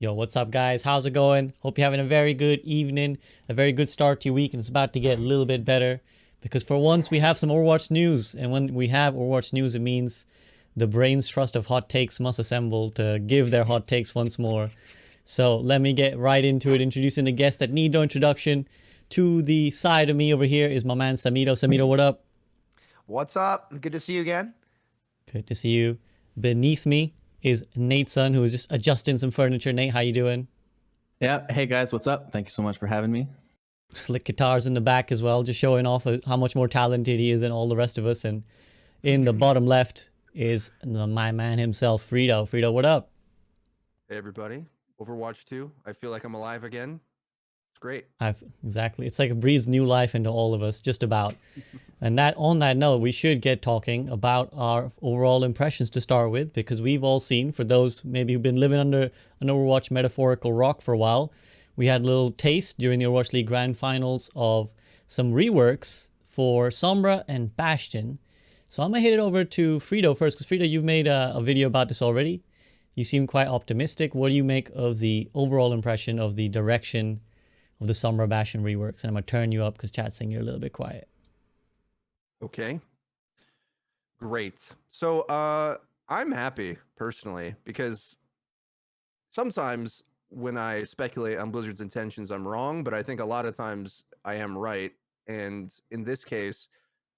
Yo, what's up, guys? How's it going? Hope you're having a very good evening, a very good start to your week, and it's about to get a little bit better because for once we have some Overwatch news. And when we have Overwatch news, it means the brain's trust of hot takes must assemble to give their hot takes once more. So let me get right into it, introducing the guests that need no introduction. To the side of me over here is my man Samito. Samito, what up? What's up? Good to see you again. Good to see you. Beneath me is Nateson, who is just adjusting some furniture. Nate, how you doing? Yeah. Hey guys, what's up? Thank you so much for having me. Slick guitars in the back as well, just showing off how much more talented he is than all the rest of us. And in the bottom left is my man himself, Freedo. Freedo, what up? Hey everybody, Overwatch 2. I feel like I'm alive again. It's great. Exactly. It's like it breathes new life into all of us, just about. And that on that note, we should get talking about our overall impressions to start with, because we've all seen, for those maybe who've been living under an Overwatch metaphorical rock for a while, we had a little taste during the Overwatch League Grand Finals of some reworks for Sombra and Bastion. So I'm going to hit it over to Freedo first, because Freedo, you've made a video about this already. You seem quite optimistic. What do you make of the overall impression of the direction of the Sombra Bastion reworks? And I'm going to turn you up because chat's saying you're a little bit quiet. Okay. Great. So I'm happy personally because sometimes when I speculate on Blizzard's intentions, I'm wrong, but I think a lot of times I am right. And in this case,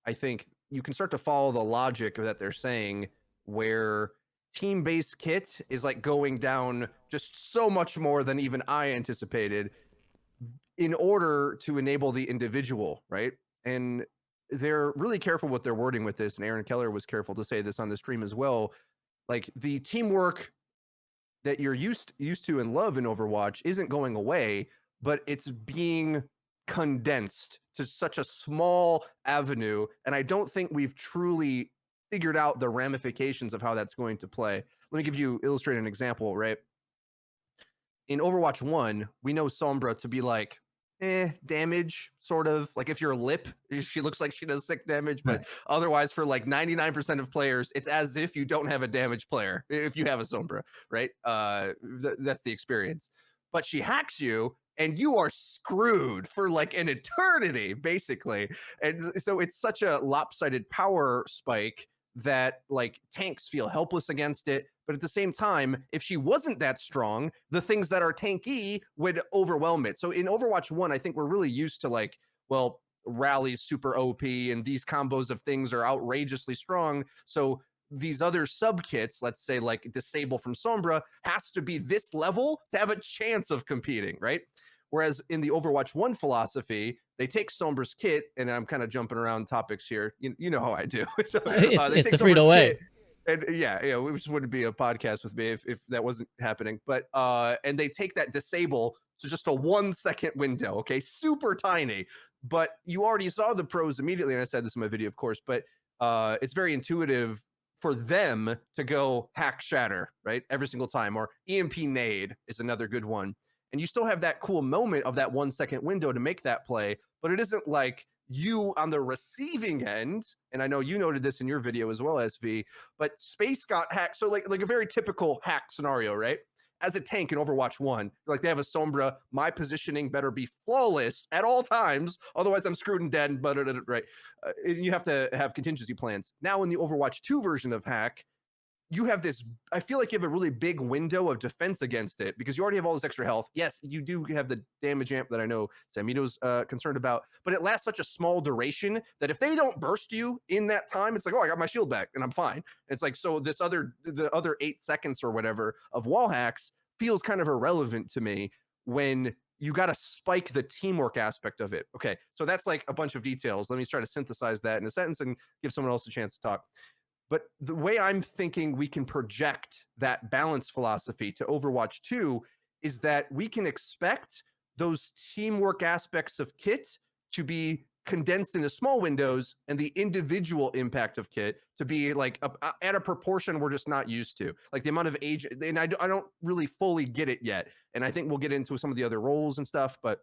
I think you can start to follow the logic that they're saying, where team-based kit is like going down just so much more than even I anticipated in order to enable the individual, right? And they're really careful with their wording with this, and Aaron Keller was careful to say this on the stream as well. Like, the teamwork that you're used to and love in Overwatch isn't going away, but it's being condensed to such a small avenue, and I don't think we've truly figured out the ramifications of how that's going to play. Let me illustrate an example, right? In Overwatch 1, we know Sombra to be like damage, sort of. Like, if your lip, she looks like she does sick damage, but otherwise for like 99% of players, it's as if you don't have a damage player if you have a Sombra, right? That's the experience. But she hacks you and you are screwed for like an eternity, basically. And so it's such a lopsided power spike that like tanks feel helpless against it. But at the same time, if she wasn't that strong, the things that are tanky would overwhelm it. So in Overwatch 1, I think we're really used to like, well, Rally's super OP and these combos of things are outrageously strong. So these other sub kits, let's say like Disable from Sombra, has to be this level to have a chance of competing, right? Whereas in the Overwatch 1 philosophy, they take Sombra's kit, and I'm kind of jumping around topics here. You know how I do. So, it's the Freedo way. And yeah, it just wouldn't be a podcast with me if that wasn't happening. But and they take that disable to just a 1 second window, okay, super tiny. But you already saw the pros immediately, and I said this in my video, of course. But it's very intuitive for them to go hack shatter, right, every single time, or EMP nade is another good one. And you still have that cool moment of that 1 second window to make that play, but it isn't like you on the receiving end, and I know you noted this in your video as well, SV, but Space got hacked. So like a very typical hack scenario, right? As a tank in Overwatch 1, like they have a Sombra, my positioning better be flawless at all times, otherwise I'm screwed and dead, but right. You have to have contingency plans. Now in the Overwatch 2 version of hack, you have this, I feel like you have a really big window of defense against it because you already have all this extra health. Yes, you do have the damage amp that I know Samito's concerned about, but it lasts such a small duration that if they don't burst you in that time, it's like, oh, I got my shield back and I'm fine. It's like, so the other 8 seconds or whatever of wall hacks feels kind of irrelevant to me when you got to spike the teamwork aspect of it. Okay, so that's like a bunch of details. Let me try to synthesize that in a sentence and give someone else a chance to talk. But the way I'm thinking we can project that balance philosophy to Overwatch 2 is that we can expect those teamwork aspects of kit to be condensed into small windows and the individual impact of kit to be like at a proportion we're just not used to. Like the amount of age, and I don't really fully get it yet. And I think we'll get into some of the other roles and stuff, but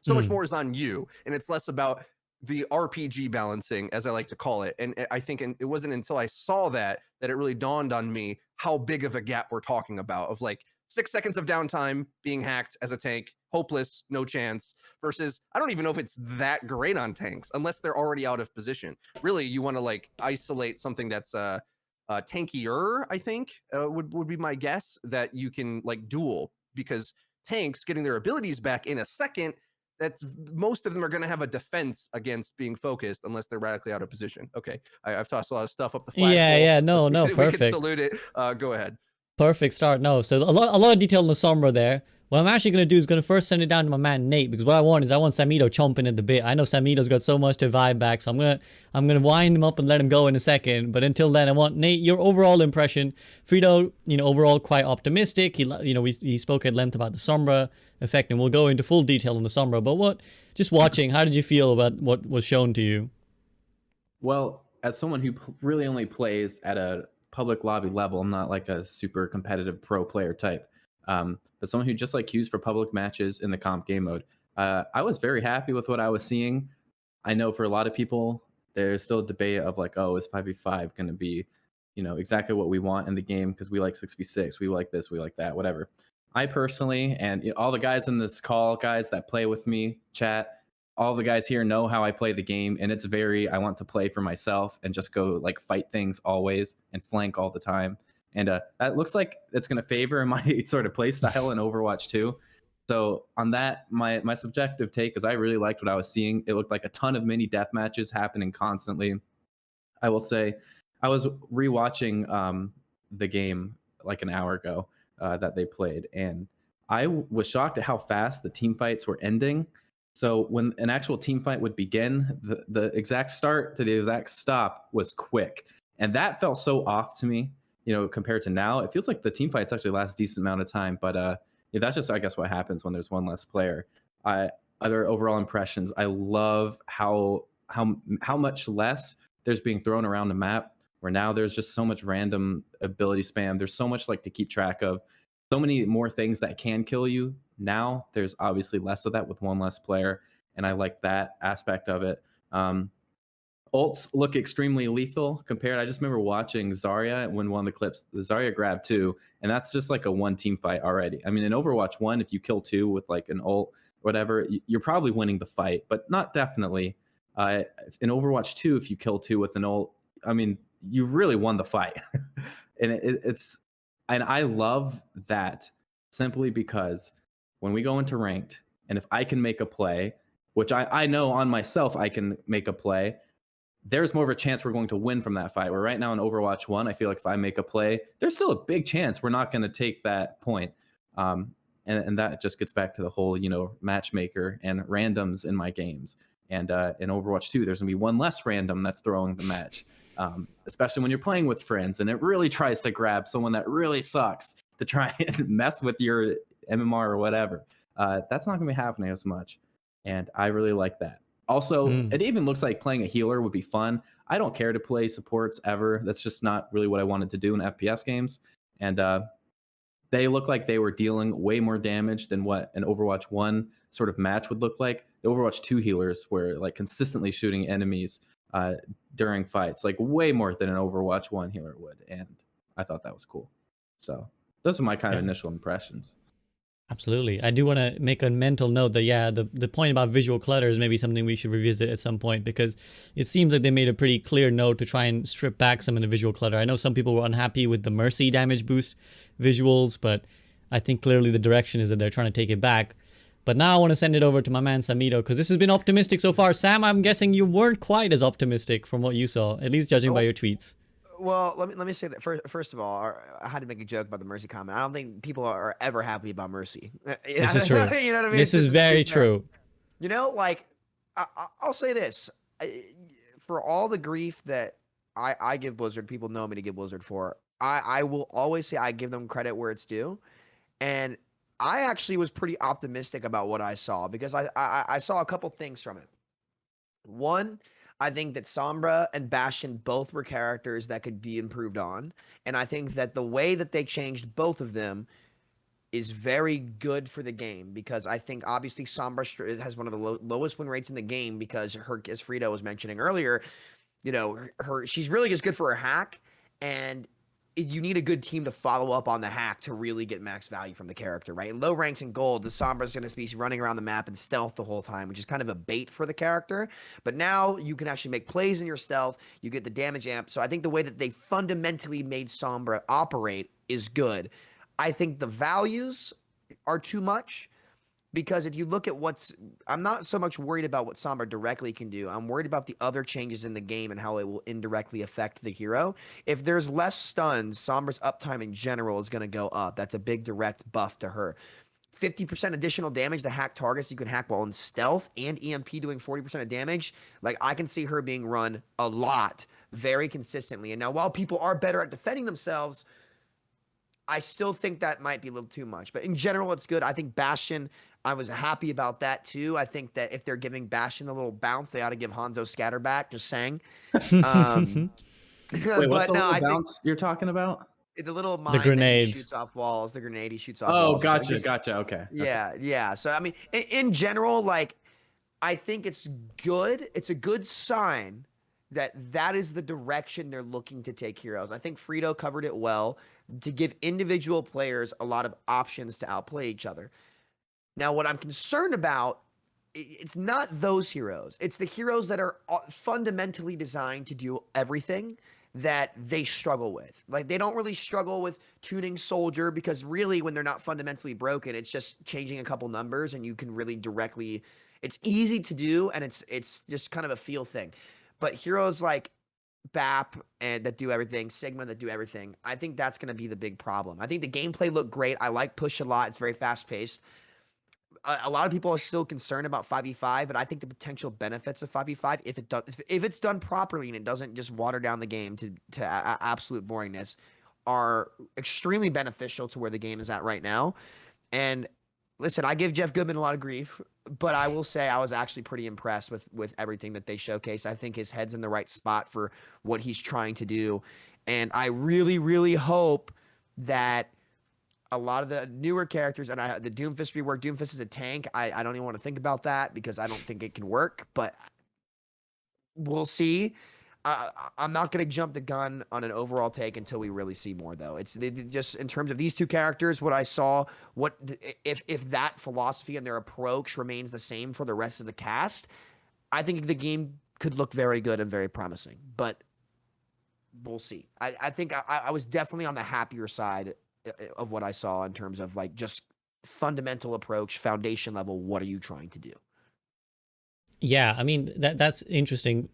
so much more is on you. And it's less about the RPG balancing, as I like to call it. And I think it wasn't until I saw that it really dawned on me how big of a gap we're talking about, of like 6 seconds of downtime being hacked as a tank, hopeless, no chance, versus I don't even know if it's that great on tanks unless they're already out of position. Really, you want to like isolate something that's tankier, I think, would be my guess, that you can like duel, because tanks getting their abilities back in a second, that's most of them are going to have a defense against being focused unless they're radically out of position. Okay, I've tossed a lot of stuff up the flagpole. Yeah, no, we perfect. can salute it. Go ahead. Perfect start. No, so a lot of detail in the Sombra there. What I'm actually gonna do is gonna first send it down to my man Nate, because what I want Samito chomping at the bit. I know Samito's got so much to vibe back, so I'm gonna wind him up and let him go in a second. But until then, I want Nate, your overall impression. Freedo, overall quite optimistic. We spoke at length about the Sombra effect, and we'll go into full detail on the Sombra. But just watching, how did you feel about what was shown to you? Well, as someone who really only plays at a public lobby level, I'm not like a super competitive pro player type. But someone who just like queues for public matches in the comp game mode, I was very happy with what I was seeing. I know for a lot of people, there's still a debate of like, oh, is 5v5 going to be, exactly what we want in the game? Because we like 6v6, we like this, we like that, whatever. I personally, and all the guys in this call, guys that play with me, chat, all the guys here know how I play the game, and it's I want to play for myself and just go like fight things always and flank all the time. And that looks like it's going to favor my sort of play style in Overwatch 2. So on that, my subjective take is I really liked what I was seeing. It looked like a ton of mini death matches happening constantly. I will say, I was rewatching the game like an hour ago that they played, and I was shocked at how fast the team fights were ending. So when an actual team fight would begin, the exact start to the exact stop was quick. And that felt so off to me, compared to now. It feels like the team fights actually last a decent amount of time. But yeah, that's just, I guess, what happens when there's one less player. Other overall impressions, I love how much less there's being thrown around the map, where now there's just so much random ability spam. There's so much like to keep track of. So many more things that can kill you. Now there's obviously less of that with one less player, and I like that aspect of it. Ults look extremely lethal compared. I just remember watching Zarya when one of the clips, the Zarya grab 2, and that's just like a one team fight already. I mean, in Overwatch 1, if you kill 2 with like an ult, whatever, you're probably winning the fight, but not definitely. In Overwatch 2, if you kill 2 with an ult, I mean, you really won the fight. And I love that simply because when we go into ranked, and if I can make a play, which I know on myself I can make a play, there's more of a chance we're going to win from that fight. Where right now in Overwatch 1, I feel like if I make a play, there's still a big chance we're not going to take that point. And that just gets back to the whole, matchmaker and randoms in my games. And in Overwatch 2, there's going to be one less random that's throwing the match. Especially when you're playing with friends and it really tries to grab someone that really sucks to try and mess with your MMR or whatever. That's not going to be happening as much. And I really like that. Also, it even looks like playing a healer would be fun. I don't care to play supports ever. That's just not really what I wanted to do in FPS games. And they look like they were dealing way more damage than what an Overwatch 1 sort of match would look like. The Overwatch 2 healers were like consistently shooting enemies during fights, like way more than an Overwatch 1 healer would. And I thought that was cool. So those are my kind of initial impressions. Absolutely. I do want to make a mental note that, the point about visual clutter is maybe something we should revisit at some point, because it seems like they made a pretty clear note to try and strip back some of the visual clutter. I know some people were unhappy with the Mercy damage boost visuals, but I think clearly the direction is that they're trying to take it back. But now I want to send it over to my man Samito, because this has been optimistic so far. Sam, I'm guessing you weren't quite as optimistic from what you saw, at least judging by your tweets. Well, let me say that first of all, I had to make a joke about the Mercy comment. I don't think people are ever happy about Mercy. This is true. You know what I mean? This is very true. Like I'll say this: for all the grief that I give Blizzard, people know me to give Blizzard for. I will always say I give them credit where it's due, and I actually was pretty optimistic about what I saw, because I saw a couple things from it. One, I think that Sombra and Bastion both were characters that could be improved on. And I think that the way that they changed both of them is very good for the game, because I think obviously Sombra has one of the lowest win rates in the game, because her, as Freedo was mentioning earlier, she's really just good for her hack. And you need a good team to follow up on the hack to really get max value from the character, right? In low ranks and gold, the Sombra's going to be running around the map and stealth the whole time, which is kind of a bait for the character. But now you can actually make plays in your stealth. You get the damage amp. So I think the way that they fundamentally made Sombra operate is good. I think the values are too much. Because if you look at I'm not so much worried about what Sombra directly can do. I'm worried about the other changes in the game and how it will indirectly affect the hero. If there's less stuns, Sombra's uptime in general is going to go up. That's a big direct buff to her. 50% additional damage to hack targets you can hack while in stealth, and EMP doing 40% of damage. Like, I can see her being run a lot, very consistently. And now, while people are better at defending themselves, I still think that might be a little too much. But in general, it's good. I think Bastion, I was happy about that too. I think that if they're giving Bastion a little bounce, they ought to give Hanzo Scatterback. Just saying. Wait, what's But the no, little I think bounce you're talking about? the little mine The that he grenade. shoots off walls, the grenade he shoots off Oh, walls. gotcha, Like, gotcha. Okay. yeah. So I mean, in general, like, I think it's good. It's a good sign that is the direction they're looking to take heroes. I think Freedo covered it well, to give individual players a lot of options to outplay each other. Now, what I'm concerned about, it's not those heroes. It's the heroes that are fundamentally designed to do everything that they struggle with. Like, they don't really struggle with tuning Soldier, because really, when they're not fundamentally broken, it's just changing a couple numbers and you can really directly, it's easy to do, and it's just kind of a feel thing. But heroes like BAP and that do everything, Sigma that do everything, I think that's going to be the big problem. I think the gameplay looked great. I like push a lot. It's very fast paced. A lot of people are still concerned about 5v5, but I think the potential benefits of 5v5, if it's done properly and it doesn't just water down the game to absolute boringness, are extremely beneficial to where the game is at right now. And listen, I give Jeff Goodman a lot of grief, but I will say I was actually pretty impressed with everything that they showcased. I think his head's in the right spot for what he's trying to do. And I really, really hope that a lot of the newer characters, and the Doomfist rework, Doomfist is a tank. I don't even want to think about that because I don't think it can work, but we'll see. I'm not going to jump the gun on an overall take until we really see more, though. It's just in terms of these two characters, what I saw, if that philosophy and their approach remains the same for the rest of the cast, I think the game could look very good and very promising. But we'll see. I think I was definitely on the happier side of what I saw in terms of like just fundamental approach, foundation level. What are you trying to do? Yeah, I mean, that's interesting.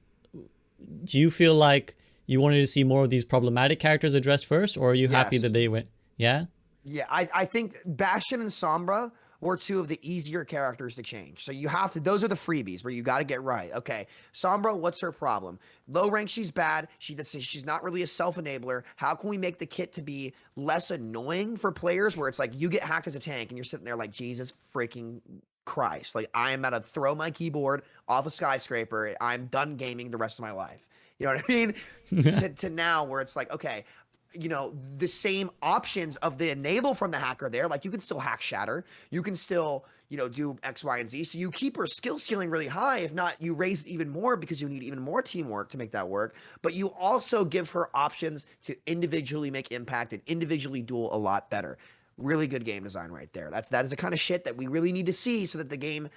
Do you feel like you wanted to see more of these problematic characters addressed first, or are you happy Yes. that they went? Yeah? Yeah, I think Bastion and Sombra were two of the easier characters to change. So you have to, those are the freebies where you got to get right. Okay, Sombra, what's her problem? Low rank, she's bad. She's not really a self-enabler. How can we make the kit to be less annoying for players where it's like you get hacked as a tank and you're sitting there like, Jesus freaking Christ. Like, I am about to throw my keyboard off a skyscraper. I'm done gaming the rest of my life. You know what I mean? to now where it's like, okay, you know, the same options of the enable from the hacker there. Like, you can still hack Shatter. You can still, you know, do X, Y, and Z. So you keep her skill ceiling really high. If not, you raise it even more because you need even more teamwork to make that work. But you also give her options to individually make impact and individually duel a lot better. Really good game design right there. That is the kind of shit that we really need to see so that the game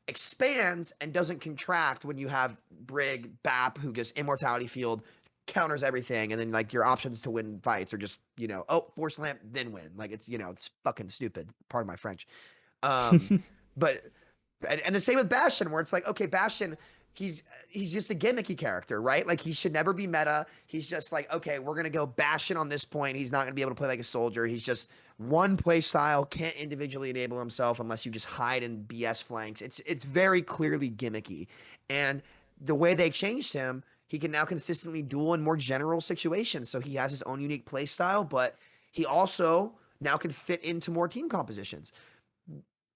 expands and doesn't contract when you have Brig, BAP, who gets Immortality Field, counters everything, and then like your options to win fights are just, you know, oh, force lamp, then win. Like, it's, you know, it's fucking stupid. Pardon my French. But and the same with Bastion, where it's like, okay, Bastion, he's just a gimmicky character, right? Like, he should never be meta. He's just like, okay, we're gonna go Bastion on this point. He's not gonna be able to play like a soldier. He's just one play style, can't individually enable himself unless you just hide in BS flanks. It's very clearly gimmicky. And the way they changed him, he can now consistently duel in more general situations. So he has his own unique play style, but he also now can fit into more team compositions.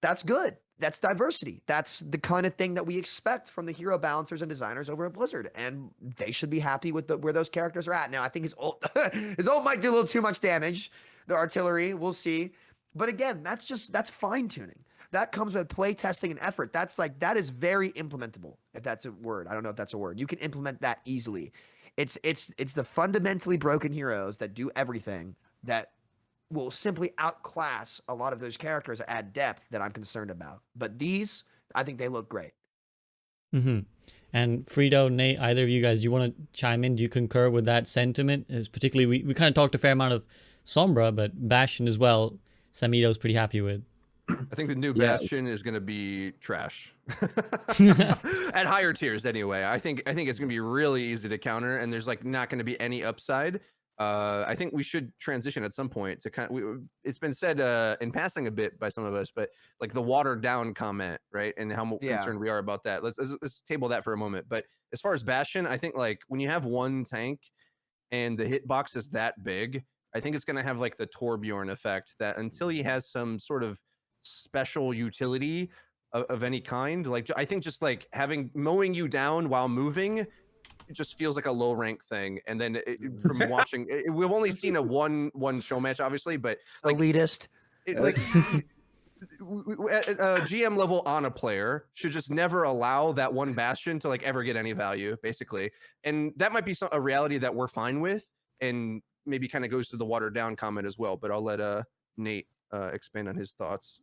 That's good. That's diversity. That's the kind of thing that we expect from the hero balancers and designers over at Blizzard, and they should be happy with where those characters are at. Now, I think his ult might do a little too much damage. The artillery, we'll see. But again, that's fine tuning. That comes with play testing and effort. That is very implementable, if that's a word. I don't know if that's a word. You can implement that easily. It's the fundamentally broken heroes that do everything that will simply outclass a lot of those characters that add depth that I'm concerned about. But these, I think they look great. Mm-hmm. And Freedo, Nate, either of you guys, do you want to chime in? Do you concur with that sentiment? As particularly, we kind of talked a fair amount of Sombra, but Bastion as well, Samito's pretty happy with. I think the new Yeah. Bastion is going to be trash at higher tiers anyway. I think it's going to be really easy to counter, and there's like not going to be any upside. I think we should transition at some point to it's been said in passing a bit by some of us, but like the watered down comment, right? And how concerned we are about that. Let's table that for a moment. But as far as Bastion, I think like when you have one tank and the hitbox is that big, I think it's going to have like the Torbjorn effect that until he has some sort of special utility of any kind, like I think just like mowing you down while moving, it just feels like a low rank thing. And then from watching, we've only seen a one show match, obviously, but like Elitist. like GM level on a player should just never allow that one Bastion to like ever get any value, basically. And that might be a reality that we're fine with, and maybe kind of goes to the watered down comment as well. But I'll let Nate expand on his thoughts.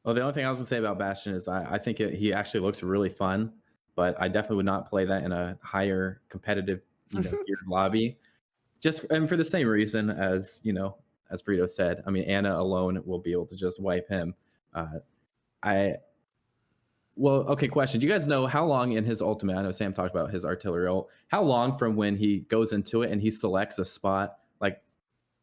Well, the only thing I was gonna say about Bastion is I think he actually looks really fun, but I definitely would not play that in a higher competitive, geared lobby. Just and for the same reason as as Freedo said. I mean, Anna alone will be able to just wipe him. Okay, question. Do you guys know how long in his ultimate? I know Sam talked about his artillery ult. How long from when he goes into it and he selects a spot like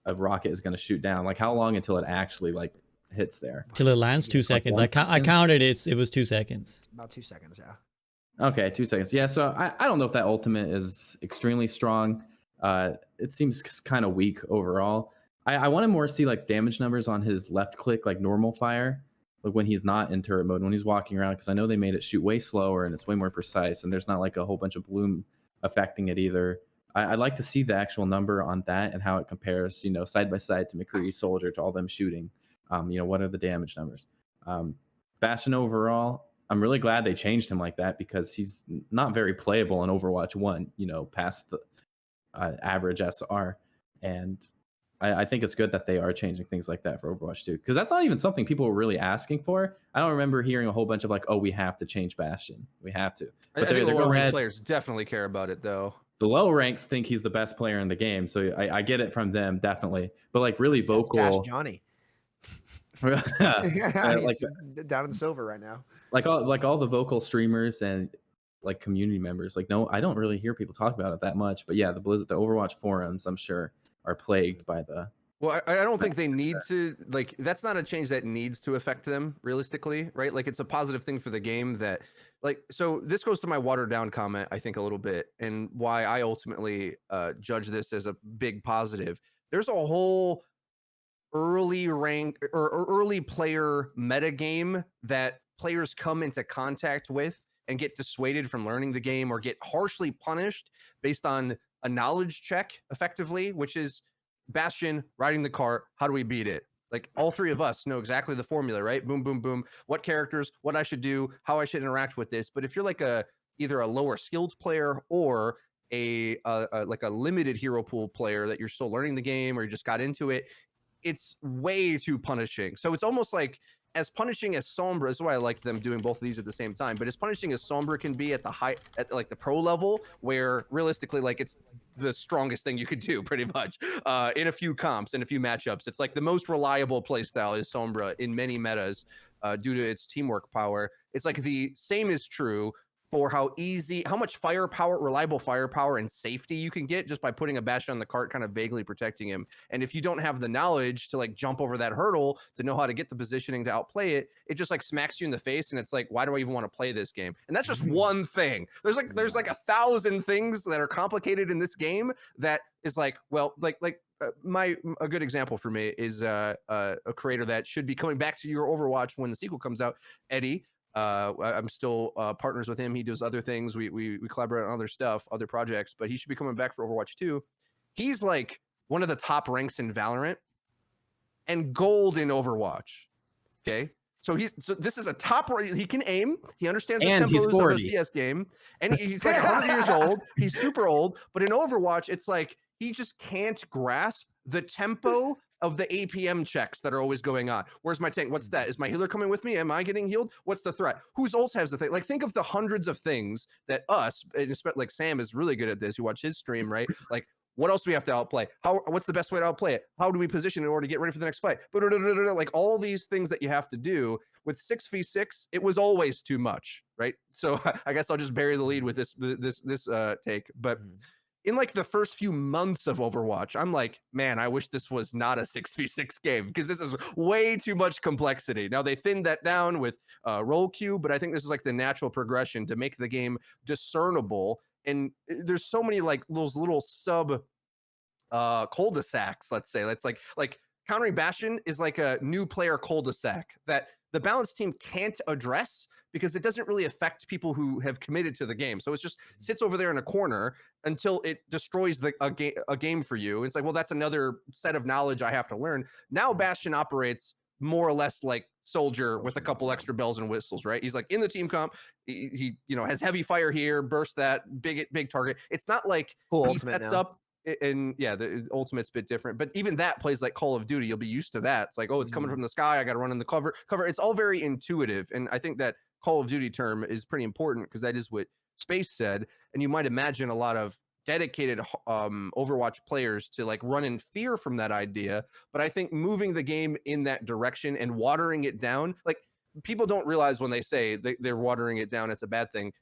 a rocket is going to shoot down? Like how long until it actually like hits there? Till it lands. 2 seconds. I counted it. It was 2 seconds. About 2 seconds, yeah. Okay, 2 seconds. Yeah, so I don't know if that ultimate is extremely strong. It seems kind of weak overall. I want to more see like damage numbers on his left click, like normal fire, like when he's not in turret mode, when he's walking around, because I know they made it shoot way slower and it's way more precise, and there's not like a whole bunch of bloom affecting it either. I'd like to see the actual number on that and how it compares, side by side to McCree's Soldier, to all them shooting. What are the damage numbers? Bastion overall, I'm really glad they changed him like that because he's not very playable in Overwatch 1, past the average SR. And I think it's good that they are changing things like that for Overwatch 2, because that's not even something people were really asking for. I don't remember hearing a whole bunch of like, oh, we have to change Bastion. We have to. But I think the lower ranked players definitely care about it, though. The low ranks think he's the best player in the game, so I get it from them, definitely. But like really vocal. Ask Johnny. Like down in silver right now. Like all the vocal streamers and like community members, like no, I don't really hear people talk about it that much. But yeah, the Overwatch forums, I'm sure, are plagued by the. Well, I don't think they need to, like, that's not a change that needs to affect them realistically, right? Like, it's a positive thing for the game that, like, so this goes to my watered down comment, I think, a little bit, and why I ultimately judge this as a big positive. There's a whole early rank or early player meta game that players come into contact with and get dissuaded from learning the game or get harshly punished based on a knowledge check, effectively, which is Bastion riding the cart. How do we beat it? Like all three of us know exactly the formula, right? Boom, boom, boom. What characters, what I should do, how I should interact with this. But if you're like either a lower skilled player or a limited hero pool player that you're still learning the game or you just got into it, it's way too punishing. So it's almost like as punishing as Sombra, is why I like them doing both of these at the same time, but as punishing as Sombra can be at like the pro level, where realistically, like it's the strongest thing you could do pretty much in a few comps, in a few matchups. It's like the most reliable playstyle is Sombra in many metas due to its teamwork power. It's like the same is true for how much firepower, reliable firepower and safety you can get just by putting a Bastion on the cart, kind of vaguely protecting him. And if you don't have the knowledge to like jump over that hurdle, to know how to get the positioning to outplay it, it just like smacks you in the face. And it's like, why do I even want to play this game? And that's just one thing. There's like 1,000 things that are complicated in this game that is like, well, a good example for me is a creator that should be coming back to your Overwatch when the sequel comes out, Eddie. I'm still partners with him. He does other things. We collaborate on other stuff, other projects, but he should be coming back for Overwatch 2. He's like one of the top ranks in Valorant and gold in Overwatch. Okay. So this is a top. He can aim. He understands the And he's tempos of a 40. CS game, and he's like 100 years old. He's super old. But in Overwatch, it's like he just can't grasp the tempo of the APM checks that are always going on. Where's my tank? What's that? Is my healer coming with me? Am I getting healed? What's the threat? Whose ult has the thing? Like, think of the hundreds of things that us, and especially like Sam is really good at this. You watch his stream, right? Like, what else do we have to outplay? What's the best way to outplay it? How do we position in order to get ready for the next fight? Like all these things that you have to do with 6v6, it was always too much, right? So I guess I'll just bury the lead with this take. But in like the first few months of Overwatch, I'm like, man, I wish this was not a 6v6 game because this is way too much complexity. Now they thinned that down with roll queue, but I think this is like the natural progression to make the game discernible. And there's so many like those little sub cul-de-sacs, let's say. That's like countering Bastion is like a new player cul-de-sac that the balanced team can't address because it doesn't really affect people who have committed to the game. So it just sits over there in a corner until it destroys a game for you. It's like, well, that's another set of knowledge I have to learn. Now Bastion operates more or less like Soldier with a couple extra bells and whistles, right? He's like in the team comp. He has heavy fire here, burst that big target. It's not like he sets up. And yeah, the ultimate's a bit different, but even that plays like Call of Duty. You'll be used to that. It's like, oh, it's coming from the sky. I got to run in the cover. It's all very intuitive, and I think that Call of Duty term is pretty important because that is what Space said. And you might imagine a lot of dedicated Overwatch players to like run in fear from that idea. But I think moving the game in that direction and watering it down, like people don't realize when they say they're watering it down, it's a bad thing.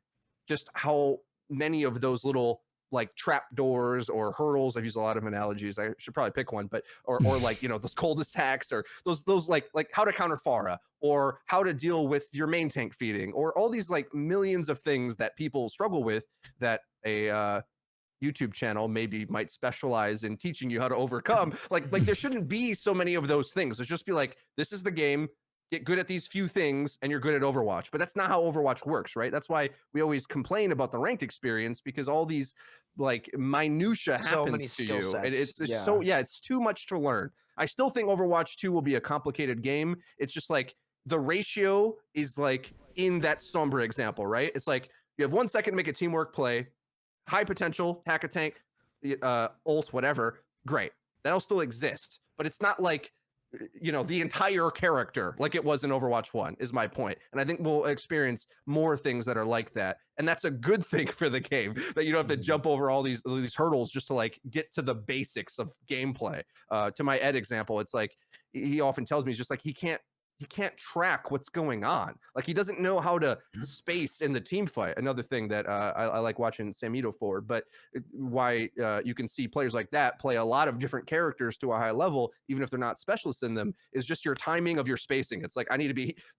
Just how many of those little like trap doors or hurdles. I've used a lot of analogies. I should probably pick one, but or like those cul-de-sacs or those like how to counter Pharah or how to deal with your main tank feeding or all these like millions of things that people struggle with that a YouTube channel maybe might specialize in teaching you how to overcome. Like there shouldn't be so many of those things. There's just be like, this is the game. Get good at these few things and you're good at Overwatch. But that's not how Overwatch works, right? That's why we always complain about the ranked experience because all these like minutia happens to you. And it's too much to learn. I still think Overwatch 2 will be a complicated game. It's just like the ratio is like in that Sombra example, right? It's like you have 1 second to make a teamwork play, high potential, hack a tank, ult, whatever. Great. That'll still exist. But it's not like the entire character like it was in Overwatch 1 is my point. And I think we'll experience more things that are like that. And that's a good thing for the game that you don't have to jump over all these hurdles just to like get to the basics of gameplay. To my Ed example, it's like he often tells me it's just like he can't track what's going on. Like he doesn't know how to space in the team fight. Another thing that I like watching Samito for, but why you can see players like that play a lot of different characters to a high level, even if they're not specialists in them, is just your timing of your spacing. It's like,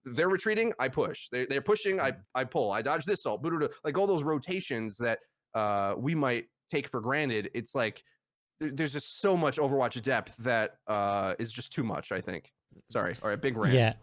they're retreating, I push. They're pushing, I pull. I dodge this ult. Like all those rotations that we might take for granted. It's like, there's just so much Overwatch depth that is just too much, I think. Sorry. All right, big rant. Yeah.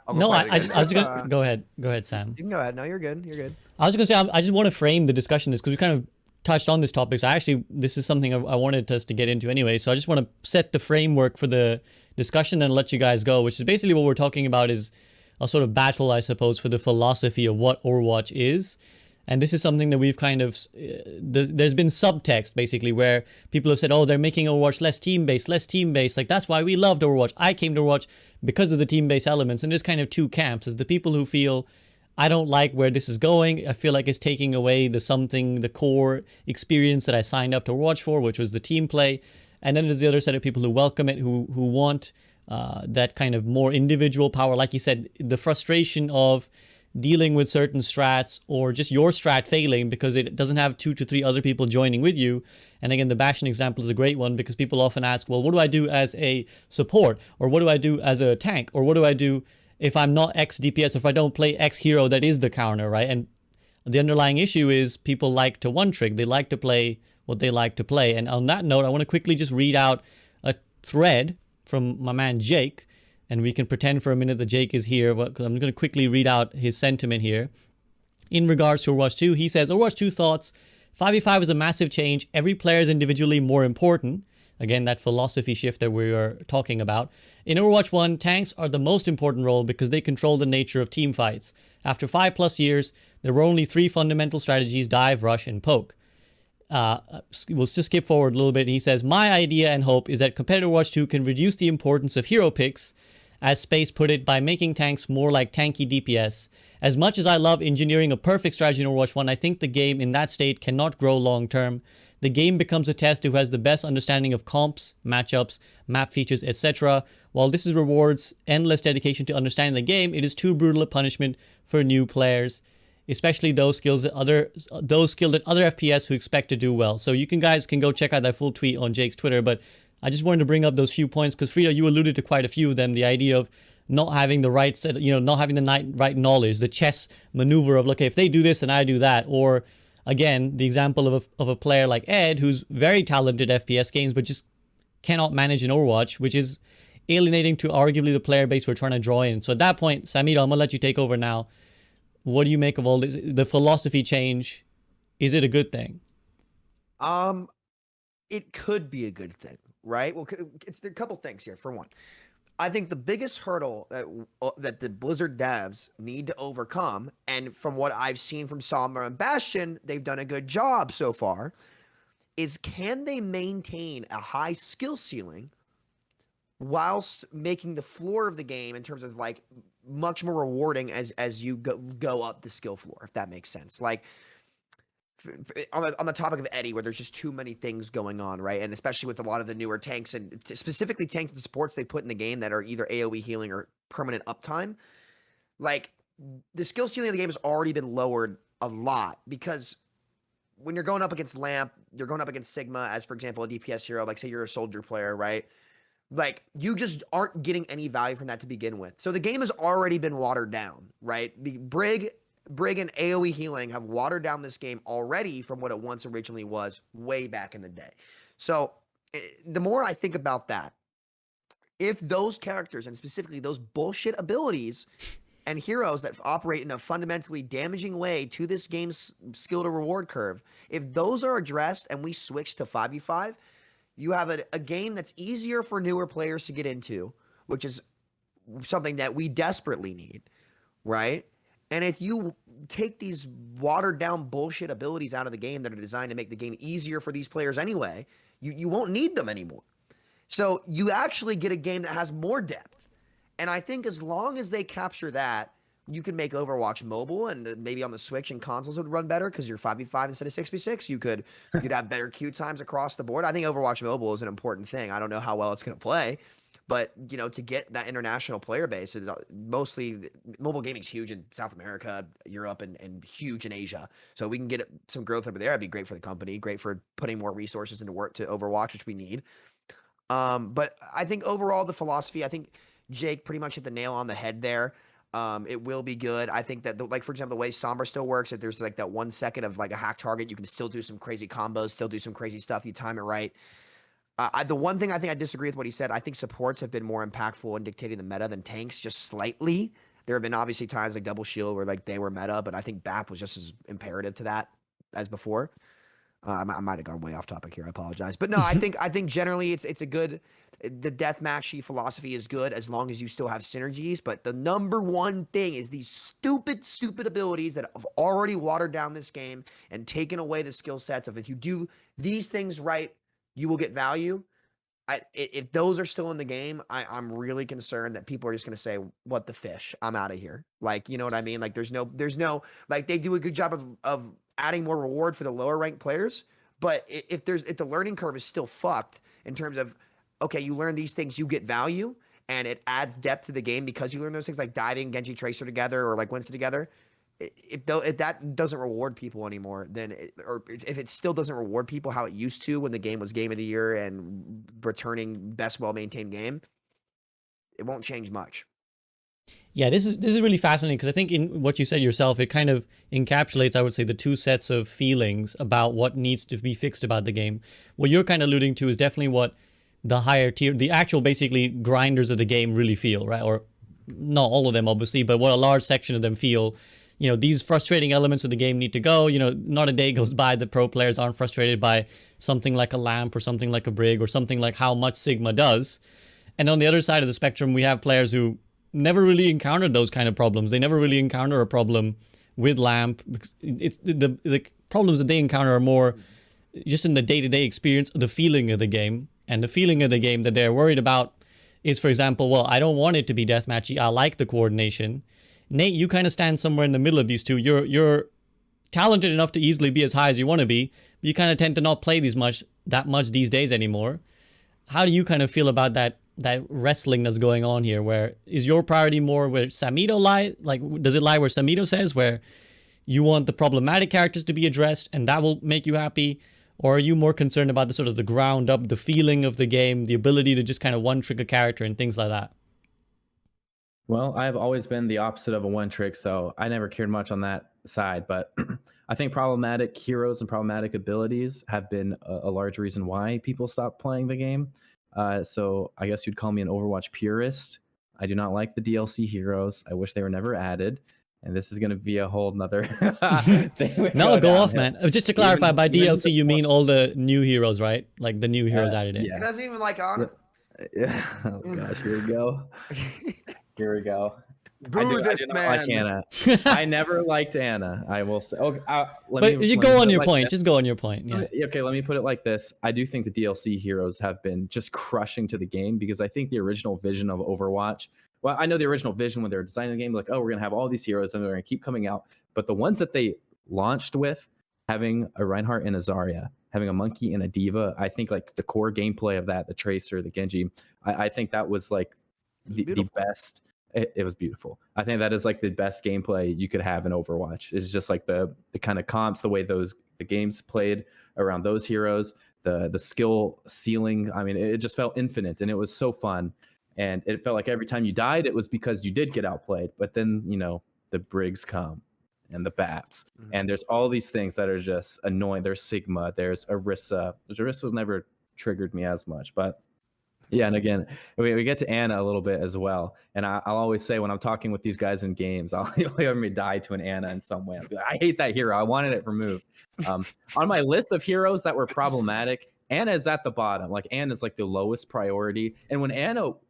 I was gonna go ahead. Go ahead, Sam. You can go ahead. No, you're good. You're good. I was gonna say I just want to frame the discussion this because we kind of touched on this topic. So this is something I wanted us to get into anyway. So I just want to set the framework for the discussion and let you guys go, which is basically what we're talking about is a sort of battle, I suppose, for the philosophy of what Overwatch is. And this is something that we've kind of, there's been subtext basically where people have said, oh, they're making Overwatch less team-based. Like, that's why we loved Overwatch. I came to Overwatch because of the team-based elements. And there's kind of two camps. There's the people who feel, I don't like where this is going. I feel like it's taking away the core experience that I signed up to Overwatch for, which was the team play. And then there's the other set of people who welcome it, who want that kind of more individual power. Like you said, the frustration of dealing with certain strats or just your strat failing because it doesn't have 2 to 3 other people joining with you. And again, the Bastion example is a great one because people often ask, well, what do I do as a support? Or what do I do as a tank? Or what do I do if I'm not X DPS, if I don't play X hero that is the counter, right? And the underlying issue is people like to one trick. They like to play what they like to play. And on that note, I want to quickly just read out a thread from my man Jake. And we can pretend for a minute that Jake is here. I'm going to quickly read out his sentiment here. In regards to Overwatch 2, he says, Overwatch 2 thoughts, 5v5 is a massive change. Every player is individually more important. Again, that philosophy shift that we are talking about. In Overwatch 1, tanks are the most important role because they control the nature of team fights. After 5+ years, there were only 3 fundamental strategies: dive, rush, and poke. We'll just skip forward a little bit. He says, my idea and hope is that competitive Overwatch 2 can reduce the importance of hero picks, as Space put it, by making tanks more like tanky DPS. As much as I love engineering a perfect strategy in Overwatch 1, I think the game in that state cannot grow long term. The game becomes a test who has the best understanding of comps, matchups, map features, etc. While this is rewards endless dedication to understanding the game, it is too brutal a punishment for new players, especially those skilled at other FPS who expect to do well. So you guys can go check out that full tweet on Jake's Twitter, but I just wanted to bring up those few points because Freedo, you alluded to quite a few of them. The idea of not having the right set, not having the right knowledge, the chess maneuver of, okay, if they do this and I do that. Or again, the example of a player like Ed, who's very talented FPS games, but just cannot manage an Overwatch, which is alienating to arguably the player base we're trying to draw in. So at that point, Samito, I'm gonna let you take over now. What do you make of all this? The philosophy change, is it a good thing? It could be a good thing, right? Well, it's a couple things here. For one, I think the biggest hurdle that the Blizzard devs need to overcome, and from what I've seen from Sombra and Bastion, they've done a good job so far, is can they maintain a high skill ceiling whilst making the floor of the game in terms of like much more rewarding as you go up the skill floor, if that makes sense. Like on the topic of Eddie, where there's just too many things going on, right? And especially with a lot of the newer tanks and specifically tanks and supports they put in the game that are either AoE healing or permanent uptime, like the skill ceiling of the game has already been lowered a lot because when you're going up against Lamp, you're going up against Sigma as, for example, a DPS hero, like say you're a soldier player, right? Like you just aren't getting any value from that to begin with. So the game has already been watered down, right? Brig and AoE healing have watered down this game already from what it once originally was way back in the day. So the more I think about that, if those characters and specifically those bullshit abilities and heroes that operate in a fundamentally damaging way to this game's skill to reward curve, if those are addressed and we switch to 5v5, you have a game that's easier for newer players to get into, which is something that we desperately need, right? And if you take these watered down bullshit abilities out of the game that are designed to make the game easier for these players anyway, you won't need them anymore. So you actually get a game that has more depth. And I think as long as they capture that, you can make Overwatch mobile, and maybe on the Switch and consoles it would run better because you're 5v5 instead of 6v6. You'd have better queue times across the board. I think Overwatch mobile is an important thing. I don't know how well it's going to play, but to get that international player base, is mostly mobile gaming is huge in South America, Europe, and huge in Asia. So we can get some growth over there. It'd be great for the company, great for putting more resources into work to Overwatch, which we need. But I think overall the philosophy, I think Jake pretty much hit the nail on the head there. It will be good. I think that, like, for example, the way Sombra still works, if there's like that 1 second of like a hack target, you can still do some crazy combos, still do some crazy stuff. You time it right. The one thing I think I disagree with what he said, I think supports have been more impactful in dictating the meta than tanks, just slightly. There have been obviously times like Double Shield where like they were meta, but I think BAP was just as imperative to that as before. I might have gone way off topic here. I apologize. But no, I think generally it's a good, the deathmatchy philosophy is good as long as you still have synergies. But the number one thing is these stupid abilities that have already watered down this game and taken away the skill sets of, if you do these things right, you will get value. If those are still in the game, I'm really concerned that people are just going to say, what the fish, I'm out of here. Like, you know what I mean? Like there's no, like they do a good job of adding more reward for the lower ranked players. But if the learning curve is still fucked in terms of, okay, you learn these things, you get value, and it adds depth to the game because you learn those things like diving, Genji Tracer together, or like Winston together. If that doesn't reward people anymore, then or if it still doesn't reward people how it used to when the game was game of the year and returning best well-maintained game, it won't change much. Yeah, this is really fascinating because I think in what you said yourself, it kind of encapsulates, I would say, the two sets of feelings about what needs to be fixed about the game. What you're kind of alluding to is definitely what the higher tier, the actual basically grinders of the game really feel, right? Or not all of them, obviously, but what a large section of them feel. these frustrating elements of the game need to go. Not a day goes by that pro players aren't frustrated by something like a lamp or something like a brig or something like how much Sigma does. And on the other side of the spectrum, we have players who never really encountered those kind of problems. They never really encounter a problem with lamp. It's the problems that they encounter are more just in the day-to-day experience, the feeling of the game. And the feeling of the game that they're worried about is, for example, well, I don't want it to be deathmatchy. I like the coordination. Nate, you kind of stand somewhere in the middle of these two. You're talented enough to easily be as high as you want to be, but you kind of tend to not play that much these days anymore. How do you kind of feel about that wrestling that's going on here? Where is your priority more where Samito lie? Like, does it lie where Samito says, where you want the problematic characters to be addressed and that will make you happy? Or are you more concerned about the sort of the ground up, the feeling of the game, the ability to just kind of one trick a character and things like that? Well, I've always been the opposite of a one trick, so I never cared much on that side. But I think problematic heroes and problematic abilities have been a large reason why people stop playing the game. So I guess you'd call me an Overwatch purist. I do not like the DLC heroes. I wish they were never added. And this is going to be a whole nother thing. No, go off, man. Just to clarify, by DLC, you mean all the new heroes, right? Like the new heroes added in. He doesn't even like Ana. Yeah. Oh, gosh, here we go. Here we go. Boo this man. Like Ana. I never liked Ana. I will say. Okay, go on your point. Just go on your point. Yeah. Okay, let me put it like this. I do think the DLC heroes have been just crushing to the game because I think the original vision of Overwatch. Well, I know the original vision when they were designing the game, like, oh, we're going to have all these heroes and they're going to keep coming out. But the ones that they launched with, having a Reinhardt and a Zarya, having a Monkey and a Diva, I think like the core gameplay of that, the Tracer, the Genji, I think that was like the best. It was beautiful. I think that is like the best gameplay you could have in Overwatch. It's just like the kind of comps, the way the games played around those heroes, the skill ceiling. I mean, it just felt infinite and it was so fun. And it felt like every time you died, it was because you did get outplayed. But then, the Brigs come and the Bats. Mm-hmm. And there's all these things that are just annoying. There's Sigma. There's Orisa. Orisa's never triggered me as much. But yeah, and again, we get to Ana a little bit as well. And I'll always say when I'm talking with these guys in games, I'll hear me die to an Ana in some way. I'll be like, I hate that hero. I wanted it removed. On my list of heroes that were problematic, Ana is at the bottom. Like Ana is like the lowest priority. And when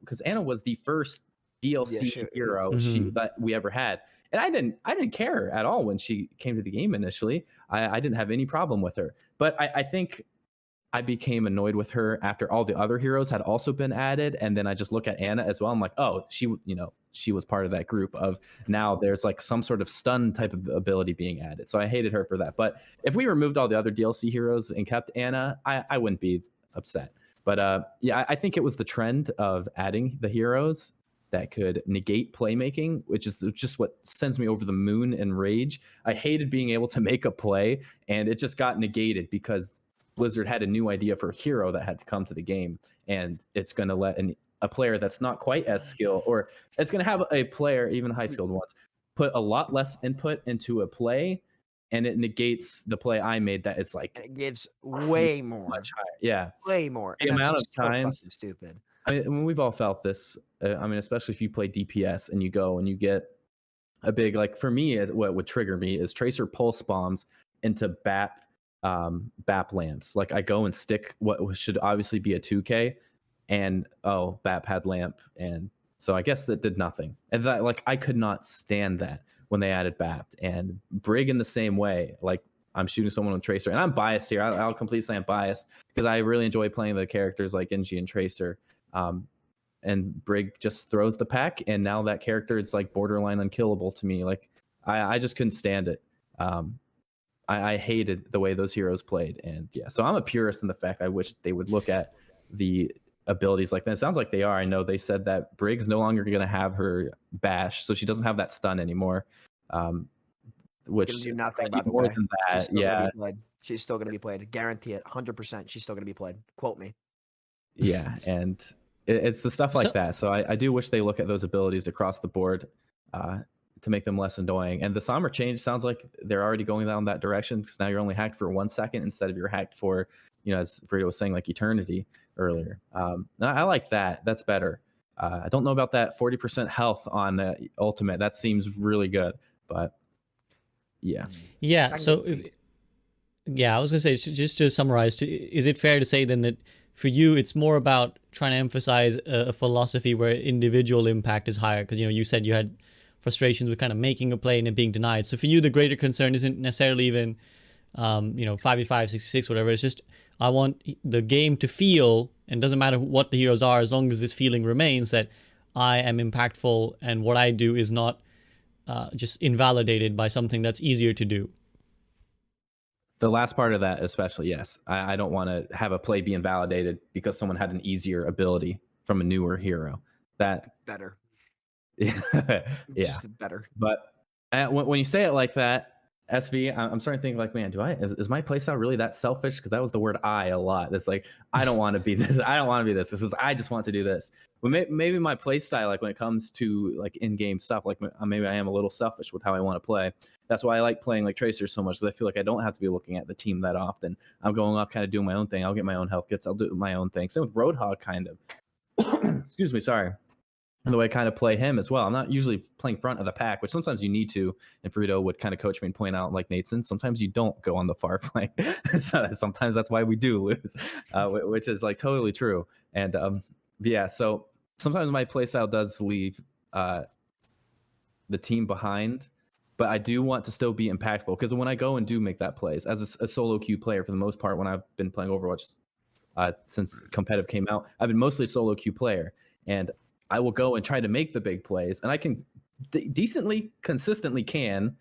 because Ana was the first DLC hero that we ever had, and I didn't care at all when she came to the game initially. I didn't have any problem with her. But I think I became annoyed with her after all the other heroes had also been added, and then I just look at Ana as well. I'm like, oh, she was part of that group of now there's like some sort of stun type of ability being added. So I hated her for that. But if we removed all the other DLC heroes and kept Ana, I wouldn't be upset. But yeah, I think it was the trend of adding the heroes that could negate playmaking, which is just what sends me over the moon in rage. I hated being able to make a play, and it just got negated because Blizzard had a new idea for a hero that had to come to the game, and it's going to let a player that's not quite as skilled, or it's going to have a player, even high skilled ones, put a lot less input into a play, and it negates the play I made. That it's like it gives way more, much higher, yeah, way more. The amount of times, so stupid. I mean, we've all felt this. I mean, especially if you play DPS and you go and you get a big, like for me, what would trigger me is Tracer pulse bombs into BAP lamps. Like I go and stick what should obviously be a 2K, and BAP had lamp, and so I guess that did nothing. And that, like, I could not stand that when they added BAP. And Brig in the same way. Like I'm shooting someone with Tracer, and I'm biased here. I'll completely say I'm biased because I really enjoy playing the characters like Genji and Tracer. And Brig just throws the pack, and now that character is like borderline unkillable to me. Like I just couldn't stand it. I hated the way those heroes played, and yeah, so I'm a purist in the fact I wish they would look at the abilities like that. It sounds like they are. I know they said that Brig's no longer going to have her bash, so she doesn't have that stun anymore. Which do nothing by the more way. than that, yeah. She's still going to be played. Guarantee it, 100%. She's still going to be played. Quote me. Yeah, and it's the stuff like that. So I do wish they look at those abilities across the board to make them less annoying. And the Sombra change sounds like they're already going down that direction, because now you're only hacked for 1 second instead of you're hacked for, as Freedo was saying, like eternity earlier. I like that. That's better. I don't know about that 40% health on the ultimate. That seems really good, but Yeah. Yeah. I can So, get- yeah, I was gonna say just to summarize, is it fair to say then that for you it's more about trying to emphasize a philosophy where individual impact is higher? Because you said you had frustrations with kind of making a play and it being denied. So for you, the greater concern isn't necessarily even 5v5, 6v6, whatever. It's just I want the game to feel, and doesn't matter what the heroes are, as long as this feeling remains that I am impactful and what I do is not just invalidated by something that's easier to do. The last part of that, especially, yes. I don't want to have a play be invalidated because someone had an easier ability from a newer hero. That, better. yeah. Just better. But when you say it like that, SV, I'm starting to think like, man, is my playstyle really that selfish? Because that was the word "I" a lot. It's like I don't want to be this. I don't want to be this. This is I just want to do this. But maybe my playstyle, like when it comes to like in-game stuff, like maybe I am a little selfish with how I want to play. That's why I like playing like Tracer so much, because I feel like I don't have to be looking at the team that often. I'm going off kind of doing my own thing. I'll get my own health kits. I'll do my own thing. Same with Roadhog, kind of. Excuse me, sorry. And the way I kind of play him as well. I'm not usually playing front of the pack, which sometimes you need to. And Freedo would kind of coach me and point out, like Nateson, sometimes you don't go on the far flank. So sometimes that's why we do lose, which is like totally true. And yeah, so sometimes my playstyle does leave the team behind, but I do want to still be impactful, because when I go and do make that plays as a solo queue player, for the most part, when I've been playing Overwatch since competitive came out, I've been mostly a solo queue player, and I will go and try to make the big plays, and I can decently, consistently can,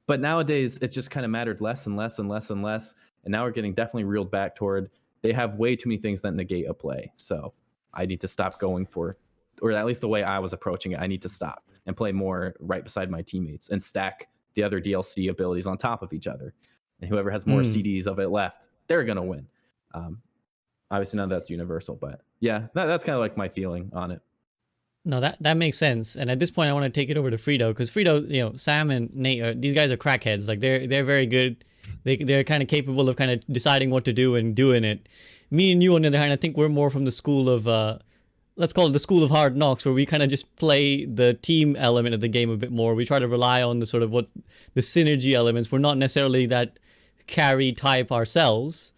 but nowadays it just kind of mattered less and less and less and less, and now we're getting definitely reeled back toward they have way too many things that negate a play. So I need to stop going for, or at least the way I was approaching it, I need to stop and play more right beside my teammates and stack the other DLC abilities on top of each other. And whoever has more CDs of it left, they're going to win. Obviously, none of that's universal, but yeah, that's kind of like my feeling on it. No, that makes sense. And at this point, I want to take it over to Freedo, because Freedo, Sam and Nate, these guys are crackheads. Like they're very good. They're kind of capable of kind of deciding what to do and doing it. Me and you, on the other hand, I think we're more from the school of let's call it the school of hard knocks, where we kind of just play the team element of the game a bit more. We try to rely on the sort of the synergy elements. We're not necessarily that carry type ourselves.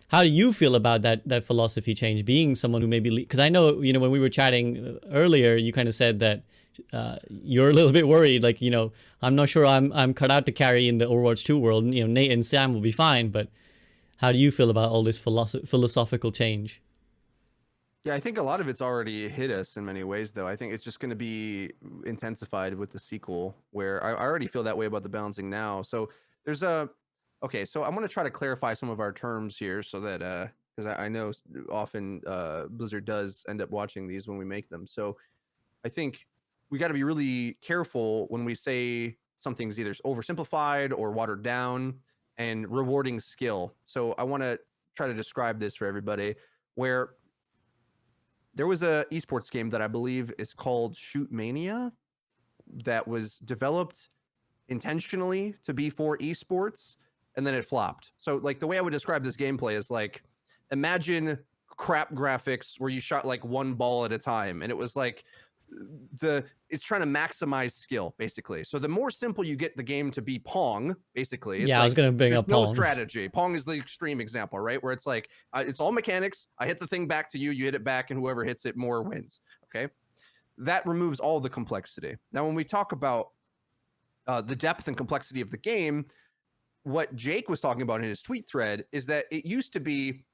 How do you feel about that philosophy change, being someone who maybe, because I know, when we were chatting earlier, you kind of said that you're a little bit worried, like, I'm not sure I'm cut out to carry in the Overwatch 2 world. Nate and Sam will be fine, but how do you feel about all this philosophical change? Yeah, I think a lot of it's already hit us in many ways, though. I think it's just going to be intensified with the sequel, where I already feel that way about the balancing now. So there's okay, so I'm going to try to clarify some of our terms here, so that because I know often Blizzard does end up watching these when we make them. So I think we got to be really careful when we say something's either oversimplified or watered down, and rewarding skill. So I want to try to describe this for everybody, where there was a esports game that I believe is called Shoot Mania that was developed intentionally to be for esports, and then it flopped. So like the way I would describe this gameplay is like, imagine crap graphics where you shot like one ball at a time, and it was like it's trying to maximize skill, basically. So the more simple you get the game to be Pong, basically. It's yeah, like, I was going to bring up no Pong. strategy. Pong is the extreme example, right? Where it's like, it's all mechanics. I hit the thing back to you, you hit it back, and whoever hits it more wins. Okay. That removes all the complexity. Now, when we talk about the depth and complexity of the game, what Jake was talking about in his tweet thread is that it used to be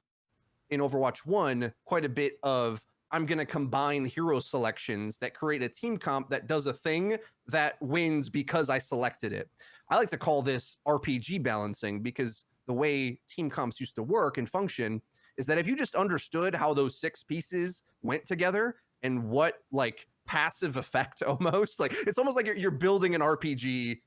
in Overwatch 1 quite a bit of, I'm going to combine hero selections that create a team comp that does a thing that wins because I selected it. I like to call this RPG balancing, because the way team comps used to work and function is that if you just understood how those 6 pieces went together and what like passive effect almost, like it's almost like you're building an RPG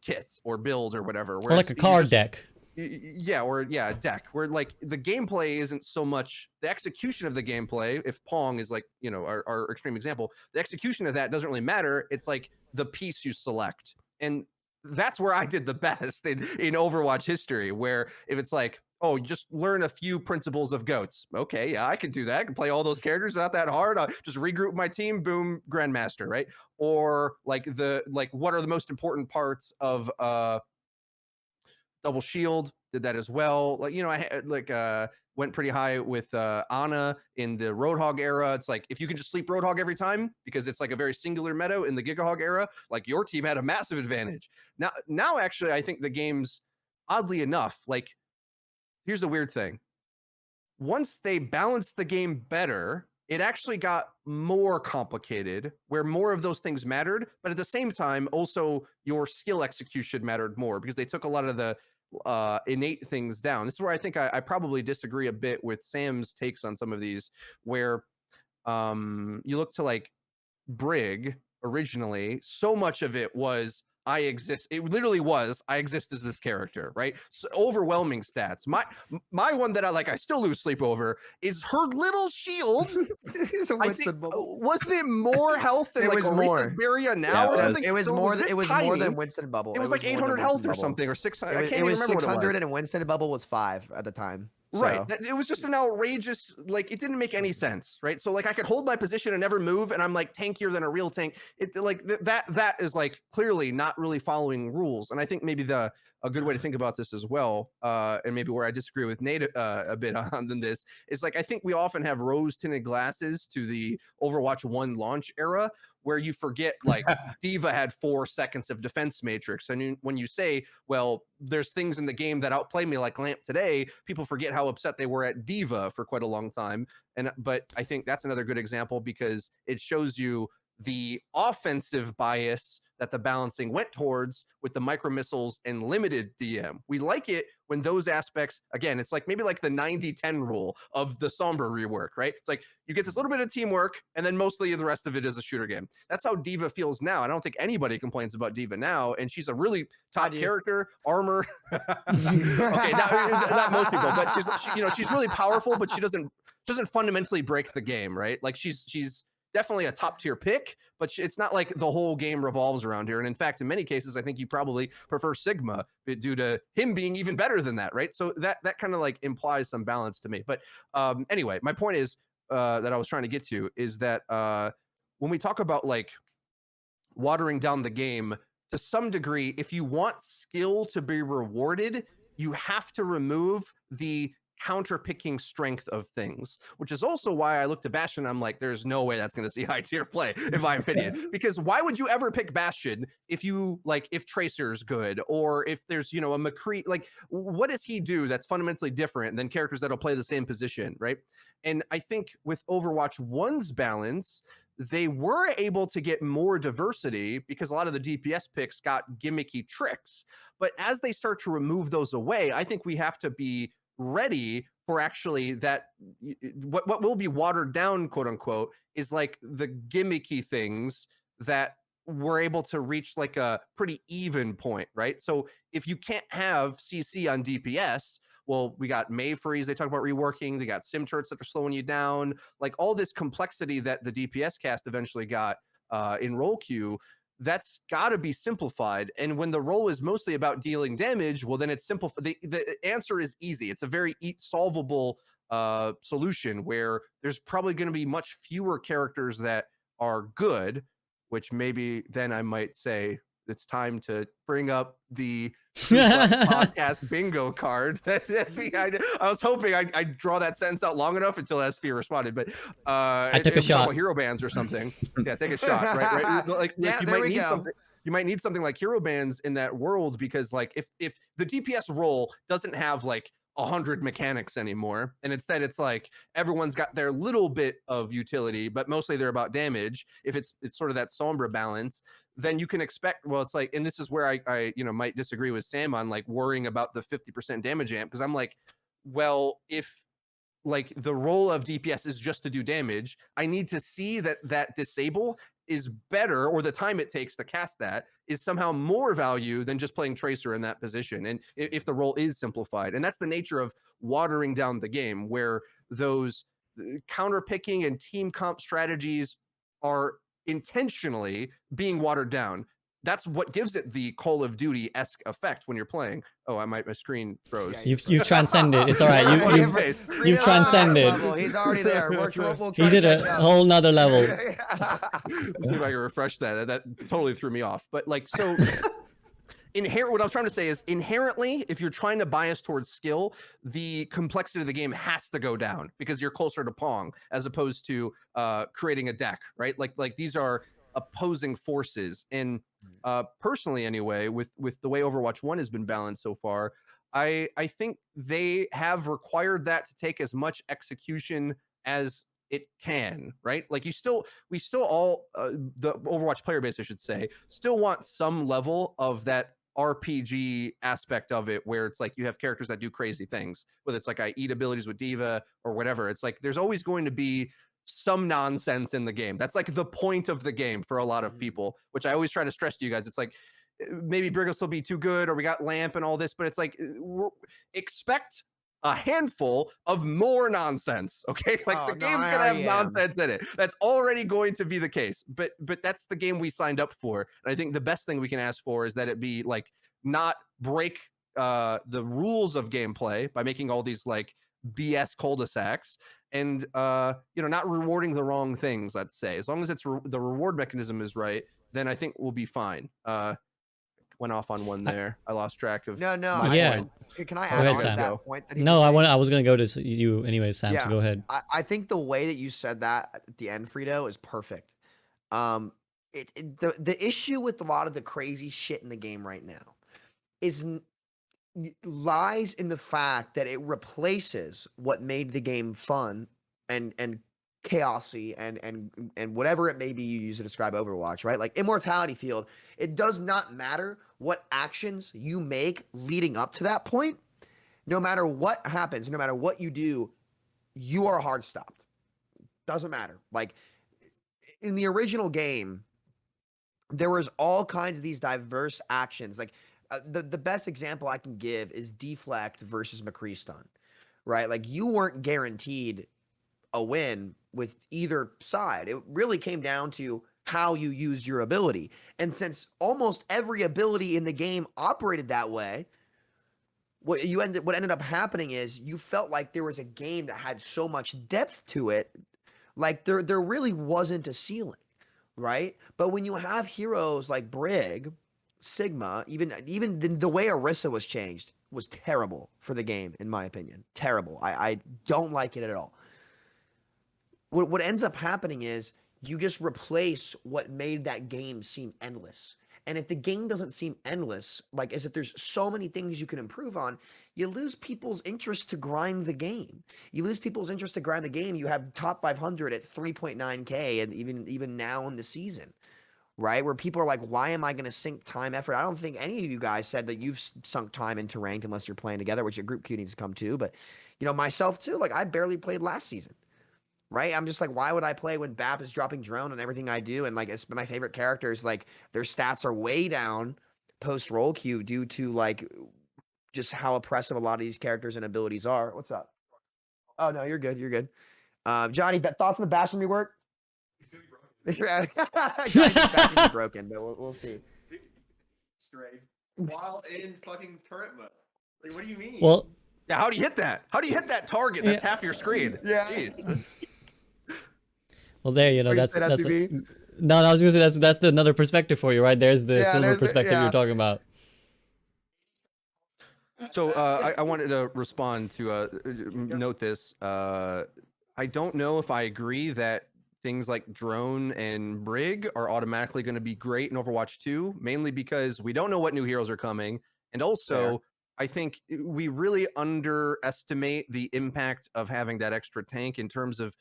kit or build or whatever. Or like a card deck. Yeah, or a deck, where like the gameplay isn't so much the execution of the gameplay. If Pong is like, our extreme example, the execution of that doesn't really matter. It's like the piece you select. And that's where I did the best in Overwatch history, where if it's like, oh, just learn a few principles of goats. Okay, yeah, I can do that. I can play all those characters. Not that hard. I'll just regroup my team. Boom, Grandmaster, right? Or like what are the most important parts of double shield? Did that as well. Like, I went pretty high with Ana in the Roadhog era. It's like if you can just sleep Roadhog every time because it's like a very singular meta in the Gigahog era, like your team had a massive advantage. Now actually, I think the game's oddly enough, like here's the weird thing. Once they balanced the game better, it actually got more complicated where more of those things mattered. But at the same time, also your skill execution mattered more because they took a lot of the innate things down. This is where I think I probably disagree a bit with Sam's takes on some of these, where you look to like Brig originally, so much of it was I exist. It literally was I exist as this character, right? So overwhelming stats. My one that I still lose sleep over is her little shield. It's a Winston bubble. Wasn't it more health than It like was Orisa's more. Barrier now or something? It was So more. this It was more than tiny. Winston bubble. It was like more than 800 health Winston or bubble. something, or 600. I can't It even was remember 600 what it was. and Winston bubble was 5 at the time. Right. So. It was just an outrageous, like, it didn't make any sense, right? So, like, I could hold my position and never move, and I'm like tankier than a real tank. It like that is like clearly not really following rules. And I think maybe a good way to think about this as well, and maybe where I disagree with Nate a bit on this is like I think we often have rose-tinted glasses to the Overwatch 1 launch era, where you forget like D.Va had 4 seconds of defense matrix. And when you say, well, there's things in the game that outplay me like Lamp today, people forget how upset they were at D.Va for quite a long time. But I think that's another good example because it shows you the offensive bias that the balancing went towards with the micro missiles and limited DM. We like it when those aspects, again, it's like maybe like the 90-10 rule of the Sombra rework, right? It's like you get this little bit of teamwork and then mostly the rest of it is a shooter game. That's how D.Va feels now. I don't think anybody complains about D.Va now, and she's a really top character, armor. Okay, not most people, but she's really powerful, but she doesn't fundamentally break the game, right? Like she's definitely a top tier pick, but it's not like the whole game revolves around here. And in fact, in many cases, I think you probably prefer Sigma due to him being even better than that, right? So that kind of like implies some balance to me. But anyway, my point is that I was trying to get to is that when we talk about like watering down the game, to some degree, if you want skill to be rewarded, you have to remove the counter-picking strength of things, which is also why I looked at Bastion. I'm like, there's no way that's going to see high tier play, in my opinion. Because why would you ever pick Bastion if Tracer's good, or if there's a McCree? Like, what does he do that's fundamentally different than characters that'll play the same position, right? And I think with Overwatch 1's balance, they were able to get more diversity because a lot of the DPS picks got gimmicky tricks. But as they start to remove those away, I think we have to be ready for actually that what will be watered down, quote unquote, is like the gimmicky things that we're able to reach like a pretty even point, right? So if you can't have CC on DPS, well, we got May Freeze, they talk about reworking, they got sim turrets that are slowing you down, like all this complexity that the DPS cast eventually got in role queue. That's got to be simplified. And when the role is mostly about dealing damage, well, then it's simple. The answer is easy. It's a very solvable solution where there's probably going to be much fewer characters that are good, which maybe then I might say it's time to bring up the podcast bingo card that's behind it. I was hoping I'd draw that sentence out long enough until SV responded, but I took a shot. Hero bands or something. Yeah, take a shot, right? Like you might need something like hero bands in that world, because like if the DPS role doesn't have like 100 mechanics anymore, and instead it's like everyone's got their little bit of utility, but mostly they're about damage. If it's sort of that Sombra balance, then you can expect, well, it's like, and this is where I might disagree with Sam on like worrying about the 50% damage amp, because I'm like, well, if like the role of DPS is just to do damage, I need to see that disable is better, or the time it takes to cast that is somehow more value than just playing Tracer in that position. And if the role is simplified, and that's the nature of watering down the game, where those counter picking and team comp strategies are intentionally being watered down. that's what gives it the Call of Duty-esque effect when you're playing. Oh, my screen froze. Yeah, You've transcended. It's all right. You've Freedo's transcended. on the next level. He's already there. We'll try He's to at catch a up. whole nother level. Let's see if I can refresh that. That totally threw me off. But like, so what I'm trying to say is inherently, if you're trying to bias towards skill, the complexity of the game has to go down because you're closer to Pong as opposed to creating a deck, right? Like these are opposing forces. And personally, anyway, with the way Overwatch 1 has been balanced so far, I think they have required that to take as much execution as it can, right? Like we still all the Overwatch player base, I should say, still want some level of that RPG aspect of it, where it's like you have characters that do crazy things, whether it's like I eat abilities with Diva or whatever. It's like there's always going to be some nonsense in the game. That's like the point of the game for a lot of people, which I always try to stress to you guys. It's like maybe Brig will still be too good, or we got Lamp and all this, but it's like expect a handful of more nonsense. Okay, like the game's gonna have nonsense in it. That's already going to be the case. But that's the game we signed up for, and I think the best thing we can ask for is that it be like not break the rules of gameplay by making all these like BS cul-de-sacs and not rewarding the wrong things. Let's say as long as it's the reward mechanism is right, then I think we'll be fine. Went off on one there. I lost track of. No. Yeah. Can I add on to that point? That No, I was going to go to you anyway, Sam. Yeah, so go ahead. I think the way that you said that at the end, Freedo, is perfect. The issue with a lot of the crazy shit in the game right now lies in the fact that it replaces what made the game fun and chaosy and whatever it may be you use to describe Overwatch, right? Like Immortality Field, it does not matter what actions you make leading up to that point. No matter what happens, no matter what you do, you are hard stopped. Doesn't matter. Like in the original game, there was all kinds of these diverse actions. Like the best example I can give is Deflect versus McCree Stun, right? Like you weren't guaranteed a win with either side. It really came down to how you use your ability. And since almost every ability in the game operated that way, what ended up happening is you felt like there was a game that had so much depth to it, like there really wasn't a ceiling, right? But when you have heroes like Brig, Sigma, even the way Orisa was changed was terrible for the game, in my opinion. Terrible. I don't like it at all. What ends up happening is you just replace what made that game seem endless. And if the game doesn't seem endless, like as if there's so many things you can improve on, you lose people's interest to grind the game. You lose people's interest to grind the game. You have top 500 at 3.9K and even now in the season, right? Where people are like, why am I going to sink time, effort? I don't think any of you guys said that you've sunk time into ranked unless you're playing together, which your group queue needs to come to. But, myself too, like I barely played last season. Right? I'm just like, why would I play when BAP is dropping drone on everything I do? And like, it's my favorite characters, like their stats are way down post roll queue due to like just how oppressive a lot of these characters and abilities are. What's up? Oh no, you're good. You're good. Johnny, thoughts on the Bastion rework? Johnny's Bastion broken, but we'll see. Straight while in fucking turret mode. Like, what do you mean? Well, yeah, how do you hit that? How do you hit that target? That's half your screen. Yeah. Jeez. Well, there, that's I was gonna say that's another perspective for you, right? There's the silver perspective you're talking about. So I wanted to respond to note this. I don't know if I agree that things like drone and Brig are automatically going to be great in Overwatch 2, mainly because we don't know what new heroes are coming, and also I think we really underestimate the impact of having that extra tank in terms of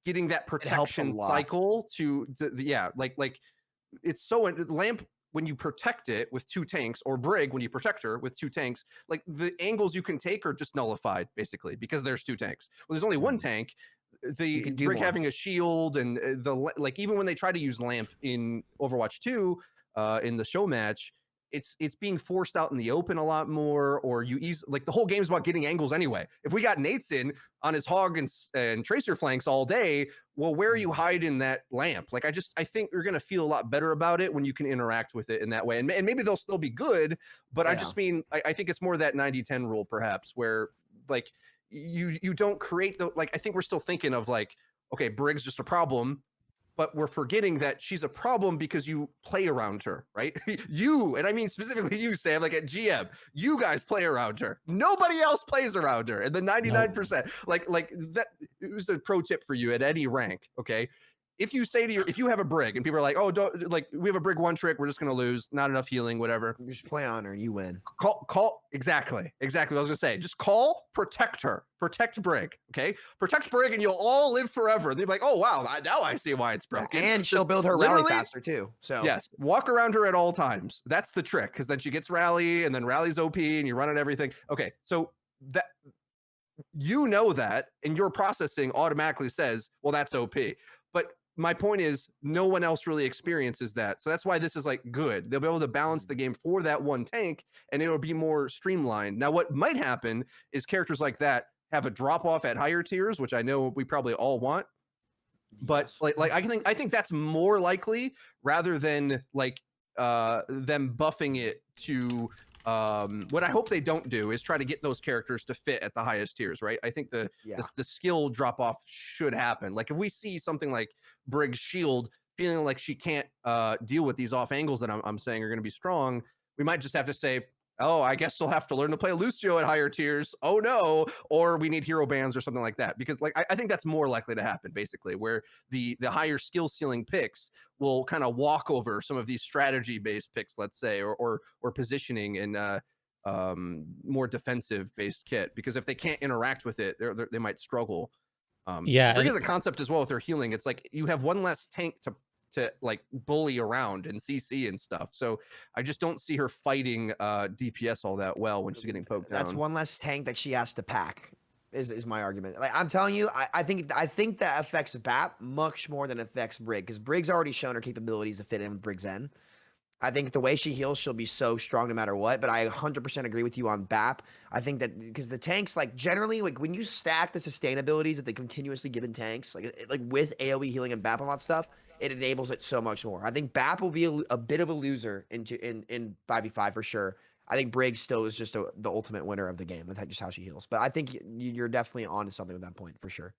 getting that protection cycle to like it's so Lamp when you protect it with 2 tanks, or Brig when you protect her with 2 tanks, like the angles you can take are just nullified basically because there's 2 tanks. Well, there's only 1 tank. The Brig having a shield and even when they try to use Lamp in Overwatch 2 in the show match, it's being forced out in the open a lot more, or like the whole game's about getting angles anyway. If we got Nateson on his hog and tracer flanks all day, well, where are you hiding that lamp? Like I think you're gonna feel a lot better about it when you can interact with it in that way, and maybe they'll still be good, but I just mean I think it's more that 90-10 rule perhaps, where like you don't create the, like I think we're still thinking of like, okay, Brig's just a problem, but we're forgetting that she's a problem because you play around her, right? You, and I mean specifically you, Sam, like at GM, you guys play around her. Nobody else plays around her. And the 99%, like that, it was a pro tip for you at any rank, okay? If you say to if you have a Brig and people are like, oh, don't, like we have a Brig one trick, we're just gonna lose, not enough healing, whatever. You just play on her and you win. Call exactly what I was gonna say. Just protect her, protect Brig, okay? Protect Brig, and you'll all live forever. And they're like, oh wow, now I see why it's broken. And she'll build her rally faster too. So yes, walk around her at all times. That's the trick, because then she gets rally, and then rally's OP, and you run at everything. Okay, so that you know that, and your processing automatically says, well, that's OP. But my point is, no one else really experiences that. So that's why this is like good. They'll be able to balance the game for that one tank, and it'll be more streamlined. Now, what might happen is characters like that have a drop off at higher tiers, which I know we probably all want. But like I think that's more likely rather than like them buffing it to what I hope they don't do is try to get those characters to fit at the highest tiers, right? I think the skill drop off should happen. Like if we see something like Brig's shield feeling like she can't deal with these off angles that I'm saying are going to be strong, we might just have to say, oh, I guess they'll have to learn to play Lucio at higher tiers. Oh no, or we need hero bans or something like that. Because like I think that's more likely to happen, basically, where the higher skill ceiling picks will kind of walk over some of these strategy based picks, let's say, or positioning and more defensive based kit. Because if they can't interact with it, they might struggle. Brig is a concept as well with their healing. It's like you have one less tank to like bully around and CC and stuff. So I just don't see her fighting DPS all that well when she's getting poked down. That's one less tank that she has to pack, is my argument. Like I'm telling you, I think that affects BAP much more than it affects Brig, because Brig's already shown her capabilities to fit in with Brig's Zen. I think the way she heals, she'll be so strong no matter what. But I 100% agree with you on BAP. I think that because the tanks, like generally, like when you stack the sustainabilities that they continuously give in tanks, like with AoE healing and BAP and all that stuff, it enables it so much more. I think BAP will be a bit of a loser in 5v5 for sure. I think Brig still is just the ultimate winner of the game with just how she heals. But I think you're definitely onto something with that point for sure.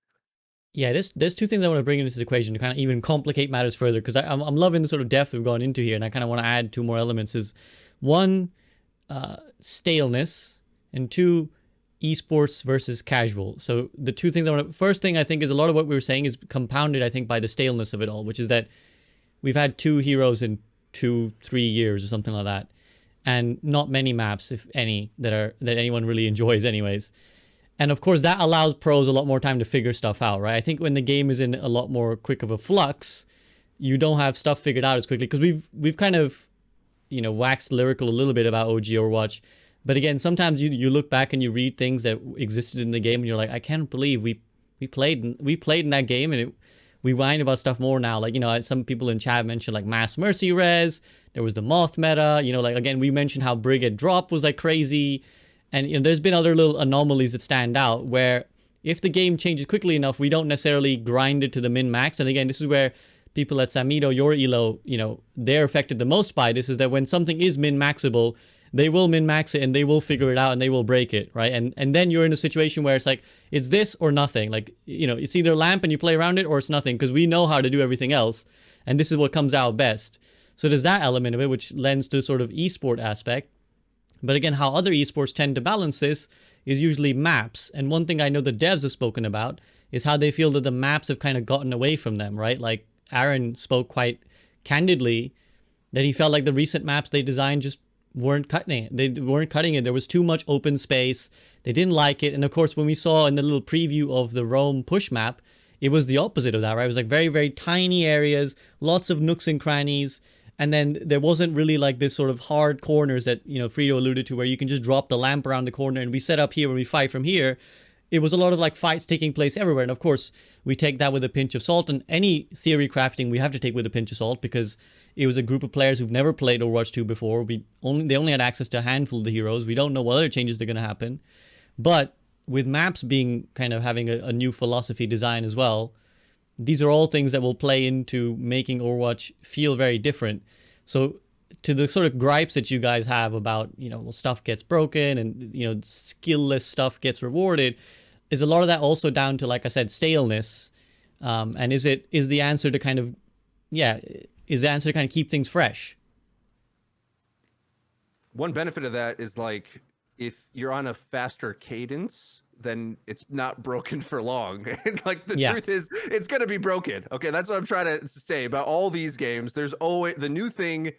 Yeah, there's two things I want to bring into this equation to kind of even complicate matters further, because I'm loving the sort of depth we've gone into here, and I kind of want to add two more elements. Is one, staleness, and two, esports versus casual. So the two things I want to, first thing I think is a lot of what we were saying is compounded, I think, by the staleness of it all, which is that we've had two heroes in 2-3 years or something like that, and not many maps, if any, that anyone really enjoys anyways. And of course, that allows pros a lot more time to figure stuff out, right? I think when the game is in a lot more quick of a flux, you don't have stuff figured out as quickly, because we've kind of, waxed lyrical a little bit about OG Overwatch. But again, sometimes you look back and you read things that existed in the game, and you're like, I can't believe we played in that game, and we whine about stuff more now. Like, some people in chat mentioned like Mass Mercy Res. There was the Moth meta. Like again, we mentioned how Brigade Drop was like crazy. And there's been other little anomalies that stand out where if the game changes quickly enough, we don't necessarily grind it to the min-max. And again, this is where people at Samito, your elo, they're affected the most by this, is that when something is min-maxable, they will min-max it and they will figure it out and they will break it, right? And then you're in a situation where it's like, it's this or nothing. Like, it's either lamp and you play around it, or it's nothing, because we know how to do everything else. And this is what comes out best. So there's that element of it, which lends to sort of esport aspect. But again, how other esports tend to balance this is usually maps. And one thing I know the devs have spoken about is how they feel that the maps have kind of gotten away from them, right? Like Aaron spoke quite candidly that he felt like the recent maps they designed just weren't cutting it. They weren't cutting it. There was too much open space. They didn't like it. And of course, when we saw in the little preview of the Rome push map, it was the opposite of that, right? It was like very, very tiny areas, lots of nooks and crannies. And then there wasn't really like this sort of hard corners that, Freedo alluded to, where you can just drop the lamp around the corner and we set up here when we fight from here. it was a lot of like fights taking place everywhere. And of course, we take that with a pinch of salt. And any theory crafting we have to take with a pinch of salt, because it was a group of players who've never played Overwatch 2 before. They only had access to a handful of the heroes. We don't know what other changes are going to happen. But with maps being kind of having a new philosophy design as well, these are all things that will play into making Overwatch feel very different. So to the sort of gripes that you guys have about, well, stuff gets broken and, skillless stuff gets rewarded, is a lot of that also down to, like I said, staleness? And is the answer to kind of keep things fresh? One benefit of that is like, if you're on a faster cadence, then it's not broken for long. And like the truth is, it's gonna be broken. Okay, that's what I'm trying to say about all these games. There's always the new thing.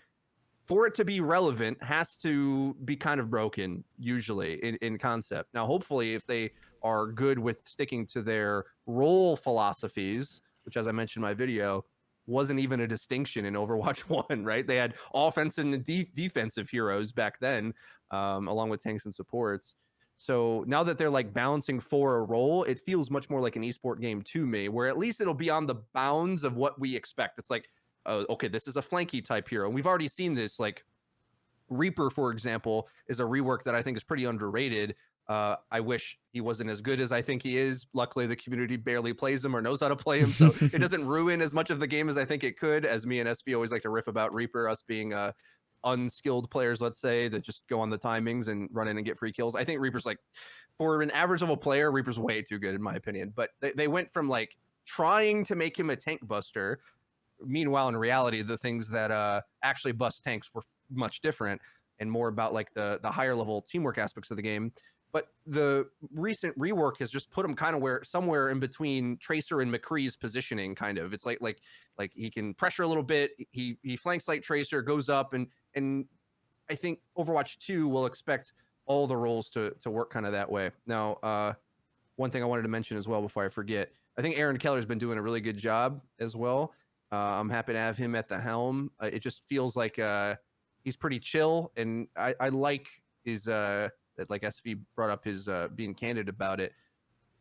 For it to be relevant, has to be kind of broken, usually in concept. Now, hopefully, if they are good with sticking to their role philosophies, which, as I mentioned in my video, wasn't even a distinction in Overwatch 1, right? They had offensive and defensive heroes back then, along with tanks and supports. So now that they're like balancing for a role, it feels much more like an esport game to me, where at least it'll be on the bounds of what we expect. It's like, okay, this is a flanky type hero. And we've already seen this, like Reaper, for example, is a rework that I think is pretty underrated. I wish he wasn't as good as I think he is. Luckily, the community barely plays him or knows how to play him, so it doesn't ruin as much of the game as I think it could. As me and SV always like to riff about Reaper, us being unskilled players, let's say, that just go on the timings and run in and get free kills. I think Reaper's like, for an average level player, Reaper's way too good in my opinion. But they went from like trying to make him a tank buster. Meanwhile, in reality, the things that actually bust tanks were much different and more about like the higher level teamwork aspects of the game. But the recent rework has just put him kind of somewhere in between Tracer and McCree's positioning. Kind of, it's like he can pressure a little bit. He flanks like Tracer, goes up, and I think Overwatch 2 will expect all the roles to work kind of that way. Now, one thing I wanted to mention as well before I forget, I think Aaron Keller's been doing a really good job as well. I'm happy to have him at the helm. It just feels like he's pretty chill, and I like his that, like SV brought up, his being candid about it.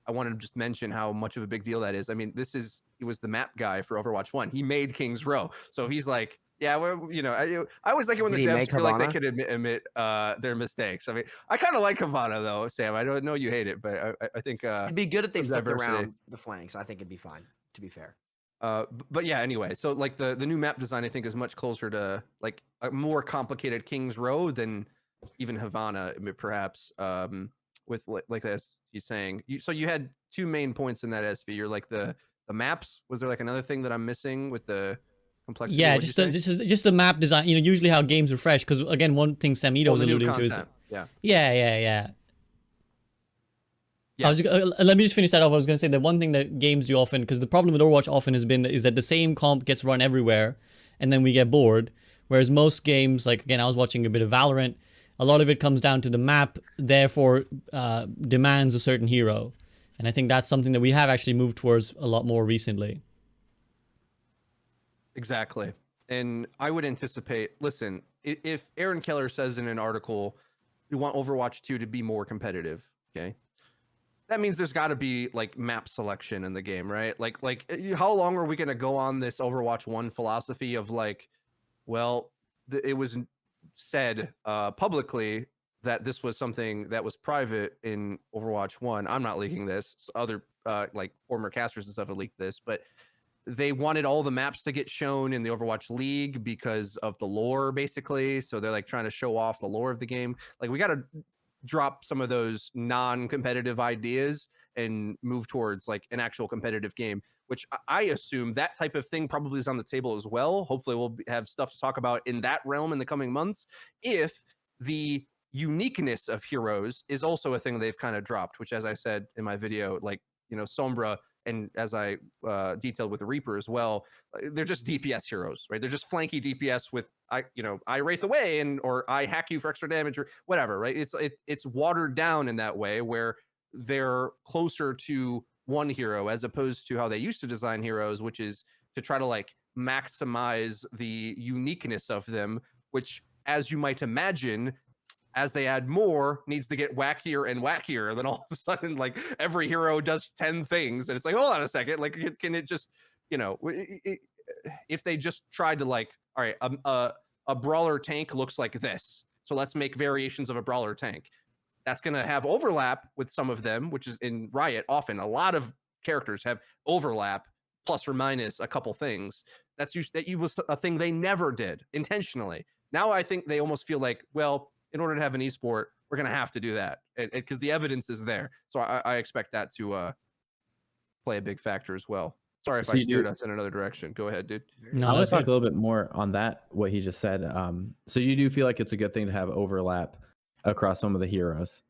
I wanted to just mention how much of a big deal that is. I mean, he was the map guy for Overwatch 1. He made King's Row, so he's like, yeah, well, I always like it when the devs feel like they could admit their mistakes. I mean, I kind of like Havana though, Sam. I don't know you hate it, but I think it'd be good if they flipped around the flanks. I think it'd be fine, to be fair. But yeah, anyway, so like the new map design, I think, is much closer to like a more complicated King's Row than even Havana, perhaps. With like as he's saying, so you had two main points in that SV. You're like the maps. Was there like another thing that I'm missing with the complexity? Yeah, just the map design. Usually how games are fresh. Because again, one thing Samito was alluding to is yeah. Yes. Let me just finish that off. I was going to say that one thing that games do often, because the problem with Overwatch often has been, is that the same comp gets run everywhere, and then we get bored. Whereas most games, like again, I was watching a bit of Valorant. A lot of it comes down to the map, therefore demands a certain hero. And I think that's something that we have actually moved towards a lot more recently. Exactly. And I would anticipate, listen, if Aaron Keller says in an article, we want Overwatch 2 to be more competitive, okay? That means there's got to be like map selection in the game, right? Like how long are we going to go on this Overwatch 1 philosophy of like, well, it was said publicly that this was something that was private in Overwatch 1. I'm not leaking this. Other like former casters and stuff have leaked this, but they wanted all the maps to get shown in the Overwatch League because of the lore, basically. So they're like trying to show off the lore of the game. Like we got to drop some of those non-competitive ideas and move towards like an actual competitive game, which I assume that type of thing probably is on the table as well. Hopefully we'll have stuff to talk about in that realm in the coming months. If the uniqueness of heroes is also a thing they've kind of dropped, which, as I said in my video, like, Sombra, and as I detailed with the Reaper as well, they're just DPS heroes, right? They're just flanky DPS with I wraith away or I hack you for extra damage or whatever, right? It's watered down in that way where they're closer to one hero as opposed to how they used to design heroes, which is to try to like maximize the uniqueness of them, which, as you might imagine, as they add more, needs to get wackier and wackier. And then all of a sudden, like every hero does 10 things, and it's like, hold on a second, like can it just, if they just tried to like, all right, a brawler tank looks like this, so let's make variations of a brawler tank. That's going to have overlap with some of them, which is in Riot often. A lot of characters have overlap, plus or minus a couple things. That was a thing they never did intentionally. Now I think they almost feel like, well, in order to have an esport, we're going to have to do that because the evidence is there. So I expect that to play a big factor as well. Sorry if I steered us in another direction. Go ahead, dude. No, I want that's to talk good. a little bit more on that, what he just said. So you do feel like it's a good thing to have overlap across some of the heroes?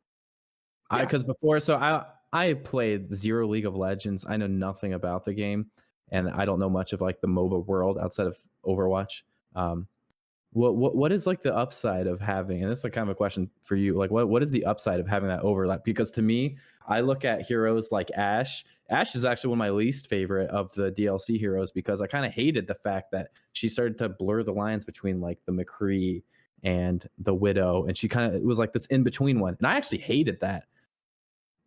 Yeah. Because before, so I played zero League of Legends. I know nothing about the game, and I don't know much of like the MOBA world outside of Overwatch. What is like the upside of having, and this is like kind of a question for you, like what is the upside of having that overlap? Because to me, I look at heroes like Ashe. Ashe is actually one of my least favorite of the DLC heroes because I kind of hated the fact that she started to blur the lines between like the McCree and the Widow, and she kind of, it was like this in between one, and I actually hated that.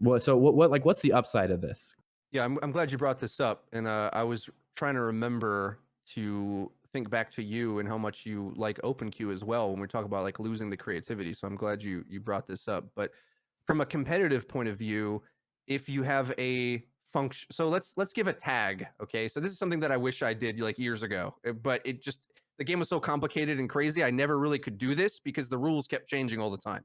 Well, so what's the upside of this? Yeah, I'm glad you brought this up, and I was trying to remember to think back to you and how much you like open queue as well when we talk about like losing the creativity. So I'm glad you brought this up. But from a competitive point of view, if you have a function, so let's give a tag. Okay, so this is something that I wish I did like years ago, but the game was so complicated and crazy, I never really could do this because the rules kept changing all the time.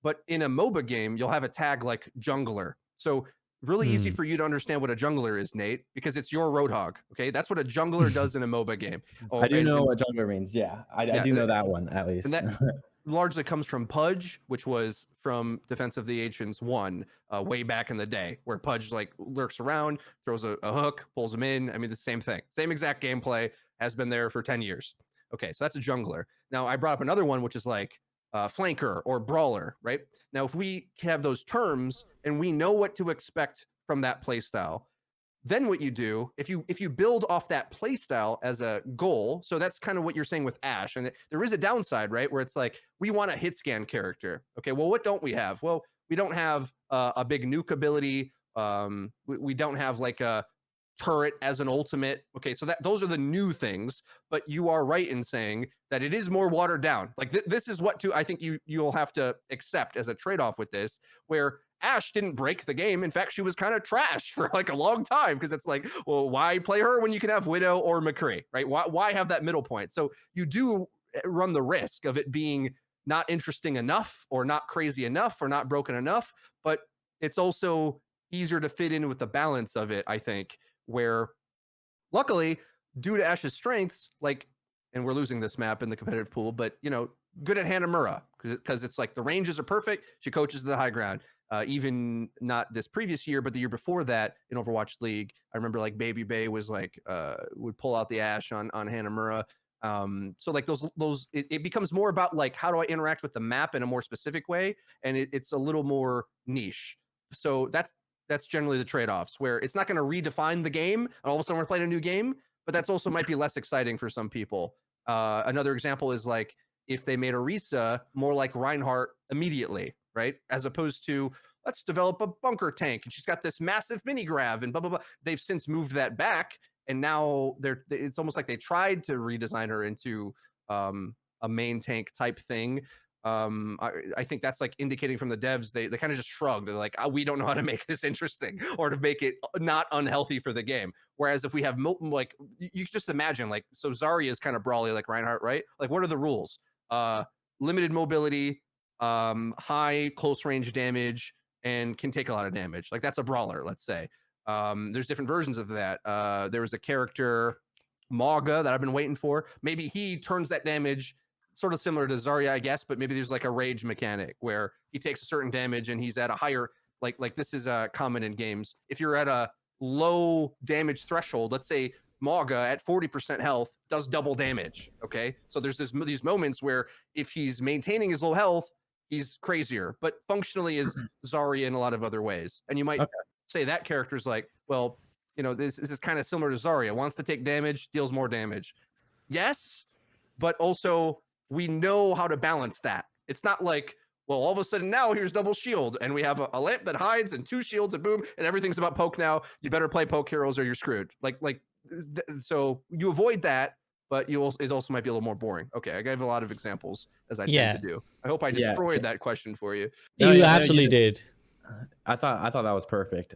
But in a MOBA game, you'll have a tag like jungler. So really easy for you to understand what a jungler is, Nate, because it's your Roadhog. Okay, that's what a jungler does in a MOBA game. I do know what jungler means. Yeah, I do know that one at least. And that largely comes from Pudge, which was from Defense of the Ancients 1, way back in the day, where Pudge like lurks around, throws a hook, pulls him in. I mean, the same thing, same exact gameplay, has been there for 10 years. Okay, so that's a jungler. Now I brought up another one, which is like flanker or brawler, right? Now, if we have those terms and we know what to expect from that playstyle, then what you do, if you build off that playstyle as a goal, so that's kind of what you're saying with Ashe, and there is a downside, right? Where it's like, we want a hit scan character. Okay, well, what don't we have? Well, we don't have a big nuke ability. We don't have like a turret as an ultimate. Okay, so those are the new things, but you are right in saying that it is more watered down. Like this is what I think you'll have to accept as a trade-off with this, where Ashe didn't break the game. In fact, she was kind of trash for like a long time because it's like, well, why play her when you can have Widow or McCree, right? Why have that middle point? So you do run the risk of it being not interesting enough or not crazy enough or not broken enough, but it's also easier to fit in with the balance of it, I think, where luckily, due to Ashe's strengths, like, and we're losing this map in the competitive pool, but good at Hanamura because it's like the ranges are perfect. She coaches the high ground. Even not this previous year, but the year before that in Overwatch League, I remember like Baby Bay was like would pull out the Ashe on Hanamura. So like it becomes more about like, how do I interact with the map in a more specific way, and it's a little more niche. So that's generally the trade-offs, where it's not going to redefine the game and all of a sudden we're playing a new game, but that's also might be less exciting for some people. Another example is like if they made Orisa more like Reinhardt immediately, right? As opposed to, let's develop a bunker tank and she's got this massive mini grav and blah, blah, blah. They've since moved that back, and now it's almost like they tried to redesign her into a main tank type thing. I think that's like indicating from the devs, they kind of just shrugged. They're like, we don't know how to make this interesting or to make it not unhealthy for the game. Whereas if we have like, you just imagine like, so Zarya is kind of brawly like Reinhardt, right? Like, what are the rules? Limited mobility, high close range damage, and can take a lot of damage. Like, that's a brawler, let's say. There's different versions of that. There was a character, Mauga, that I've been waiting for. Maybe he turns that damage sort of similar to Zarya, I guess, but maybe there's like a rage mechanic where he takes a certain damage and he's at a higher, like this is common in games. If you're at a low damage threshold, let's say Mauga at 40% health does double damage. Okay, so there's these moments where if he's maintaining his low health, he's crazier, but functionally is Zarya in a lot of other ways. And you might say that character's like, well, this is kind of similar to Zarya. Wants to take damage, deals more damage. Yes, but also we know how to balance that. It's not like, Well, all of a sudden now here's double shield, and we have a lamp that hides and 2 shields and boom, and everything's about poke now. You better play poke heroes or you're screwed. So you avoid that, but it also might be a little more boring. Okay, I gave a lot of examples as I Yeah. tend to do. I hope I Yeah. destroyed that question for you. No, You yeah, no, absolutely did. I thought that was perfect.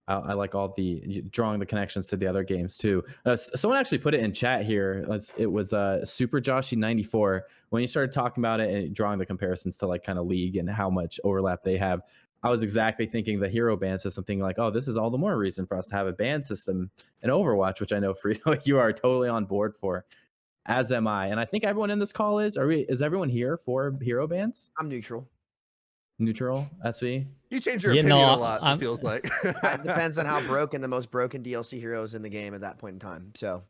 I like all the drawing the connections to the other games too. Someone actually put it in chat here. It was Super Joshi 94 when you started talking about it and drawing the comparisons to like kind of League and how much overlap they have. I was exactly thinking the hero ban system thing, like, oh, this is all the more reason for us to have a ban system in Overwatch, which I know Freedo, you are totally on board for, as am I. And I think everyone in this call is. Is everyone here for hero bans? I'm neutral. Neutral, SV. You change your Yeah, opinion no, a lot, I'm- it feels like. It depends on how broken the most broken DLC hero is in the game at that point in time. So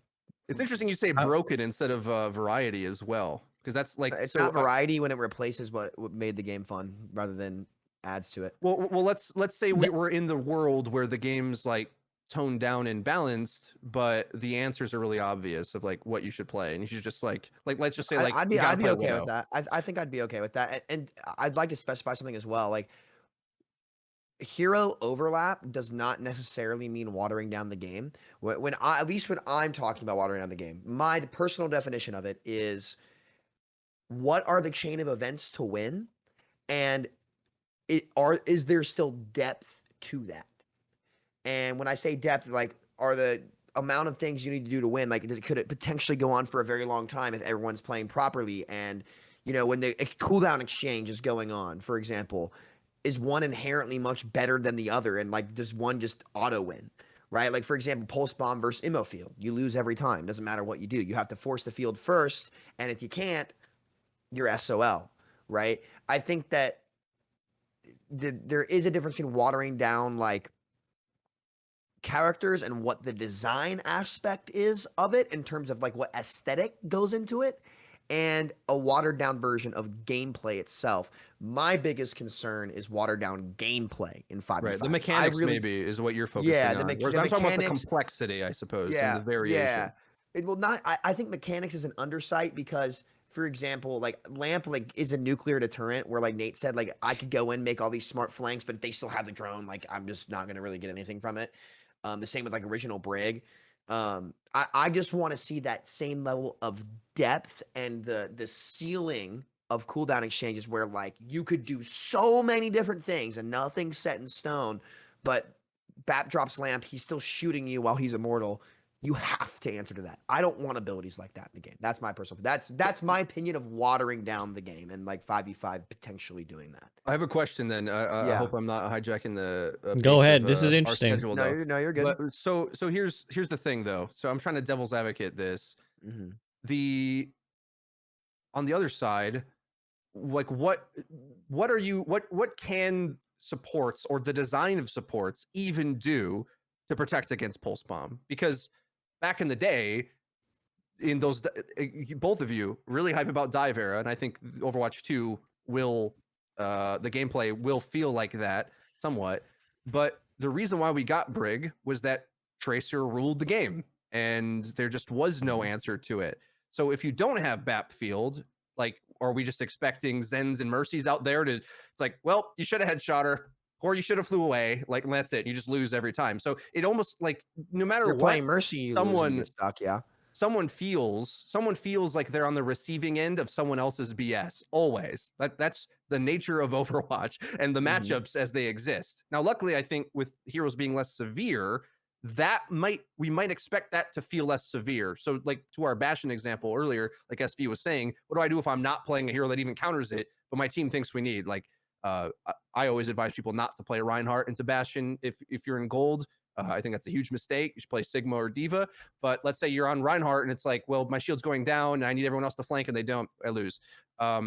It's interesting you say broken instead of variety as well, because that's like it's so, not variety when it replaces what made the game fun rather than adds to it. Well, let's say we're in the world where the game's like toned down and balanced, but the answers are really obvious of like what you should play, and you should just like let's just say like I'd you gotta be play okay Widow. with that. I think I'd be okay with that, and I'd like to specify something as well. Like hero overlap does not necessarily mean watering down the game. At least when I'm talking about watering down the game, my personal definition of it is what are the chain of events to win, and is there still depth to that? And when I say depth, like, are the amount of things you need to do to win, like, could it potentially go on for a very long time if everyone's playing properly? And, you know, when the cooldown exchange is going on, for example, is one inherently much better than the other? And, like, does one just auto win? Right? Like, for example, Pulse Bomb versus Immo Field. You lose every time. Doesn't matter what you do. You have to force the field first. And if you can't, you're SOL. Right? I think that there is a difference between watering down, like, characters and what the design aspect is of it in terms of like what aesthetic goes into it, and a watered down version of gameplay itself. My biggest concern is watered down gameplay in 5v5. Right, the mechanics maybe is what you're focusing on. Whereas I'm talking about the complexity, I suppose, and the variation. Yeah, it will not. I think mechanics is an undersight because, for example, like Lamp like is a nuclear deterrent where like Nate said, like I could go in, make all these smart flanks, but if they still have the drone, like I'm just not gonna really get anything from it. The same with like original Brig. I just want to see that same level of depth and the ceiling of cooldown exchanges where like you could do so many different things and nothing's set in stone, but Bap drops Lamp, he's still shooting you while he's immortal. You have to answer to that. I don't want abilities like that in the game. That's my personal. That's my opinion of watering down the game and like 5v5 potentially doing that. I have a question then. I hope I'm not hijacking the. Go ahead. This is interesting. Schedule, no, you're good. But, so here's the thing though. So I'm trying to devil's advocate this. Mm-hmm. On the other side, like what can supports or the design of supports even do to protect against Pulse Bomb? Because back in the day, in those both of you really hype about Dive Era, and I think Overwatch 2 will the gameplay will feel like that somewhat. But the reason why we got Brig was that Tracer ruled the game, and there just was no answer to it. So if you don't have BAP field, like, are we just expecting Zens and Mercies out there to? It's like, well, you should have headshot her, or you should have flew away. Like, and that's it. You just lose every time. So it almost like no matter You're what, playing Mercy, you get stuck. Yeah. Someone feels like they're on the receiving end of someone else's BS. Always. That's the nature of Overwatch and the matchups as they exist. Now, luckily, I think with heroes being less severe, we might expect that to feel less severe. So, like to our Bastion example earlier, like SV was saying, what do I do if I'm not playing a hero that even counters it, but my team thinks we need? Like, I always advise people not to play Reinhardt into Bastion if you're in gold. I think that's a huge mistake. You should play Sigma or Diva. But let's say you're on Reinhardt and it's like, well, my shield's going down and I need everyone else to flank and they don't, I lose. I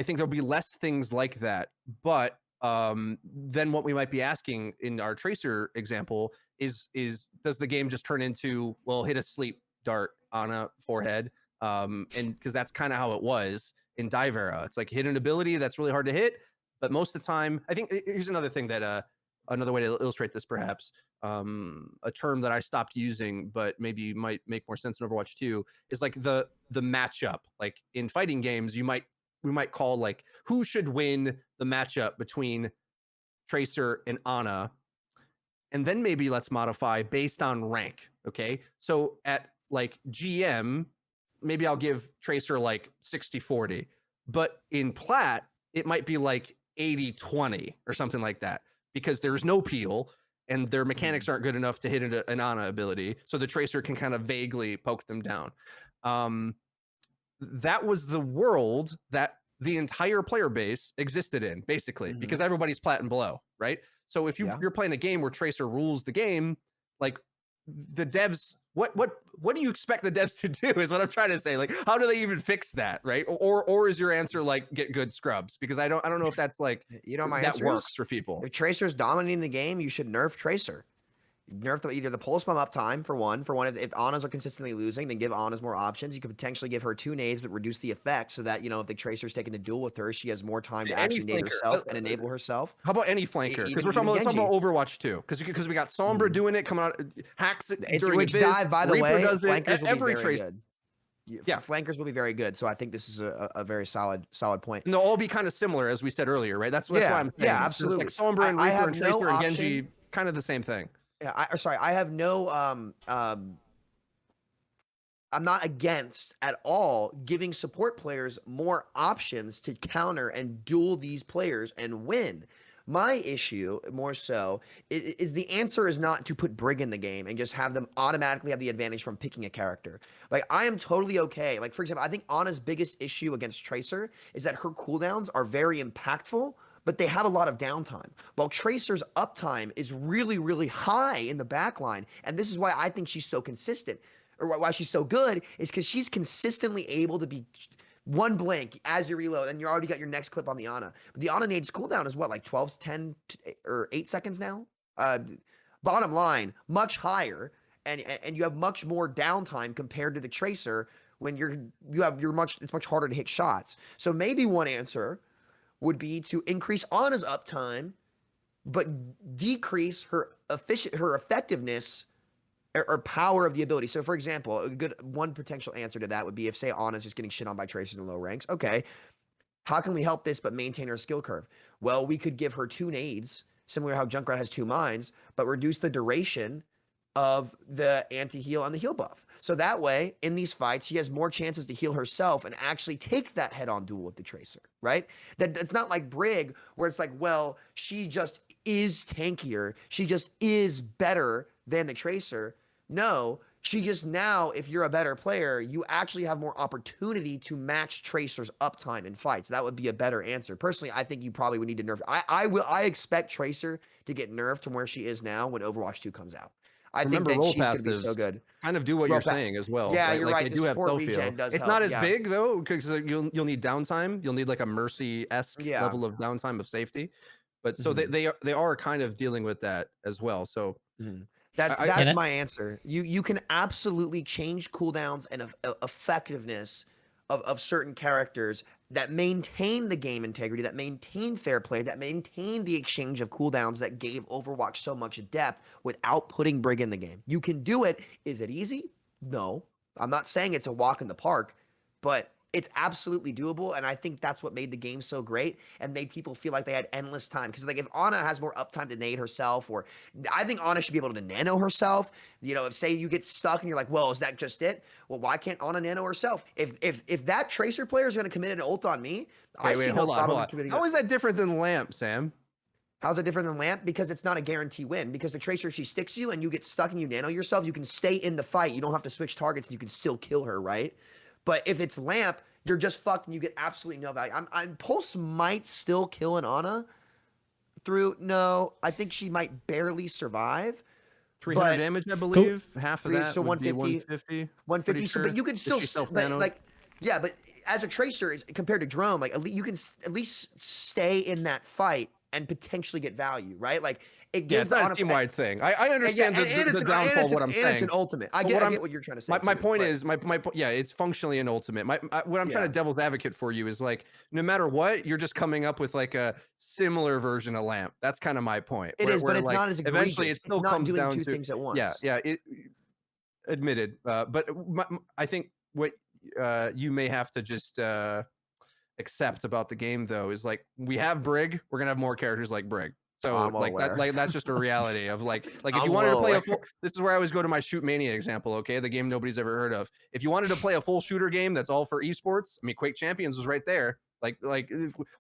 think there'll be less things like that. But then what we might be asking in our Tracer example is does the game just turn into, well, hit a sleep dart on a forehead? And because that's kind of how it was in Dive Era. It's like hit an ability that's really hard to hit. But most of the time, I think here's another thing that another way to illustrate this, perhaps, a term that I stopped using, but maybe might make more sense in Overwatch 2, is like the matchup. Like in fighting games, you might we might call like who should win the matchup between Tracer and Ana. And then maybe let's modify based on rank. Okay. So at like GM, maybe I'll give Tracer like 60-40. But in Plat, it might be like 80-20 or something like that. Because there's no peel and their mechanics aren't good enough to hit an Ana ability. So the Tracer can kind of vaguely poke them down. That was the world that the entire player base existed in, basically, because everybody's Plat and below, right? So if you're playing a game where Tracer rules the game, like the devs, what do you expect the devs to do is what I'm trying to say. Like, how do they even fix that, right? Or is your answer like get good scrubs? Because I don't know if that's like my that answer works is, for people. if Tracer's dominating the game, you should nerf Tracer. Nerf either the pulse bomb uptime for one. If Anas are consistently losing, then give Anas more options. You could potentially give her 2 nades, but reduce the effect so that, if the Tracer's taking the duel with her, she has more time to actually nade herself and enable herself. How about any flanker? Because we're talking about Overwatch too. Because we got Sombra doing it, coming out, hacks it during which the biz, dive, by the Reaper way, does it, flankers will every be very Tracer. good. Yeah, flankers will be very good. So I think this is a very solid point. And they'll all be kind of similar, as we said earlier, right? That's why I'm saying. Yeah, absolutely. Like Sombra and I Reaper have and Tracer no and option. Genji, kind of the same thing. Yeah, I have no I'm not against at all giving support players more options to counter and duel these players and win. My issue, more so, is the answer is not to put Brig in the game and just have them automatically have the advantage from picking a character. Like, I am totally okay. Like, for example, I think Ana's biggest issue against Tracer is that her cooldowns are very impactful, but they have a lot of downtime. While Tracer's uptime is really, really high in the backline, and this is why I think she's so consistent, or why she's so good, is because she's consistently able to be one blink as you reload, and you already got your next clip on the Ana. But the Ana nade's cooldown is what, like 12, 10, or 8 seconds now? Bottom line, much higher, and you have much more downtime compared to the Tracer when it's much harder to hit shots. So maybe one answer would be to increase Ana's uptime, but decrease her effectiveness or power of the ability. So, for example, one potential answer to that would be if, say, Ana's just getting shit on by Tracers in low ranks. Okay, how can we help this but maintain her skill curve? Well, we could give her 2 nades, similar to how Junkrat has 2 mines, but reduce the duration of the anti-heal and the heal buff. So that way, in these fights, she has more chances to heal herself and actually take that head-on duel with the Tracer, right? That it's not like Brig, where it's like, well, she just is tankier. She just is better than the Tracer. No, she just now, if you're a better player, you actually have more opportunity to match Tracer's uptime in fights. That would be a better answer. Personally, I think you probably would need to nerf. I expect Tracer to get nerfed from where she is now when Overwatch 2 comes out. I think that she's going to be so good. Kind of do what you're saying as well. Yeah, right? you're like right. They The do have support self-heal. regen does It's help. not as big though, because you'll need downtime. You'll need like a Mercy-esque level of downtime of safety. But so they are kind of dealing with that as well. So that's my answer. You can absolutely change cooldowns and effectiveness of certain characters that maintain the game integrity, that maintain fair play, that maintain the exchange of cooldowns that gave Overwatch so much depth without putting Brig in the game. You can do it. Is it easy? No. I'm not saying it's a walk in the park, but it's absolutely doable, and I think that's what made the game so great and made people feel like they had endless time. Because like if Ana has more uptime to nade herself, or I think Ana should be able to nano herself. If say you get stuck and you're like, well, is that just it? Well, why can't Ana nano herself? If that Tracer player is going to commit an ult on me, I see no problem committing. How is that different than Lamp, Sam? How's it different than Lamp? Because it's not a guarantee win. Because the Tracer, if she sticks you and you get stuck and you nano yourself, you can stay in the fight. You don't have to switch targets and you can still kill her, right? But if it's Lamp, you're just fucked and you get absolutely no value. Pulse might still kill an Ana through. No, I think she might barely survive. 300 damage, I believe. Half of that. So 150. 150. So, but you can still, but as a Tracer, compared to Drone, like you can at least stay in that fight and potentially get value, right? Like it gives it's not a team-wide thing. I understand the downfall. What I'm saying, it's an ultimate. I get what you're trying to say. My point is, it's functionally an ultimate. What I'm trying to devil's advocate for you is like, no matter what, you're just coming up with like a similar version of Lamp. That's kind of my point. It is, but it's not as egregious. Eventually, it still comes down to 2 things at once. Yeah. Admitted. But I think what you may have to just accept about the game though is like we have Brig, we're gonna have more characters like Brig. So I'm well like that, aware. like that's just a reality of like if I'm you wanted to well play a aware. full, this is where I always go to my Shoot Mania example. Okay, the game nobody's ever heard of. If you wanted to play a full shooter game that's all for esports, I mean, Quake Champions was right there. Like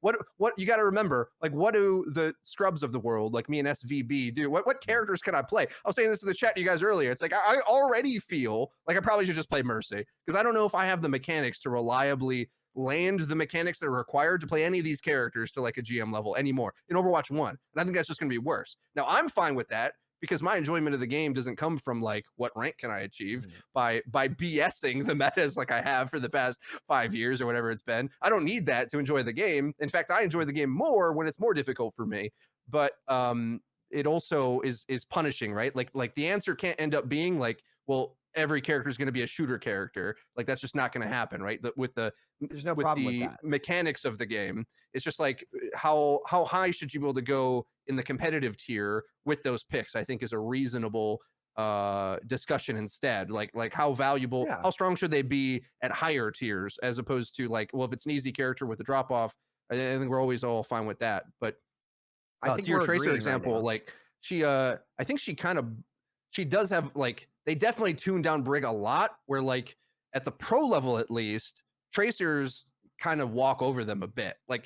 what you got to remember, like what do the scrubs of the world like me and SVB do? What characters can I play? I was saying this in the chat to you guys earlier. It's like I already feel like I probably should just play Mercy because I don't know if I have the mechanics to reliably land the mechanics that are required to play any of these characters to like a GM level anymore in Overwatch 1. And I think that's just going to be worse. Now I'm fine with that because my enjoyment of the game doesn't come from like what rank can I achieve by BSing the metas like I have for the past 5 years or whatever it's been. I don't need that to enjoy the game. In fact, I enjoy the game more when it's more difficult for me. But it also is punishing, right? Like the answer can't end up being like, well, every character is going to be a shooter character. Like that's just not going to happen, right? There's no problem with that. Mechanics of the game. It's just like how high should you be able to go in the competitive tier with those picks, I think is a reasonable discussion instead. Like how valuable, how strong should they be at higher tiers as opposed to like, well, if it's an easy character with a drop off, I think we're always all fine with that. But I think to your we're Tracer agreeing example, right now. like I think she does have like they definitely tuned down Brig a lot where like at the pro level at least Tracers kind of walk over them a bit. Like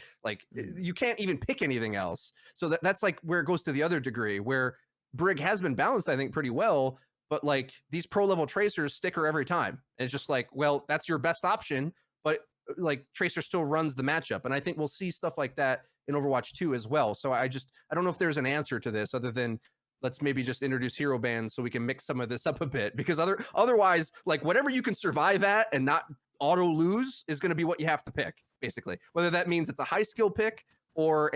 you can't even pick anything else. So that's like where it goes to the other degree where Brig has been balanced, I think, pretty well. But like these pro level Tracers stick her every time. And it's just like, well, that's your best option, but like Tracer still runs the matchup. And I think we'll see stuff like that in Overwatch 2 as well. So I don't know if there's an answer to this other than let's maybe just introduce hero bans so we can mix some of this up a bit because otherwise like whatever you can survive at and not auto lose is going to be what you have to pick basically, whether that means it's a high skill pick or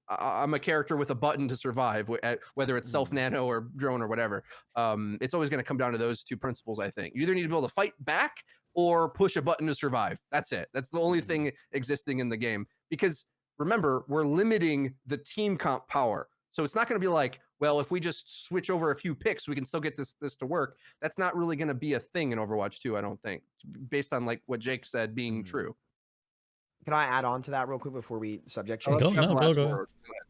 I'm a character with a button to survive, whether it's self nano or drone or whatever. It's always going to come down to those two principles. I think you either need to be able to fight back or push a button to survive. That's it. That's the only thing existing in the game because remember we're limiting the team comp power. So it's not going to be like, well, if we just switch over a few picks, we can still get this to work. That's not really going to be a thing in Overwatch 2, I don't think, based on like what Jake said being true. Can I add on to that real quick before we subject change? Go.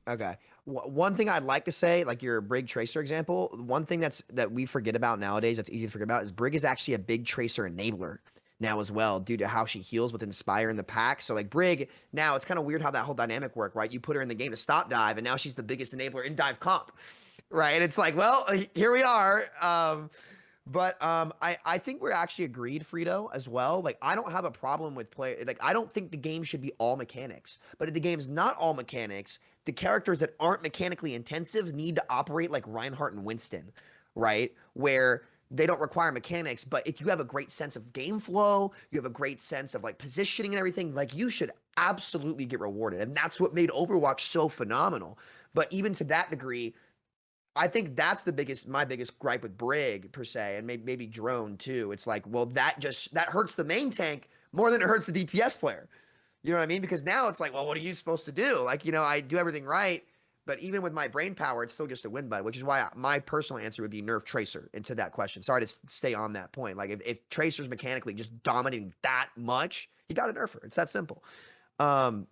Okay. One thing I'd like to say, like your Brig Tracer example, one thing that we forget about nowadays that's easy to forget about is Brig is actually a big Tracer enabler now as well due to how she heals with Inspire in the pack. So like Brig, now it's kind of weird how that whole dynamic worked, right? You put her in the game to stop dive and now she's the biggest enabler in dive comp, right? And it's like, well, here we are. But I think we're actually agreed, Freedo, as well. Like, I don't have a problem with like, I don't think the game should be all mechanics. But if the game's not all mechanics, the characters that aren't mechanically intensive need to operate like Reinhardt and Winston, right? Where they don't require mechanics, but if you have a great sense of game flow, you have a great sense of like positioning and everything, like you should absolutely get rewarded. And that's what made Overwatch so phenomenal. But even to that degree, I think that's my biggest gripe with Brig per se, and maybe Drone too. It's like, well, that hurts the main tank more than it hurts the DPS player. You know what I mean? Because now it's like, well, what are you supposed to do? Like, you know, I do everything right, but even with my brain power, it's still just a win button, which is why my personal answer would be nerf Tracer into that question. Sorry to stay on that point. Like if Tracer's mechanically just dominating that much, you got to nerf her. It's that simple. But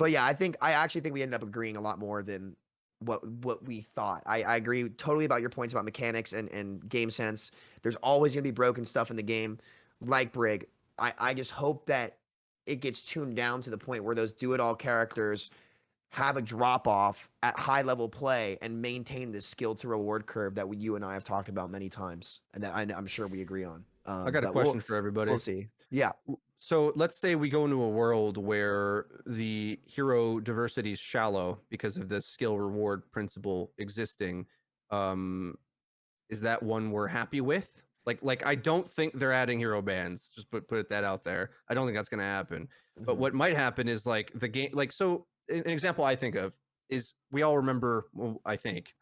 yeah, I actually think we ended up agreeing a lot more than what we thought. I agree totally about your points about mechanics and game sense. There's always going to be broken stuff in the game like Brig. I just hope that it gets tuned down to the point where those do-it-all characters have a drop-off at high-level play and maintain this skill-to-reward curve that you and I have talked about many times and that I'm sure we agree on. I got a question for everybody. We'll see. Yeah. So let's say we go into a world where the hero diversity is shallow because of this skill reward principle existing. Is that one we're happy with? Like I don't think they're adding hero bans. Just put it that out there. I don't think that's gonna happen. But what might happen is like the game, like so an example I think of is we all remember, well, I think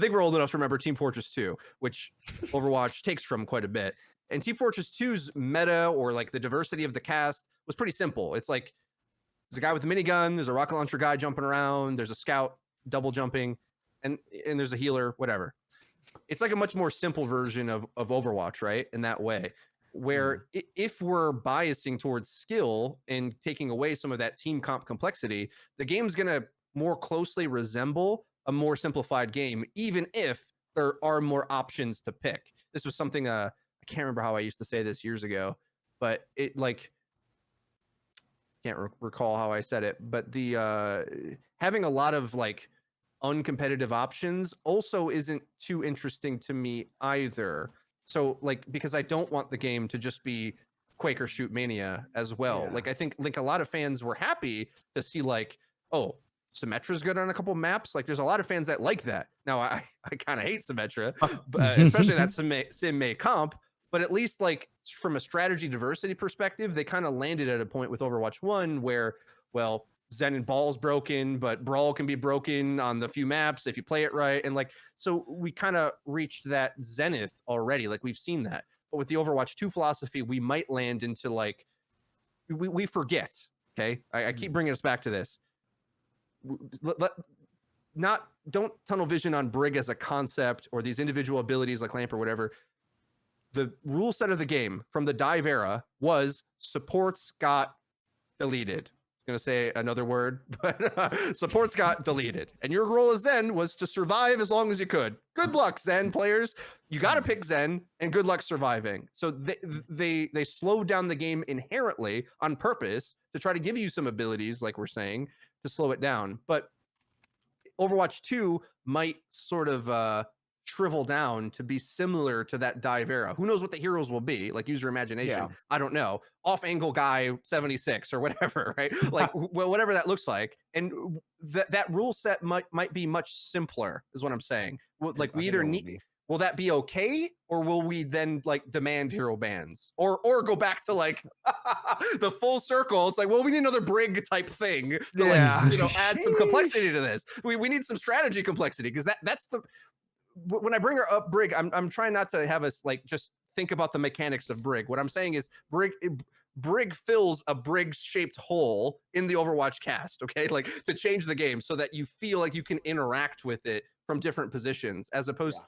we're old enough to remember Team Fortress 2, which Overwatch takes from quite a bit. And Team Fortress 2's meta or like the diversity of the cast was pretty simple. It's like there's a guy with a minigun, there's a rocket launcher guy jumping around, there's a scout double jumping, and there's a healer, whatever. It's like a much more simple version of Overwatch, right? In that way. where if we're biasing towards skill and taking away some of that team comp complexity, the game's going to more closely resemble a more simplified game, even if there are more options to pick. This was something I can't remember how I used to say this years ago, but it like can't recall how I said it, but the having a lot of like uncompetitive options also isn't too interesting to me either. So like, because I don't want the game to just be Quaker Shoot Mania as well. Yeah. Like, I think like a lot of fans were happy to see like, oh, Symmetra's good on a couple maps. Like, there's a lot of fans that like that. Now, I kind of hate Symmetra, especially that Sim May comp. But at least like from a strategy diversity perspective, they kind of landed at a point with Overwatch 1 where, well, Zen and Ball's broken, but Brawl can be broken on the few maps if you play it right. And like, so we kind of reached that zenith already. Like, we've seen that. But with the Overwatch 2 philosophy, we might land into like, we forget. Okay. I keep bringing us back to this. Don't tunnel vision on Brig as a concept or these individual abilities like Lamp or whatever. The rule set of the game from the dive era was supports got deleted. Going to say another word, but supports got deleted. And your role as Zen was to survive as long as you could. Good luck, Zen players. You got to pick Zen, and good luck surviving. So they slowed down the game inherently on purpose to try to give you some abilities, like we're saying, to slow it down. But Overwatch 2 might sort of shrivel down to be similar to that dive era. Who knows what the heroes will be? Like, use your imagination. Yeah. I don't know. Off angle guy 76 or whatever, right? Like, well, whatever that looks like. And that rule set might be much simpler, is what I'm saying. Like, we either need. Will that be okay, or will we then like demand hero bans, or go back to like the full circle? It's like, well, we need another Brig type thing to like, add some complexity to this. We need some strategy complexity, because that's the. When I bring her up Brig, I'm trying not to have us like just think about the mechanics of Brig. What I'm saying is Brig fills a Brig-shaped hole in the Overwatch cast, okay? Like, to change the game so that you feel like you can interact with it from different positions, as opposed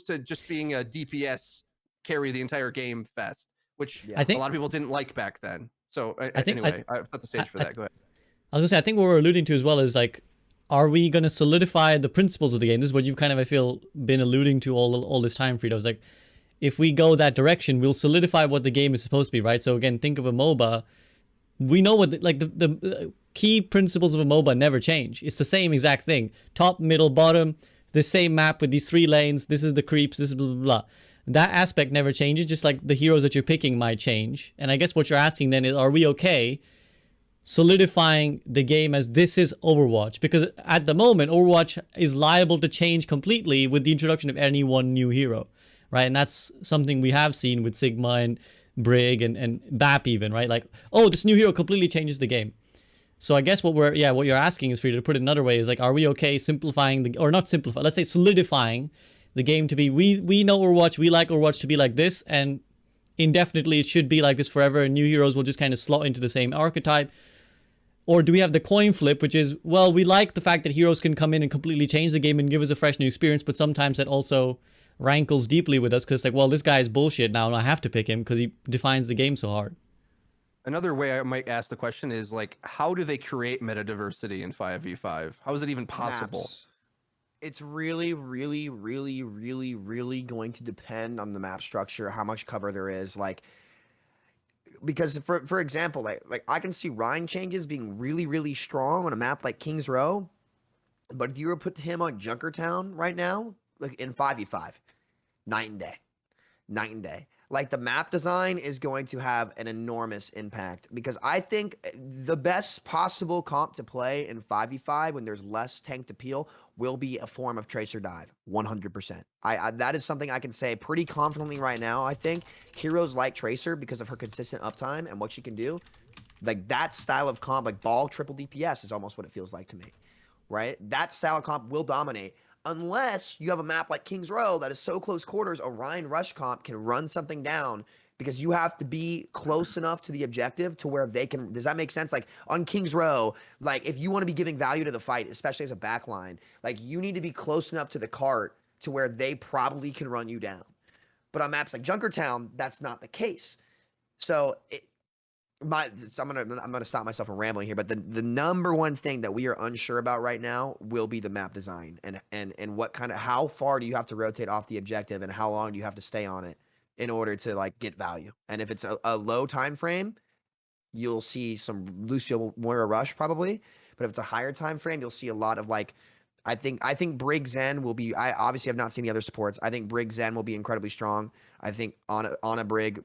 to just being a DPS carry the entire game fest, which I think a lot of people didn't like back then. So I think anyway, I've put the stage for that. Go ahead. I was gonna say, I think what we're alluding to as well is like, are we going to solidify the principles of the game? This is what you've kind of, I feel, been alluding to all this time, Freedo. It's like, if we go that direction, we'll solidify what the game is supposed to be, right? So again, think of a MOBA. We know what the key principles of a MOBA never change. It's the same exact thing. Top, middle, bottom, the same map with these 3 lanes. This is the creeps, this is blah, blah, blah. That aspect never changes, just like the heroes that you're picking might change. And I guess what you're asking then is, are we okay solidifying the game as this is Overwatch? Because at the moment, Overwatch is liable to change completely with the introduction of any one new hero, right? And that's something we have seen with Sigma and Brig and BAP even, right? Like, oh, this new hero completely changes the game. So I guess what you're asking is, for you to put it another way, is like, are we okay simplifying or not simplify, let's say solidifying the game to be, we know Overwatch, we like Overwatch to be like this, and indefinitely it should be like this forever, and new heroes will just kind of slot into the same archetype? Or do we have the coin flip, which is, well, we like the fact that heroes can come in and completely change the game and give us a fresh new experience, but sometimes that also rankles deeply with us, because it's like, well, this guy is bullshit now and I have to pick him because he defines the game so hard. Another way I might ask the question is, like, how do they create meta diversity in 5v5? How is it even possible? Maps. It's really, really, really, really, really going to depend on the map structure, how much cover there is. Like, because for example, like I can see Rhine changes being really, really strong on a map like Kings Row, but if you were to put him on Junkertown right now, like in 5v5, night and day. Like, the map design is going to have an enormous impact, because I think the best possible comp to play in 5v5 when there's less tanked appeal will be a form of Tracer Dive, 100%. That is something I can say pretty confidently right now. I think heroes like Tracer, because of her consistent uptime and what she can do, like that style of comp, like Ball triple DPS is almost what it feels like to me, right? That style of comp will dominate. Unless you have a map like Kings Row that is so close quarters, Orion Rush comp can run something down, because you have to be close enough to the objective to where they can. Does that make sense? Like on Kings Row, like if you want to be giving value to the fight, especially as a backline, like you need to be close enough to the cart to where they probably can run you down, But on maps like Junkertown, that's not the case. So I'm gonna stop myself from rambling here, but the number one thing that we are unsure about right now will be the map design and what kind of, how far do you have to rotate off the objective and how long do you have to stay on it in order to like get value. And if it's a low time frame, you'll see some Lucio Moira rush probably, but if it's a higher time frame, you'll see a lot of like, I think Brig Zen will be. I obviously have not seen the other supports. I think Brig Zen will be incredibly strong. I think Ana Brig.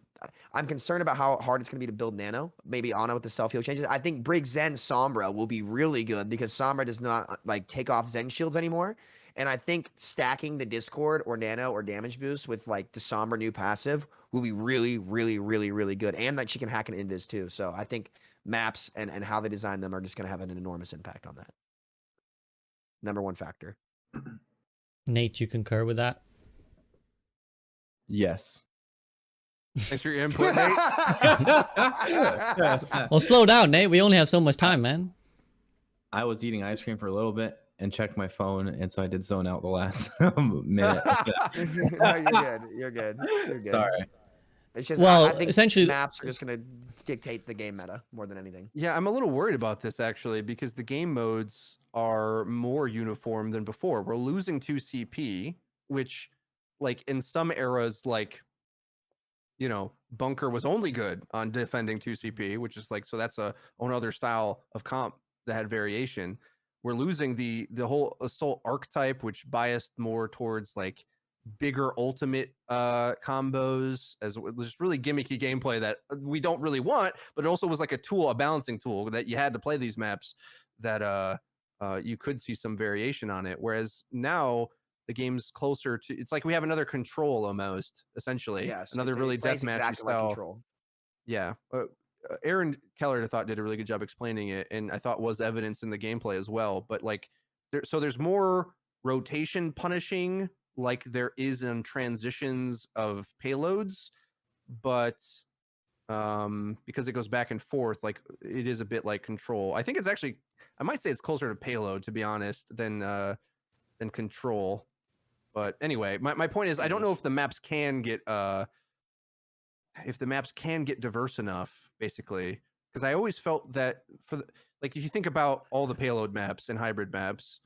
I'm concerned about how hard it's going to be to build Nano. Maybe Ana with the self heal changes. I think Brig Zen Sombra will be really good because Sombra does not like take off Zen shields anymore. And I think stacking the Discord or Nano or damage boost with like the Sombra new passive will be really, really, really, really good. And that she can hack an Invis too. So I think maps and how they design them are just going to have an enormous impact on that. Number one factor. Nate, you concur with that? Yes. Thanks for your input, Nate. Well, slow down, Nate. We only have so much time, man. I was eating ice cream for a little bit and checked my phone, and so I did zone out the last minute. No, you're good. You're good. You're good. Sorry. It's just, Well, I think essentially, maps are just going to dictate the game meta more than anything. Yeah, I'm a little worried about this actually because the game modes are more uniform than before. We're losing 2 CP, which like in some eras, like, you know, Bunker was only good on defending 2 CP, which is like, so that's a another style of comp that had variation. We're losing the whole assault archetype, which biased more towards like bigger ultimate combos, as just really gimmicky gameplay that we don't really want, but it also was like a tool, a balancing tool that you had to play these maps that you could see some variation on it. Whereas now the game's closer to, it's like we have another control almost, essentially. Yes. Another it really plays deathmatchy exactly like style. Control. Yeah. Aaron Keller, I thought, did a really good job explaining it, and I thought was evidence in the gameplay as well. But like, there's more rotation punishing, like there is in transitions of payloads, but because it goes back and forth, like it is a bit like Control. I think it's actually, I might say it's closer to payload, to be honest, than Control. But anyway, my point is, I don't know if the maps can get diverse enough, basically, because I always felt that like if you think about all the payload maps and hybrid maps,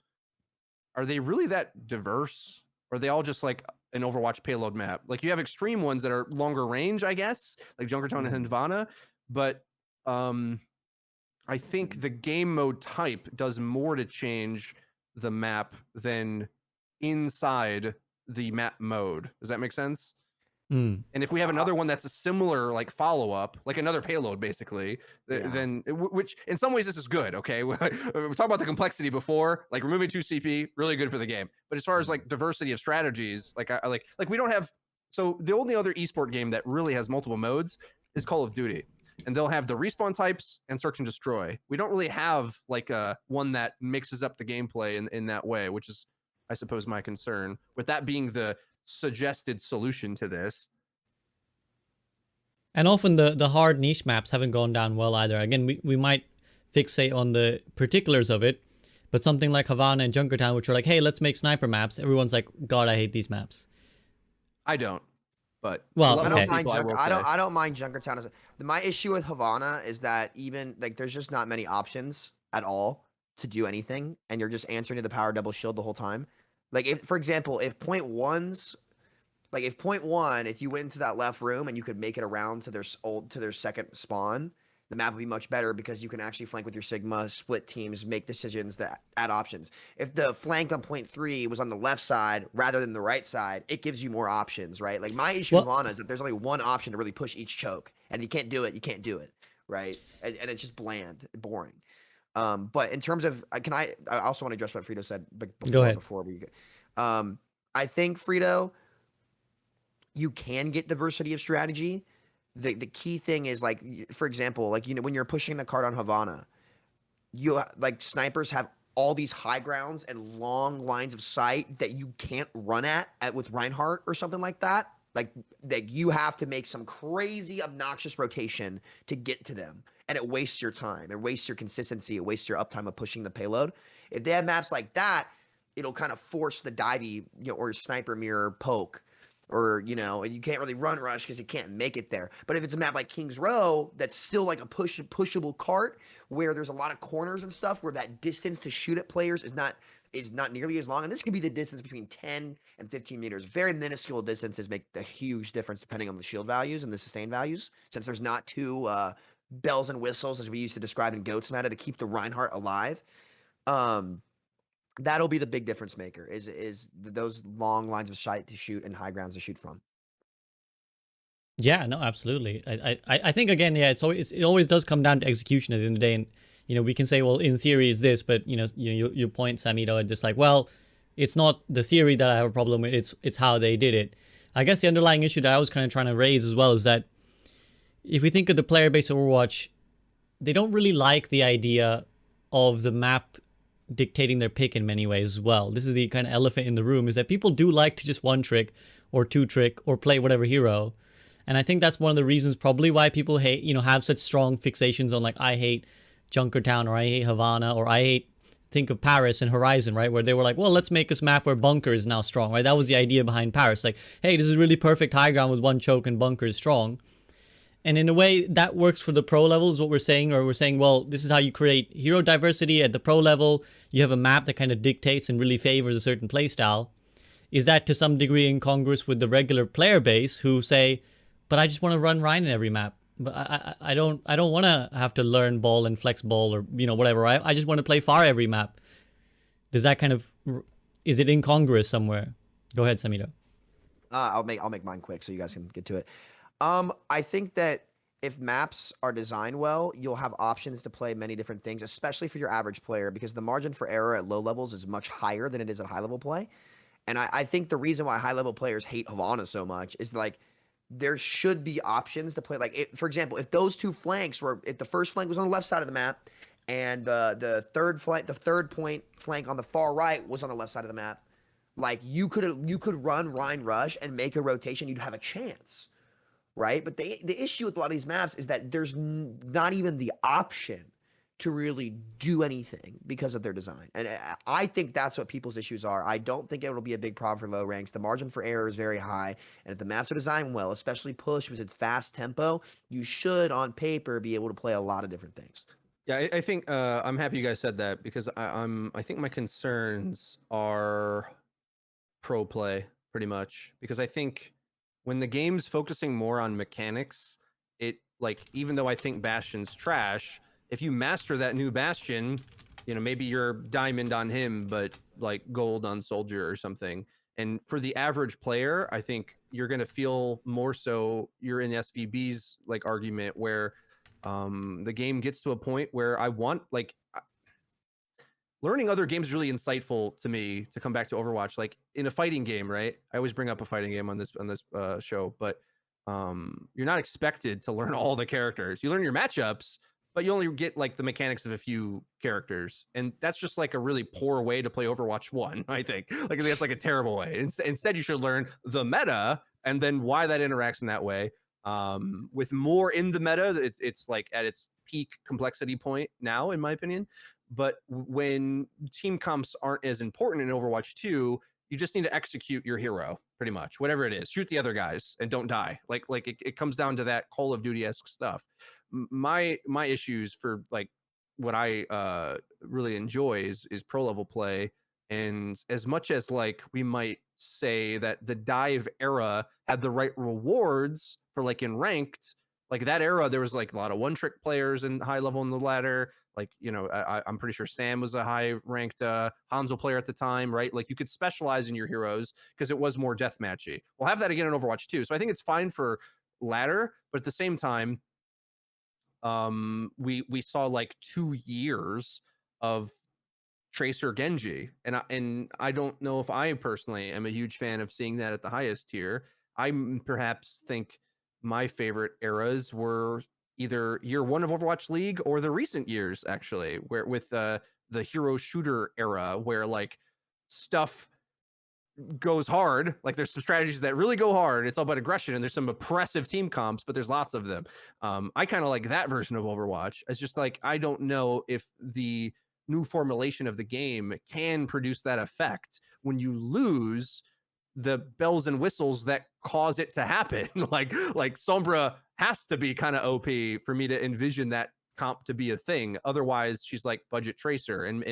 are they really that diverse? Or are they all just like an Overwatch payload map? Like you have extreme ones that are longer range, I guess, like Junkertown and Havana, but I think the game mode type does more to change the map than inside the map mode. Does that make sense? Mm. And if we have another one that's a similar like follow-up, like another payload basically, Yeah. then which in some ways this is good, okay? We talked about the complexity before, like removing 2 CP, really good for the game. But as far as like diversity of strategies, like I like we don't have, so the only other esport game that really has multiple modes is Call of Duty. And they'll have the respawn types and search and destroy. We don't really have like a one that mixes up the gameplay in that way, which is, I suppose, my concern. With that being the suggested solution to this. And often the hard niche maps haven't gone down well either. Again, we might fixate on the particulars of it, but something like Havana and Junkertown, which are like, hey, let's make sniper maps. Everyone's like, God, I hate these maps. I don't. But well, I okay. I don't mind Junkertown. My issue with Havana is that even like there's just not many options at all to do anything, and you're just answering to the power double shield the whole time. Like if, for example, if point one, if you went into that left room and you could make it around to their second spawn, the map would be much better because you can actually flank with your Sigma, split teams, make decisions that add options. If the flank on point 3 was on the left side rather than the right side, it gives you more options, right? Like my issue with Lana is that there's only one option to really push each choke, and you can't do it, right? And it's just bland, boring. But in terms of, I also want to address what Freedo said Go ahead. before we I think Freedo, you can get diversity of strategy. The key thing is, like, for example, like, you know, when you're pushing the card on Havana, you like snipers have all these high grounds and long lines of sight that you can't run at with Reinhardt or something like that. Like you have to make some crazy obnoxious rotation to get to them, and it wastes your time, it wastes your consistency, it wastes your uptime of pushing the payload. If they have maps like that, it'll kind of force the divey, you know, or sniper mirror poke. or you know, and you can't really run rush because you can't make it there. But if it's a map like Kings Row, that's still like a pushable cart where there's a lot of corners and stuff, where that distance to shoot at players is not nearly as long. And this could be the distance between 10 and 15 meters. Very minuscule distances make a huge difference depending on the shield values and the sustain values, since there's not two bells and whistles as we used to describe in Goats Meta to keep the Reinhardt alive. That'll be the big difference maker is those long lines of sight to shoot and high grounds to shoot from. Yeah, no, absolutely. I think again, yeah, it always does come down to execution at the end of the day. And you know, we can say, well, in theory is this, but you know, your point, Samito, and just like, well, it's not the theory that I have a problem with. It's how they did it. I guess the underlying issue that I was kind of trying to raise as well is that if we think of the player base of Overwatch, they don't really like the idea of the map dictating their pick in many ways as well. This is the kind of elephant in the room, is that people do like to just one trick or two trick or play whatever hero. And I think that's one of the reasons probably why people hate, you know, have such strong fixations on like, I hate Junkertown, or I hate Havana, or I hate, think of Paris and Horizon, right? Where they were like, well, let's make this map where bunker is now strong, right? That was the idea behind Paris. Like, hey, this is really perfect high ground with one choke and bunker is strong. And in a way, that works for the pro level is what we're saying. Or we're saying, well, this is how you create hero diversity at the pro level. You have a map that kind of dictates and really favors a certain playstyle. Is that to some degree incongruous with the regular player base who say, but I just want to run Rhine in every map. But I don't want to have to learn ball and flex ball or, you know, whatever. I just want to play far every map. Does that kind of, is it incongruous somewhere? Go ahead, Samito. I'll make mine quick so you guys can get to it. I think that if maps are designed well, you'll have options to play many different things, especially for your average player, because the margin for error at low levels is much higher than it is at high level play. And I think the reason why high level players hate Havana so much is like, there should be options to play. Like, for example, if those two flanks were, if the first flank was on the left side of the map and the third point flank on the far right was on the left side of the map, like you could run Rhine Rush and make a rotation, you'd have a chance, right? But the issue with a lot of these maps is that there's not even the option to really do anything because of their design. And I think that's what people's issues are. I don't think it'll be a big problem for low ranks. The margin for error is very high. And if the maps are designed well, especially push with its fast tempo, you should on paper be able to play a lot of different things. Yeah, I think I'm happy you guys said that, because I think my concerns are pro play pretty much, because I think when the game's focusing more on mechanics, it, like, even though I think Bastion's trash, if you master that new Bastion, you know, maybe you're diamond on him, but like gold on Soldier or something. And for the average player, I think you're going to feel more so you're in SVB's like argument where the game gets to a point where I want, like, learning other games is really insightful to me, to come back to Overwatch. Like in a fighting game, right? I always bring up a fighting game on this show, but you're not expected to learn all the characters. You learn your matchups, but you only get like the mechanics of a few characters. And that's just like a really poor way to play Overwatch 1, I think. Like, I think that's like a terrible way. Instead, you should learn the meta and then why that interacts in that way. With more in the meta, it's like at its peak complexity point now, in my opinion. But when team comps aren't as important in Overwatch 2, you just need to execute your hero, pretty much, whatever it is. Shoot the other guys and don't die. Like it comes down to that Call of Duty-esque stuff. My issues for like what I really enjoy is pro level play. And as much as like we might say that the dive era had the right rewards for like in ranked, like that era, there was like a lot of one trick players in high level in the ladder. Like, you know, I'm pretty sure Sam was a high ranked Hanzo player at the time, right? Like you could specialize in your heroes because it was more deathmatchy. We'll have that again in Overwatch 2. So I think it's fine for ladder, but at the same time, we saw like 2 years of Tracer Genji, and I don't know if I personally am a huge fan of seeing that at the highest tier. I perhaps think my favorite eras were either year 1 of Overwatch League or the recent years, actually, where with the hero shooter era, where like stuff goes hard. Like there's some strategies that really go hard. It's all about aggression, and there's some oppressive team comps, but there's lots of them. I kind of like that version of Overwatch. It's just like, I don't know if the new formulation of the game can produce that effect when you lose the bells and whistles that cause it to happen. like Sombra has to be kind of OP for me to envision that comp to be a thing. Otherwise, she's like budget tracer, and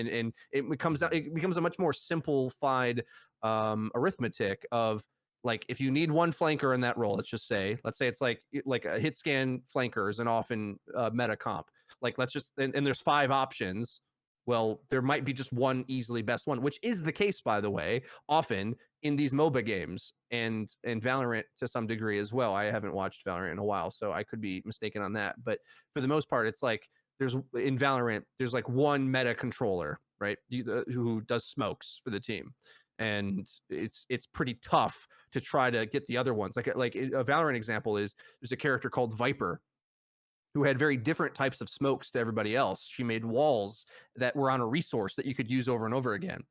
it becomes a much more simplified arithmetic of like, if you need one flanker in that role, let's say it's like a hit scan flanker is an often meta comp. Like and there's 5 options. Well, there might be just one easily best one, which is the case, by the way, often in these MOBA games and Valorant to some degree as well. I haven't watched Valorant in a while, so I could be mistaken on that. But for the most part, it's like in Valorant, there's like one meta controller, right? Who does smokes for the team. And it's pretty tough to try to get the other ones. Like a Valorant example is there's a character called Viper who had very different types of smokes to everybody else. She made walls that were on a resource that you could use over and over again.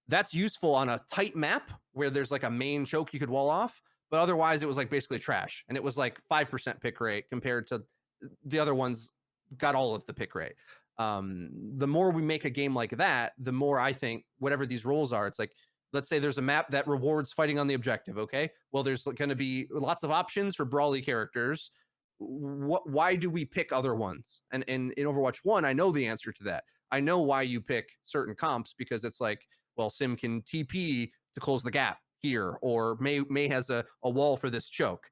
That's useful on a tight map where there's like a main choke you could wall off, but otherwise it was like basically trash. And it was like 5% pick rate compared to the other ones got all of the pick rate. The more we make a game like that, the more I think whatever these roles are, it's like, let's say there's a map that rewards fighting on the objective. Okay. Well, there's going to be lots of options for brawly characters. Why do we pick other ones? And in Overwatch 1, I know the answer to that. I know why you pick certain comps, because it's like, well, Sim can TP to close the gap here, or May has a wall for this choke.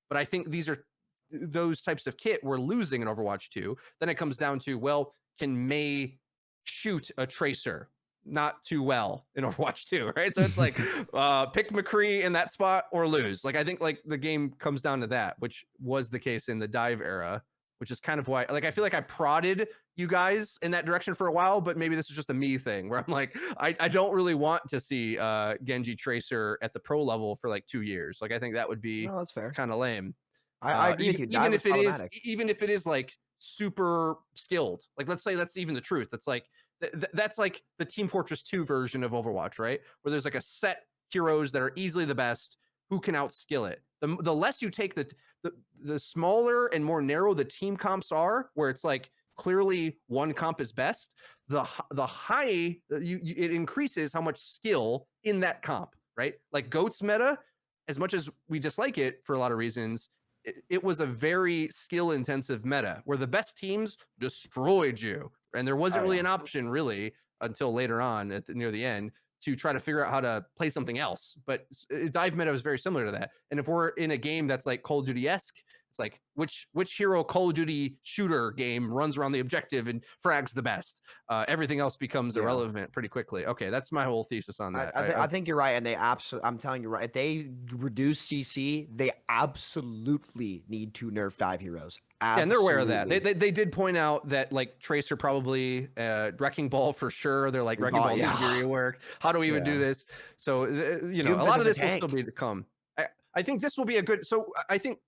But I think these are those types of kit we're losing in Overwatch 2. Then it comes down to, well, can May shoot a tracer? Not too well in Overwatch 2, right? So it's like pick McCree in that spot or lose. Like, I think like the game comes down to that, which was the case in the dive era, which is kind of why, like, I feel like I prodded you guys in that direction for a while, but maybe this is just a me thing where I'm like, I don't really want to see Genji Tracer at the pro level for like 2 years. Like, I think that would be that's fair. kind of lame. I agree with you. Even if it is like super skilled, like let's say that's even the truth. That's like that's like the Team Fortress 2 version of Overwatch, right? Where there's like a set heroes that are easily the best, who can outskill it. The less you take the smaller and more narrow the team comps are, where it's like clearly one comp is best, the high it increases how much skill in that comp, right? Like GOAT's meta, as much as we dislike it for a lot of reasons, it was a very skill intensive meta where the best teams destroyed you, and there wasn't really an option really until later on near the end to try to figure out how to play something else. But dive meta was very similar to that. And if we're in a game that's like Call of Duty-esque, it's like which hero Call of Duty shooter game runs around the objective and frags the best? Everything else becomes irrelevant pretty quickly. Okay, that's my whole thesis on that. I think you're right, and they I'm telling you right. If they reduce CC, they absolutely need to nerf dive heroes. Yeah, and they're aware of that. They did point out that like Tracer probably Wrecking Ball for sure. They're like Wrecking Ball needs to be reworked. How do we even do this? So you know, a lot of this will still be to come. I think this will be a good. So I think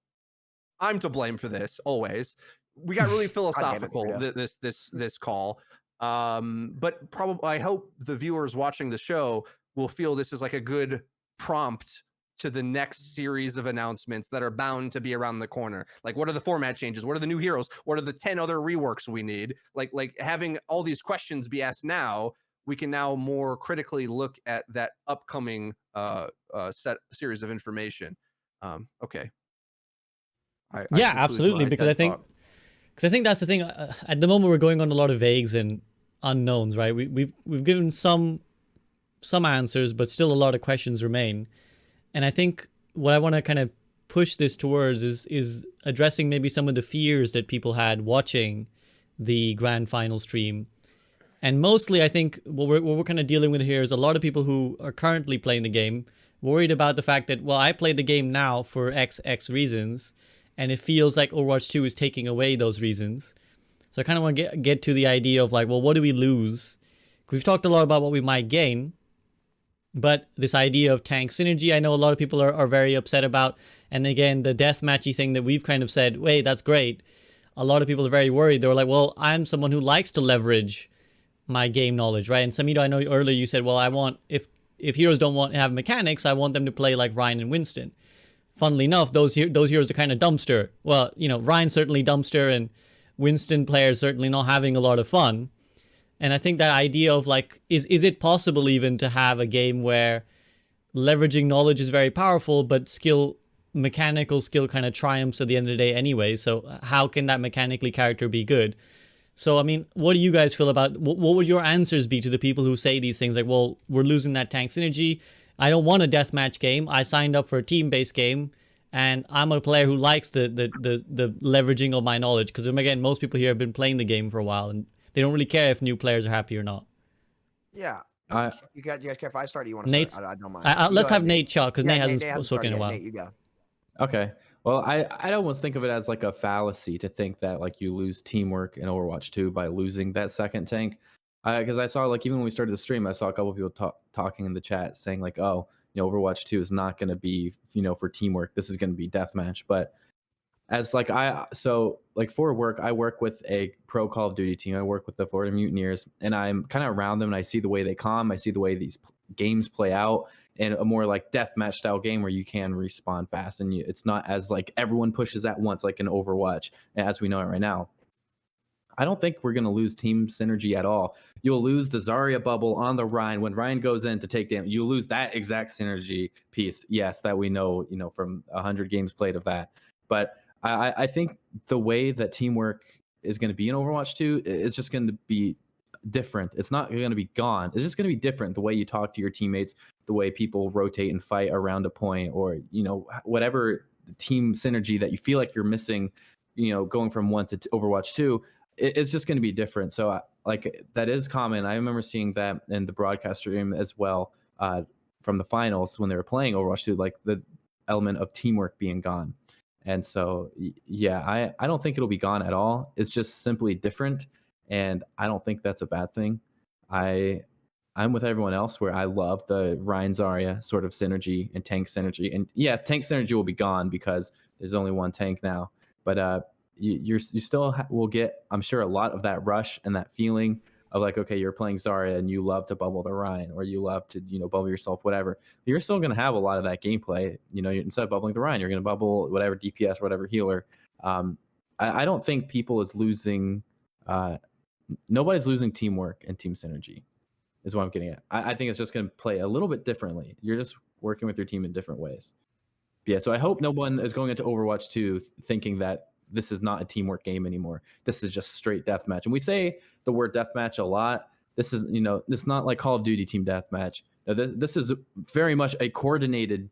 I'm to blame for this always. We got really philosophical this call, but probably I hope the viewers watching the show will feel this is like a good prompt to the next series of announcements that are bound to be around the corner. Like, what are the format changes? What are the new heroes? What are the 10 other reworks we need? Like having all these questions be asked now, we can now more critically look at that upcoming set series of information. Okay. Yeah, absolutely. Because I think that's the thing. At the moment, we're going on a lot of vagues and unknowns, right? We've given some answers, but still a lot of questions remain. And I think what I want to kind of push this towards is addressing maybe some of the fears that people had watching the grand final stream. And mostly, I think what we're kind of dealing with here is a lot of people who are currently playing the game worried about the fact that, well, I played the game now for XX reasons, and it feels like Overwatch 2 is taking away those reasons. So I kind of want to get to the idea of like, well, what do we lose? We've talked a lot about what we might gain. But this idea of tank synergy, I know a lot of people are very upset about. And again, the deathmatchy thing that we've kind of said, wait, that's great. A lot of people are very worried. They were like, well, I'm someone who likes to leverage my game knowledge, right? And Samito, I know earlier you said, well, I want, if heroes don't want to have mechanics, I want them to play like Ryan and Winston. Funnily enough, those heroes are kind of dumpster. Well, you know, Ryan's certainly dumpster, and Winston players certainly not having a lot of fun. And I think that idea of like, is it possible even to have a game where leveraging knowledge is very powerful, but skill mechanical skill kind of triumphs at the end of the day anyway. So how can that mechanically character be good? So, I mean, what do you guys feel about, what would your answers be to the people who say these things like, well, we're losing that tank synergy. I don't want a deathmatch game. I signed up for a team-based game, and I'm a player who likes the leveraging of my knowledge. Because again, most people here have been playing the game for a while, and they don't really care if new players are happy or not. Yeah. I You guys care if I start or you want to Nate's, start? I don't mind. let's Go have ahead, Nate chat, because Yeah, Nate hasn't hasn't spoken in a started yet. while. Nate, you go. Okay. Well, I almost think of it as like a fallacy to think that like you lose teamwork in Overwatch 2 by losing that second tank. Because I saw like even when we started the stream, I saw a couple of people talking in the chat saying like, oh, Overwatch 2 is not going to be for teamwork. This is going to be deathmatch. But as like for work, I work with a pro Call of Duty team. I work with the Florida Mutineers, and I'm kind of around them, and I see the way they I see the way these games play out in a more like deathmatch style game where you can respawn fast, and it's not as like everyone pushes at once like in Overwatch as we know it right now. I don't think we're going to lose team synergy at all. You'll lose the Zarya bubble on the Rhine when Rhine goes in to take damage. You lose that exact synergy piece, yes, that we know, from 100 games played of that. But I think the way that teamwork is going to be in Overwatch 2 is just going to be different. It's not going to be gone. It's just going to be different. The way you talk to your teammates, the way people rotate and fight around a point, or whatever team synergy that you feel like you're missing, going from 1 to Overwatch 2, it's just going to be different. So like that is common. I remember seeing that in the broadcast stream as well, from the finals when they were playing Overwatch 2, like the element of teamwork being gone. And so, yeah, I don't think it'll be gone at all. It's just simply different, and I don't think that's a bad thing. I'm with everyone else where I love the Ryan Zarya sort of synergy and tank synergy. And yeah, tank synergy will be gone because there's only one tank now. But you still will get, I'm sure, a lot of that rush and that feeling of like, okay, you're playing Zarya and you love to bubble the Ryan, or you love to, bubble yourself, whatever. You're still going to have a lot of that gameplay. Instead of bubbling the Ryan, you're going to bubble whatever DPS, whatever healer. I don't think people is losing, nobody's losing teamwork and team synergy is what I'm getting at. I think it's just going to play a little bit differently. You're just working with your team in different ways. Yeah, so I hope no one is going into Overwatch 2 thinking that this is not a teamwork game anymore. This is just straight deathmatch. And we say the word deathmatch a lot. This is, it's not like Call of Duty team deathmatch. This is very much a coordinated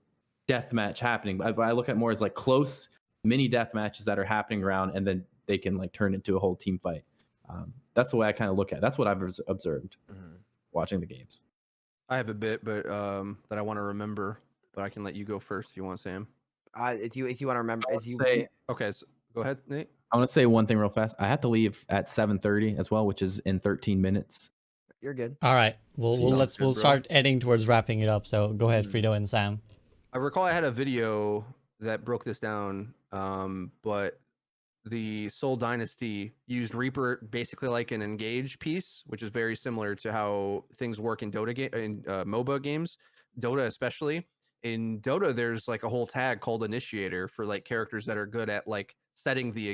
deathmatch happening. But I look at it more as like close mini deathmatches that are happening around, and then they can like turn into a whole team fight. That's the way I kind of look at it. That's what I've observed watching the games. I have a bit, but that I want to remember, but I can let you go first if you want, Sam. If you want to remember, Okay, so go ahead, Nate. I want to say one thing real fast. I have to leave at 7:30 as well, which is in 13 minutes. You're good. All right, we'll Bro. start heading towards wrapping it up. So go ahead, Freedo and Sam. I recall I had a video that broke this down, but the Soul Dynasty used Reaper basically like an engage piece, which is very similar to how things work in MOBA games, Dota especially. In Dota, there's like a whole tag called Initiator for like characters that are good at like setting the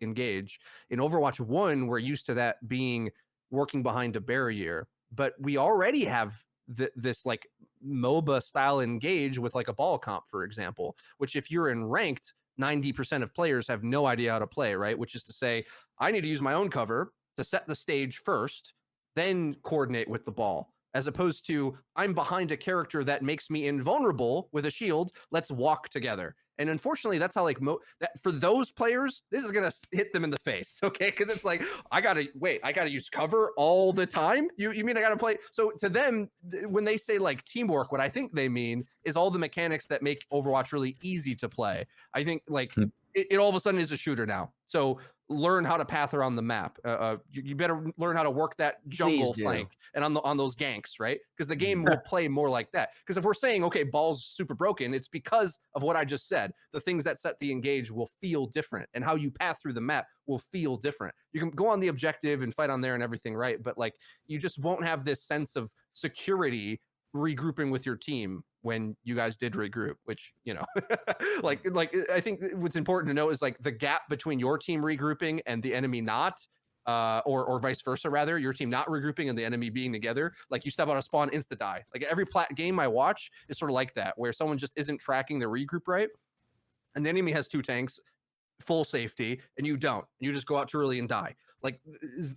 engage. In Overwatch 1, we're used to that being working behind a barrier, but we already have this like MOBA style engage with like a ball comp, for example, which if you're in ranked, 90% of players have no idea how to play, right? Which is to say, I need to use my own cover to set the stage first, then coordinate with the ball, as opposed to I'm behind a character that makes me invulnerable with a shield. Let's walk together. And unfortunately, that's how like that for those players, this is gonna hit them in the face, okay? Because it's like I gotta use cover all the time. You mean I gotta play? So to them, when they say like teamwork, what I think they mean is all the mechanics that make Overwatch really easy to play. I think like it all of a sudden is a shooter now. So learn how to path around the map. You better learn how to work that jungle flank and on those ganks, right? Because the game will play more like that. Because if we're saying, okay, ball's super broken, it's because of what I just said. The things that set the engage will feel different, and how you path through the map will feel different. You can go on the objective and fight on there and everything, right? But like, you just won't have this sense of security regrouping with your team when you guys did regroup, which, like I think what's important to know is like the gap between your team regrouping and the enemy not, or vice versa, rather, your team not regrouping and the enemy being together. Like you step out of spawn, insta die. Like every game I watch is sort of like that, where someone just isn't tracking the regroup right. and the enemy has 2 tanks, full safety, and you don't. You just go out too early and die. Like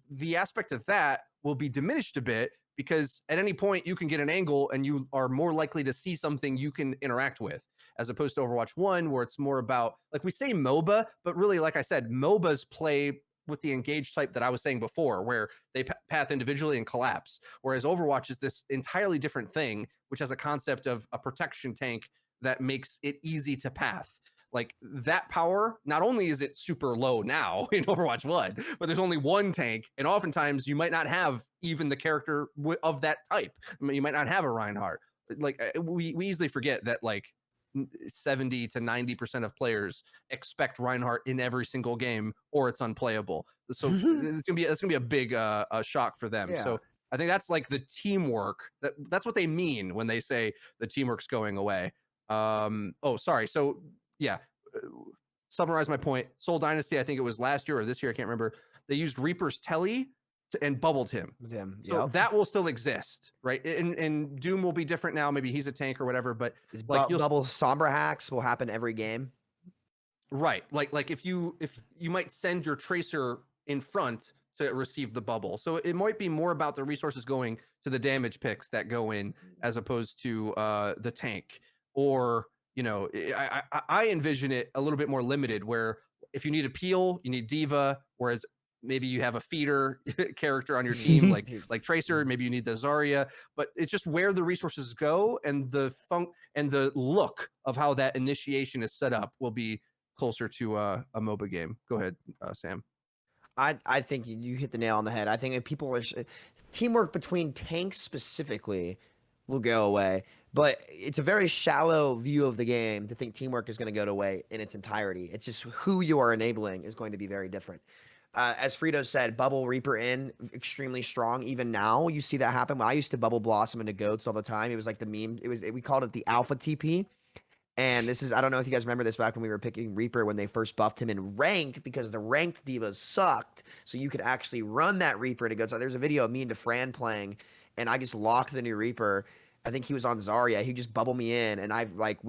the aspect of that will be diminished a bit because at any point you can get an angle and you are more likely to see something you can interact with, as opposed to Overwatch 1, where it's more about, like, we say MOBA, but really, like I said, MOBAs play with the engage type that I was saying before, where they path individually and collapse. Whereas Overwatch is this entirely different thing, which has a concept of a protection tank that makes it easy to path. Like that power, not only is it super low now in Overwatch 1, but there's only one tank, and oftentimes you might not have even the character of that type. I mean, you might not have a Reinhardt. Like we easily forget that like 70 to 90% of players expect Reinhardt in every single game, or it's unplayable. So it's gonna be a big shock for them. Yeah. So I think that's like the teamwork. That's what they mean when they say the teamwork's going away. Oh, sorry. So yeah, summarize my point. Soul Dynasty, I think it was last year or this year, I can't remember. They used Reaper's Telly and bubbled him. So that will still exist, right? And Doom will be different now. Maybe he's a tank or whatever, but like double Sombra hacks will happen every game. Right. Like if you might send your Tracer in front to receive the bubble. So it might be more about the resources going to the damage picks that go in as opposed to the tank. Or, you know, I envision it a little bit more limited, where if you need a peel, you need Diva, whereas maybe you have a feeder character on your team like Tracer, maybe you need the Zarya, but it's just where the resources go, and the look of how that initiation is set up will be closer to a MOBA game. Go ahead, Sam. I think you hit the nail on the head. I think if people are teamwork between tanks specifically will go away, but it's a very shallow view of the game to think teamwork is going to go away in its entirety. It's just who you are enabling is going to be very different. As Freedo said, bubble Reaper in extremely strong. Even now, you see that happen. When I used to bubble Blossom into goats all the time. It was like the meme. We called it the alpha TP. And this is, I don't know if you guys remember this back when we were picking Reaper when they first buffed him in ranked, because the ranked divas sucked. So you could actually run that Reaper into goats. There's a video of me and DeFran playing, and I just locked the new Reaper. I think he was on Zarya. He just bubbled me in, and I had like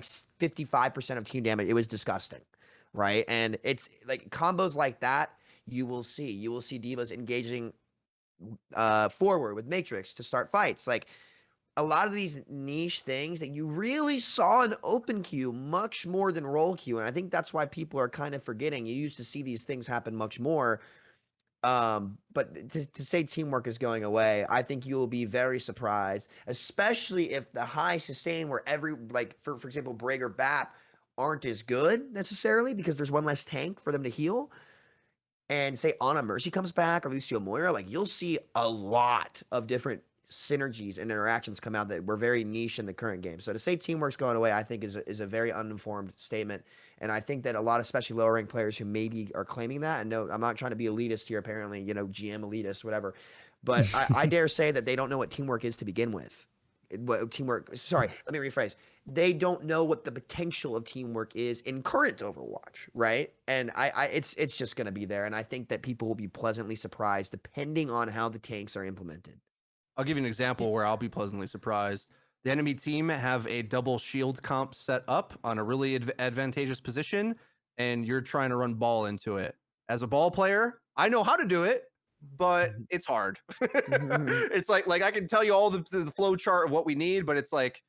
55% of team damage. It was disgusting, right? And it's like combos like that you will see. You will see divas engaging forward with Matrix to start fights. Like a lot of these niche things that you really saw in open queue much more than roll queue. And I think that's why people are kind of forgetting. You used to see these things happen much more. But to say teamwork is going away, I think you will be very surprised, especially if the high sustain where for example, Brig or BAP aren't as good necessarily because there's one less tank for them to heal. And say Ana Mercy comes back or Lucio Moira, like you'll see a lot of different synergies and interactions come out that were very niche in the current game. So to say teamwork's going away, I think is a very uninformed statement. And I think that a lot of especially lower ranked players who maybe are claiming that, and no, I'm not trying to be elitist here, apparently, you know, GM elitist, whatever. But I dare say that they don't know what teamwork is to begin with. Sorry, let me rephrase. They don't know what the potential of teamwork is in current Overwatch, right? And it's just going to be there. And I think that people will be pleasantly surprised depending on how the tanks are implemented. I'll give you an example where I'll be pleasantly surprised. The enemy team have a double shield comp set up on a really advantageous position, and you're trying to run ball into it. As a ball player, I know how to do it, but it's hard. It's like I can tell you all the flow chart of what we need, but it's like,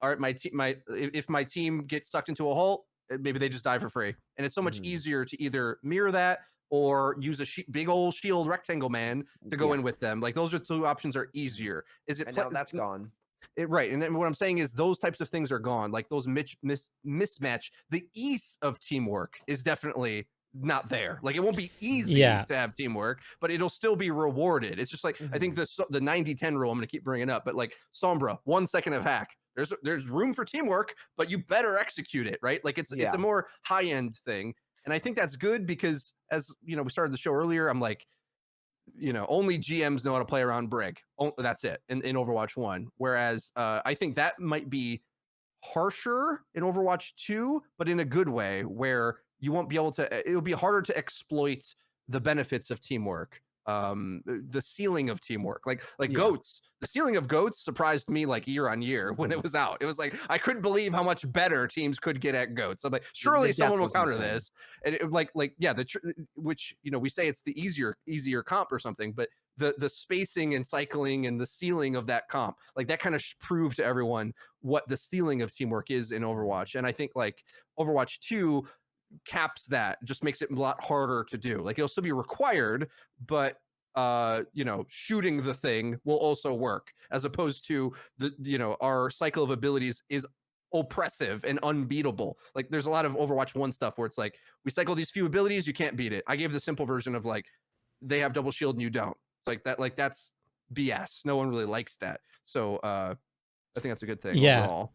all right, if my team gets sucked into a hole, maybe they just die for free. And it's so much easier to either mirror that or use a big old shield rectangle man to go in with them. Like those are two options are easier. And now that's gone. Right. And then what I'm saying is those types of things are gone. Like those mismatch. The ease of teamwork is definitely not there. Like it won't be easy to have teamwork, but it'll still be rewarded. It's just like I think the 90-10 rule, I'm going to keep bringing up, but like Sombra, 1 second of hack. There's room for teamwork, but you better execute it, right? Like it's a more high-end thing. And I think that's good because, as you know, we started the show earlier. I'm like, you know, only GMs know how to play around Brig. That's it in Overwatch 1. Whereas I think that might be harsher in Overwatch 2, but in a good way, where you won't be able to. It'll be harder to exploit the benefits of teamwork. the ceiling of teamwork. Like Yeah. goats, the ceiling of goats surprised me like year on year when it was out. It was like I couldn't believe how much better teams could get at goats. I'm like, surely depth someone will was counter insane. this. And it, like yeah, which we say it's the easier comp or something, but the spacing and cycling and the ceiling of that comp, like that kind of proved to everyone what the ceiling of teamwork is in Overwatch. And I think like Overwatch 2 caps that, just makes it a lot harder to do. Like it'll still be required, but shooting the thing will also work, as opposed to our cycle of abilities is oppressive and unbeatable. Like there's a lot of Overwatch 1 stuff where it's like, we cycle these few abilities, you can't beat it. I gave the simple version of like, they have double shield and you don't. It's like that, like that's BS. No one really likes that. So I think that's a good thing overall.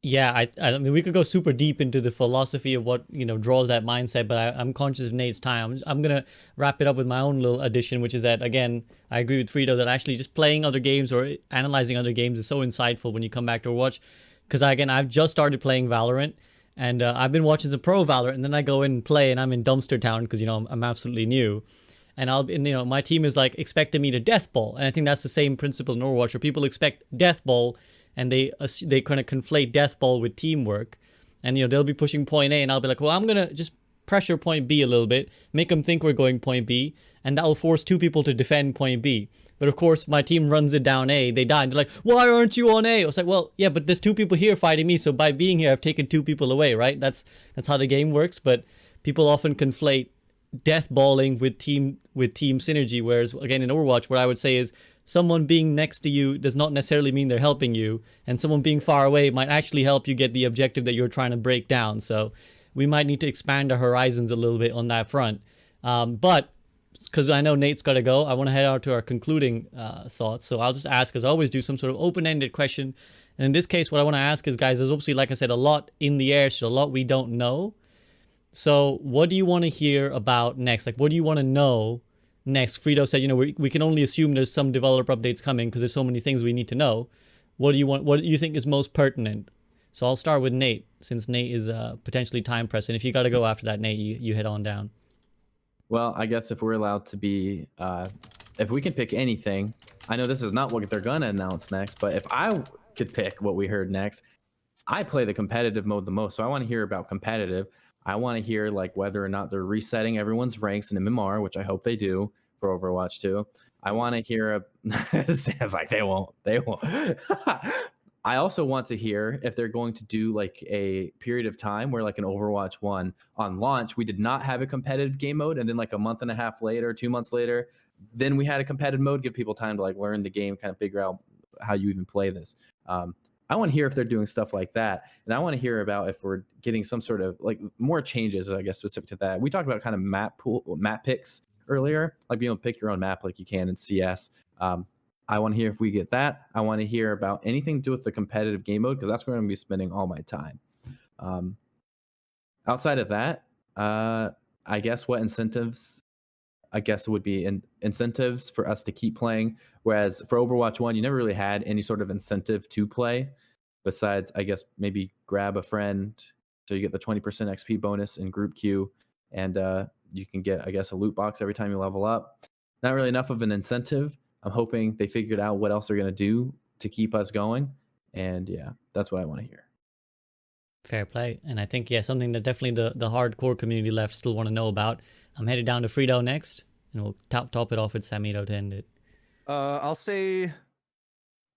Yeah, I mean, we could go super deep into the philosophy of what, draws that mindset, but I'm conscious of Nate's time. I'm going to wrap it up with my own little addition, which is that, again, I agree with Freedo that actually just playing other games or analyzing other games is so insightful when you come back to Overwatch. Because, again, I've just started playing Valorant, and I've been watching some pro Valorant, and then I go in and play, and I'm in dumpster town because, I'm absolutely new. And my team is like expecting me to death ball. And I think that's the same principle in Overwatch, where people expect death ball and they kind of conflate death ball with teamwork. And they'll be pushing point A and I'll be like, well, I'm gonna just pressure point B a little bit, make them think we're going point B, and that will force two people to defend point B. But of course, my team runs it down A, they die, and they're like, why aren't you on A? I was like, well, yeah, but there's two people here fighting me, so by being here, I've taken two people away, right? That's how the game works. But people often conflate death balling with team synergy, whereas again in Overwatch, what I would say is someone being next to you does not necessarily mean they're helping you, and someone being far away might actually help you get the objective that you're trying to break down. So we might need to expand our horizons a little bit on that front. But because I know Nate's got to go, I want to head out to our concluding thoughts. So I'll just ask, as I always do, some sort of open-ended question. And in this case, what I want to ask is, guys, there's obviously, like I said, a lot in the air, so a lot we don't know. So what do you want to hear about next? Like, what do you want to know next? Freedo said, we can only assume there's some developer updates coming because there's so many things we need to know. What do you think is most pertinent? So I'll start with Nate, since Nate is potentially time pressed. And if you got to go after that, Nate, you head on down. Well, I guess if we're allowed to be, if we can pick anything, I know this is not what they're going to announce next, but if I could pick what we heard next, I play the competitive mode the most. So I want to hear about competitive. I want to hear like whether or not they're resetting everyone's ranks in MMR, which I hope they do for Overwatch 2. I want to hear Sam's like, they won't. I also want to hear if they're going to do like a period of time where like in Overwatch 1 on launch, we did not have a competitive game mode. And then like a month and a half later, 2 months later, then we had a competitive mode, give people time to like learn the game, kind of figure out how you even play this. I want to hear if they're doing stuff like that. And I want to hear about if we're getting some sort of like more changes, I guess, specific to that. We talked about kind of map picks earlier, like being able to pick your own map like you can in CS. I want to hear if we get that. I want to hear about anything to do with the competitive game mode, because that's where I'm going to be spending all my time. Outside of that, I guess what incentives, I guess it would be incentives for us to keep playing. Whereas for Overwatch 1, you never really had any sort of incentive to play besides, I guess, maybe grab a friend so you get the 20% XP bonus in group queue, and you can get, I guess, a loot box every time you level up. Not really enough of an incentive. I'm hoping they figured out what else they're going to do to keep us going. And yeah, that's what I want to hear. Fair play. And I think, yeah, something that definitely the hardcore community left still want to know about. I'm headed down to Freedo next, and we'll top it off with Samito to end it. I'll say,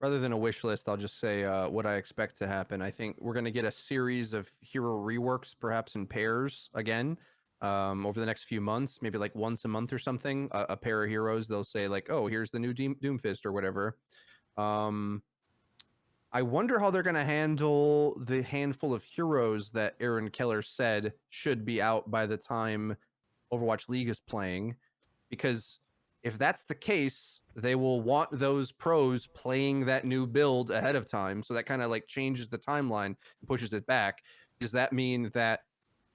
rather than a wish list, I'll just say what I expect to happen. I think we're going to get a series of hero reworks, perhaps in pairs again, over the next few months, maybe like once a month or something. A pair of heroes, they'll say like, oh, here's the new Doomfist or whatever. I wonder how they're going to handle the handful of heroes that Aaron Keller said should be out by the time Overwatch League is playing, because if that's the case, they will want those pros playing that new build ahead of time. So that kind of like changes the timeline and pushes it back. Does that mean that,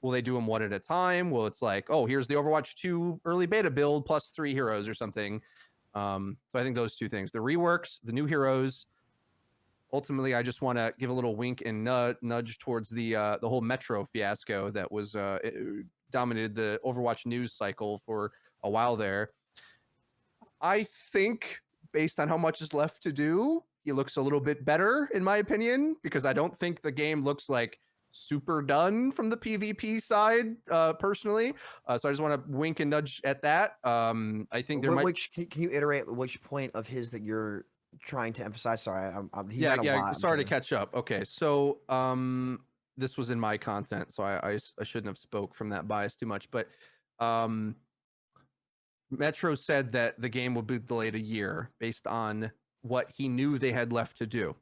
will they do them one at a time? Well, it's like, oh, here's the Overwatch 2 early beta build plus 3 heroes or something. So I think those two things, the reworks, the new heroes. Ultimately, I just want to give a little wink and nudge towards the whole Metro fiasco that was dominated the Overwatch news cycle for a while there. I think based on how much is left to do, he looks a little bit better in my opinion, because I don't think the game looks like super done from the PvP side, personally. So I just want to wink and nudge at that. I think there might. Which can you iterate which point of his that you're trying to emphasize? Sorry, he Yeah, had a yeah. lot. I'm Sorry to trying catch up. Okay, so this was in my content, so I shouldn't have spoke from that bias too much, but Metro said that the game will be delayed a year based on what he knew they had left to do.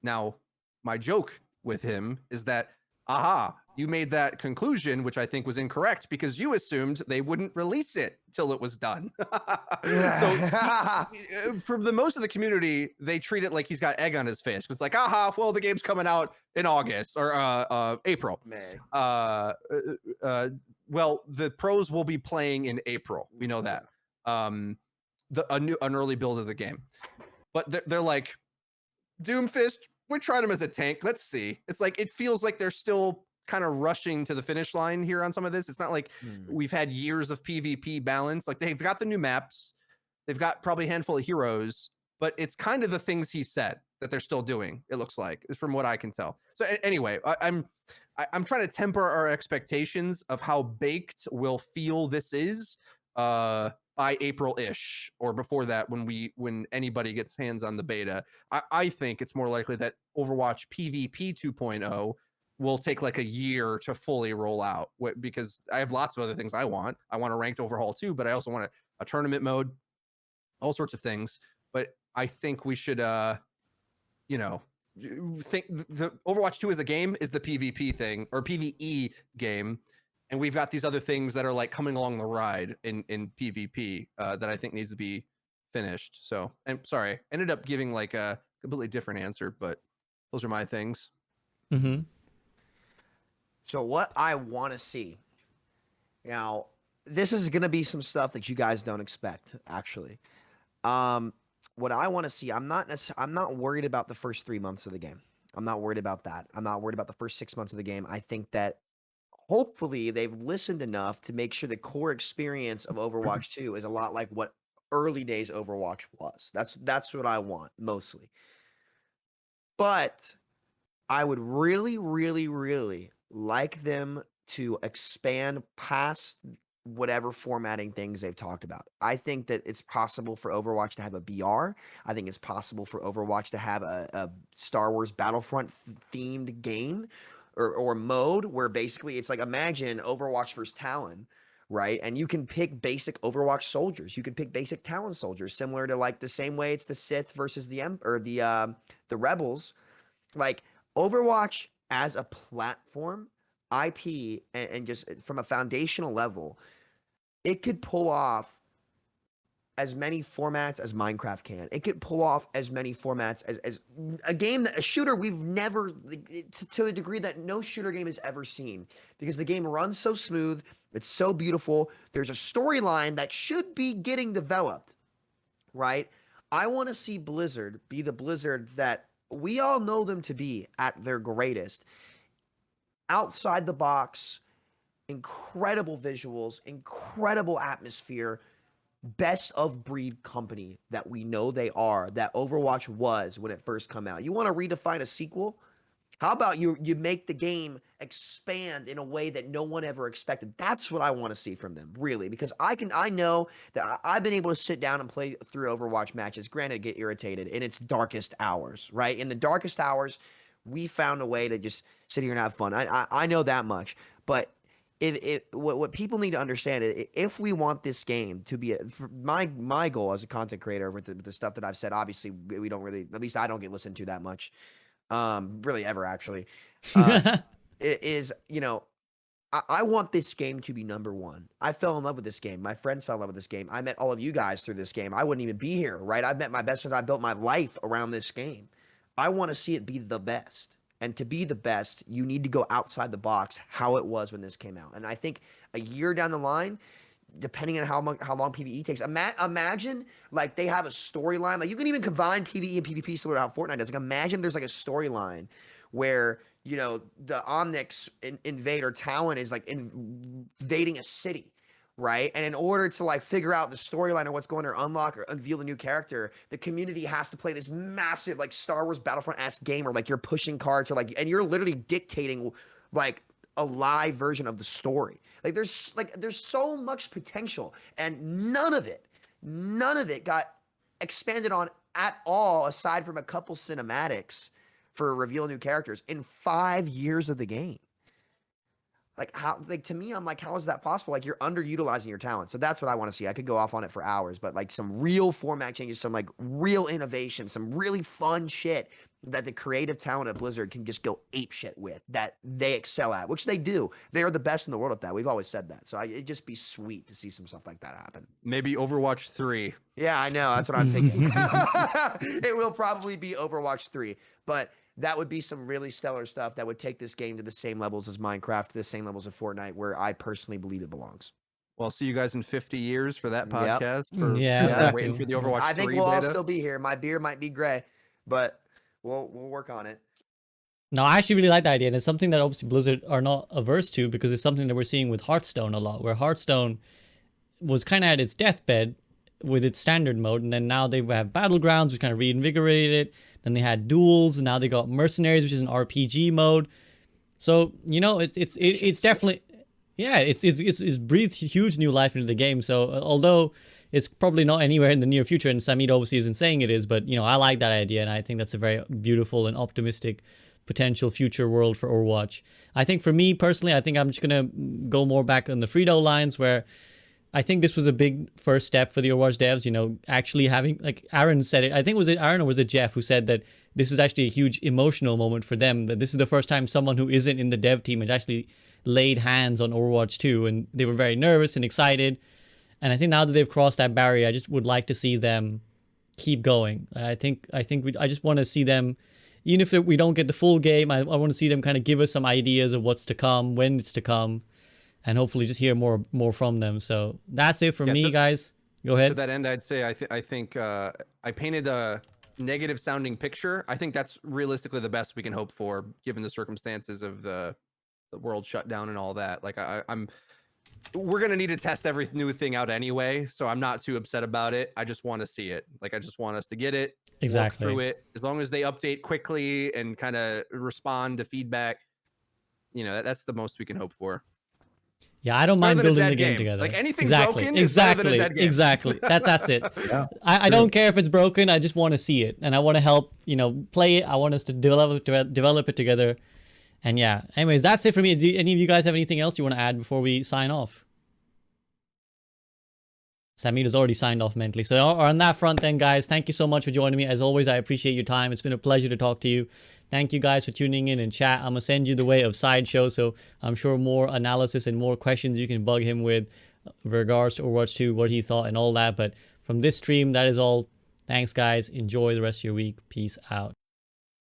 Now, my joke with him is that, aha, you made that conclusion, which I think was incorrect because you assumed they wouldn't release it till it was done. For the most of the community, they treat it like he's got egg on his face. It's like, aha, well, the game's coming out in August or April. May. Well, the pros will be playing in April. We know that. An early build of the game, but they're like, Doomfist, we're trying him as a tank. Let's see. It's like it feels like they're still kind of rushing to the finish line here on some of this. It's not like we've had years of PvP balance. Like they've got the new maps, they've got probably a handful of heroes, but it's kind of the things he said that they're still doing. It looks like, is from what I can tell. So anyway, I'm trying to temper our expectations of how baked we'll feel this is by April-ish or before that, when anybody gets hands on the beta. I think it's more likely that Overwatch PvP 2.0 will take like a year to fully roll out, because I have lots of other things I want. I want a ranked overhaul too, but I also want a tournament mode, all sorts of things. But I think we should, think the Overwatch 2 as a game is the PvP thing or PvE game. And we've got these other things that are like coming along the ride in PvP that I think needs to be finished. So I'm sorry, ended up giving like a completely different answer, but those are my things. Mm-hmm. So what I want to see now, this is going to be some stuff that you guys don't expect, actually. What I want to see, I'm not worried about the first 3 months of the game. I'm not worried about that. I'm not worried about the first 6 months of the game. I think that hopefully they've listened enough to make sure the core experience of Overwatch 2 is a lot like what early days Overwatch was. That's what I want mostly. But I would really, really, really like them to expand past whatever formatting things they've talked about. I think that it's possible for Overwatch to have a BR. I think it's possible for Overwatch to have a Star Wars Battlefront themed game or mode where basically it's like, imagine Overwatch versus Talon, right? And you can pick basic Overwatch soldiers. You can pick basic Talon soldiers, similar to like the same way it's the Sith versus the Rebels. Like Overwatch as a platform, IP, and just from a foundational level, it could pull off as many formats as Minecraft can. It could pull off as many formats as a shooter we've never, to a degree that no shooter game has ever seen, because the game runs so smooth, it's so beautiful. There's a storyline that should be getting developed, right? I want to see Blizzard be the Blizzard that we all know them to be at their greatest. Outside the box, incredible visuals, incredible atmosphere, best of breed company that we know they are, that Overwatch was when it first come out. You want to redefine a sequel? How about you make the game expand in a way that no one ever expected? That's what I want to see from them, really, because I know that I've been able to sit down and play through Overwatch matches, granted get irritated in its darkest hours, right? In the darkest hours, we found a way to just sit here and have fun. I know that much, but what people need to understand is, if we want this game to be my goal as a content creator with the stuff that I've said, obviously we don't really, at least I don't get listened to that much, really ever actually, is, I want this game to be number one. I fell in love with this game. My friends fell in love with this game. I met all of you guys through this game. I wouldn't even be here, right? I've met my best friends. I built my life around this game. I want to see it be the best. And to be the best, you need to go outside the box how it was when this came out. And I think a year down the line, depending on how long PvE takes, imagine like they have a storyline. Like you can even combine PvE and PvP similar to how Fortnite does. Like imagine there's like a storyline where, the Omnics invade, or Talon is like invading a city. right? And in order to like figure out the storyline of what's going to unlock or unveil the new character, the community has to play this massive like Star Wars Battlefront-esque game, or like you're pushing cards, or like, and you're literally dictating like a live version of the story. Like there's so much potential, and none of it got expanded on at all, aside from a couple cinematics for reveal new characters in 5 years of the game. Like how, like to me, I'm like, how is that possible? Like you're underutilizing your talent. So that's what I want to see. I could go off on it for hours, but like some real format changes, some like real innovation, some really fun shit that the creative talent at Blizzard can just go ape shit with, that they excel at, which they do. They are the best in the world at that. We've always said that. So it'd just be sweet to see some stuff like that happen. Maybe Overwatch 3. Yeah, I know. That's what I'm thinking. It will probably be Overwatch 3, but that would be some really stellar stuff that would take this game to the same levels as Minecraft, to the same levels of Fortnite, where I personally believe it belongs. Well, I'll see you guys in 50 years for that Yep. podcast. For Yeah, exactly. waiting for the Overwatch 3 I think we'll all beta. still be here. My beard might be gray, but we'll work on it. No, I actually really like the idea, and it's something that obviously Blizzard are not averse to, because it's something that we're seeing with Hearthstone a lot, where Hearthstone was kind of at its deathbed with its standard mode, and then now they have Battlegrounds, which kind of reinvigorated it. Then they had duels, and now they got Mercenaries, which is an RPG mode. So it's definitely, yeah, it's breathed huge new life into the game. So although it's probably not anywhere in the near future, and Samito obviously isn't saying it is, but I like that idea, and I think that's a very beautiful and optimistic potential future world for Overwatch. I think for me personally, I think I'm just gonna go more back on the Freedo lines, where I think this was a big first step for the Overwatch devs, actually having, like Aaron said it, I think was it Aaron or was it Jeff who said that this is actually a huge emotional moment for them, that this is the first time someone who isn't in the dev team has actually laid hands on Overwatch 2, and they were very nervous and excited. And I think now that they've crossed that barrier, I just would like to see them keep going. I just want to see them, even if we don't get the full game, I want to see them kind of give us some ideas of what's to come, when it's to come, and hopefully just hear more from them. So that's it for me, guys. Go ahead. To that end, I'd say I think I painted a negative sounding picture. I think that's realistically the best we can hope for, given the circumstances of the world shutdown and all that. Like we're gonna need to test every new thing out anyway, so I'm not too upset about it. I just want to see it. Like I just want us to get it, Exactly. work through it. As long as they update quickly and kind of respond to feedback, that's the most we can hope for. Yeah, I don't mind building the game together. Like anything broken is better than a dead game. Exactly. That's it. Yeah. I don't care if it's broken. I just want to see it, and I want to help, play it. I want us to develop it together. And yeah, anyways, that's it for me. Do any of you guys have anything else you want to add before we sign off? Samito's already signed off mentally. So on that front then, guys, thank you so much for joining me. As always, I appreciate your time. It's been a pleasure to talk to you. Thank you guys for tuning in and chat. I'm going to send you the way of Sideshow, so I'm sure more analysis and more questions you can bug him with regards to Overwatch 2, what he thought and all that. But from this stream, that is all. Thanks, guys. Enjoy the rest of your week. Peace out.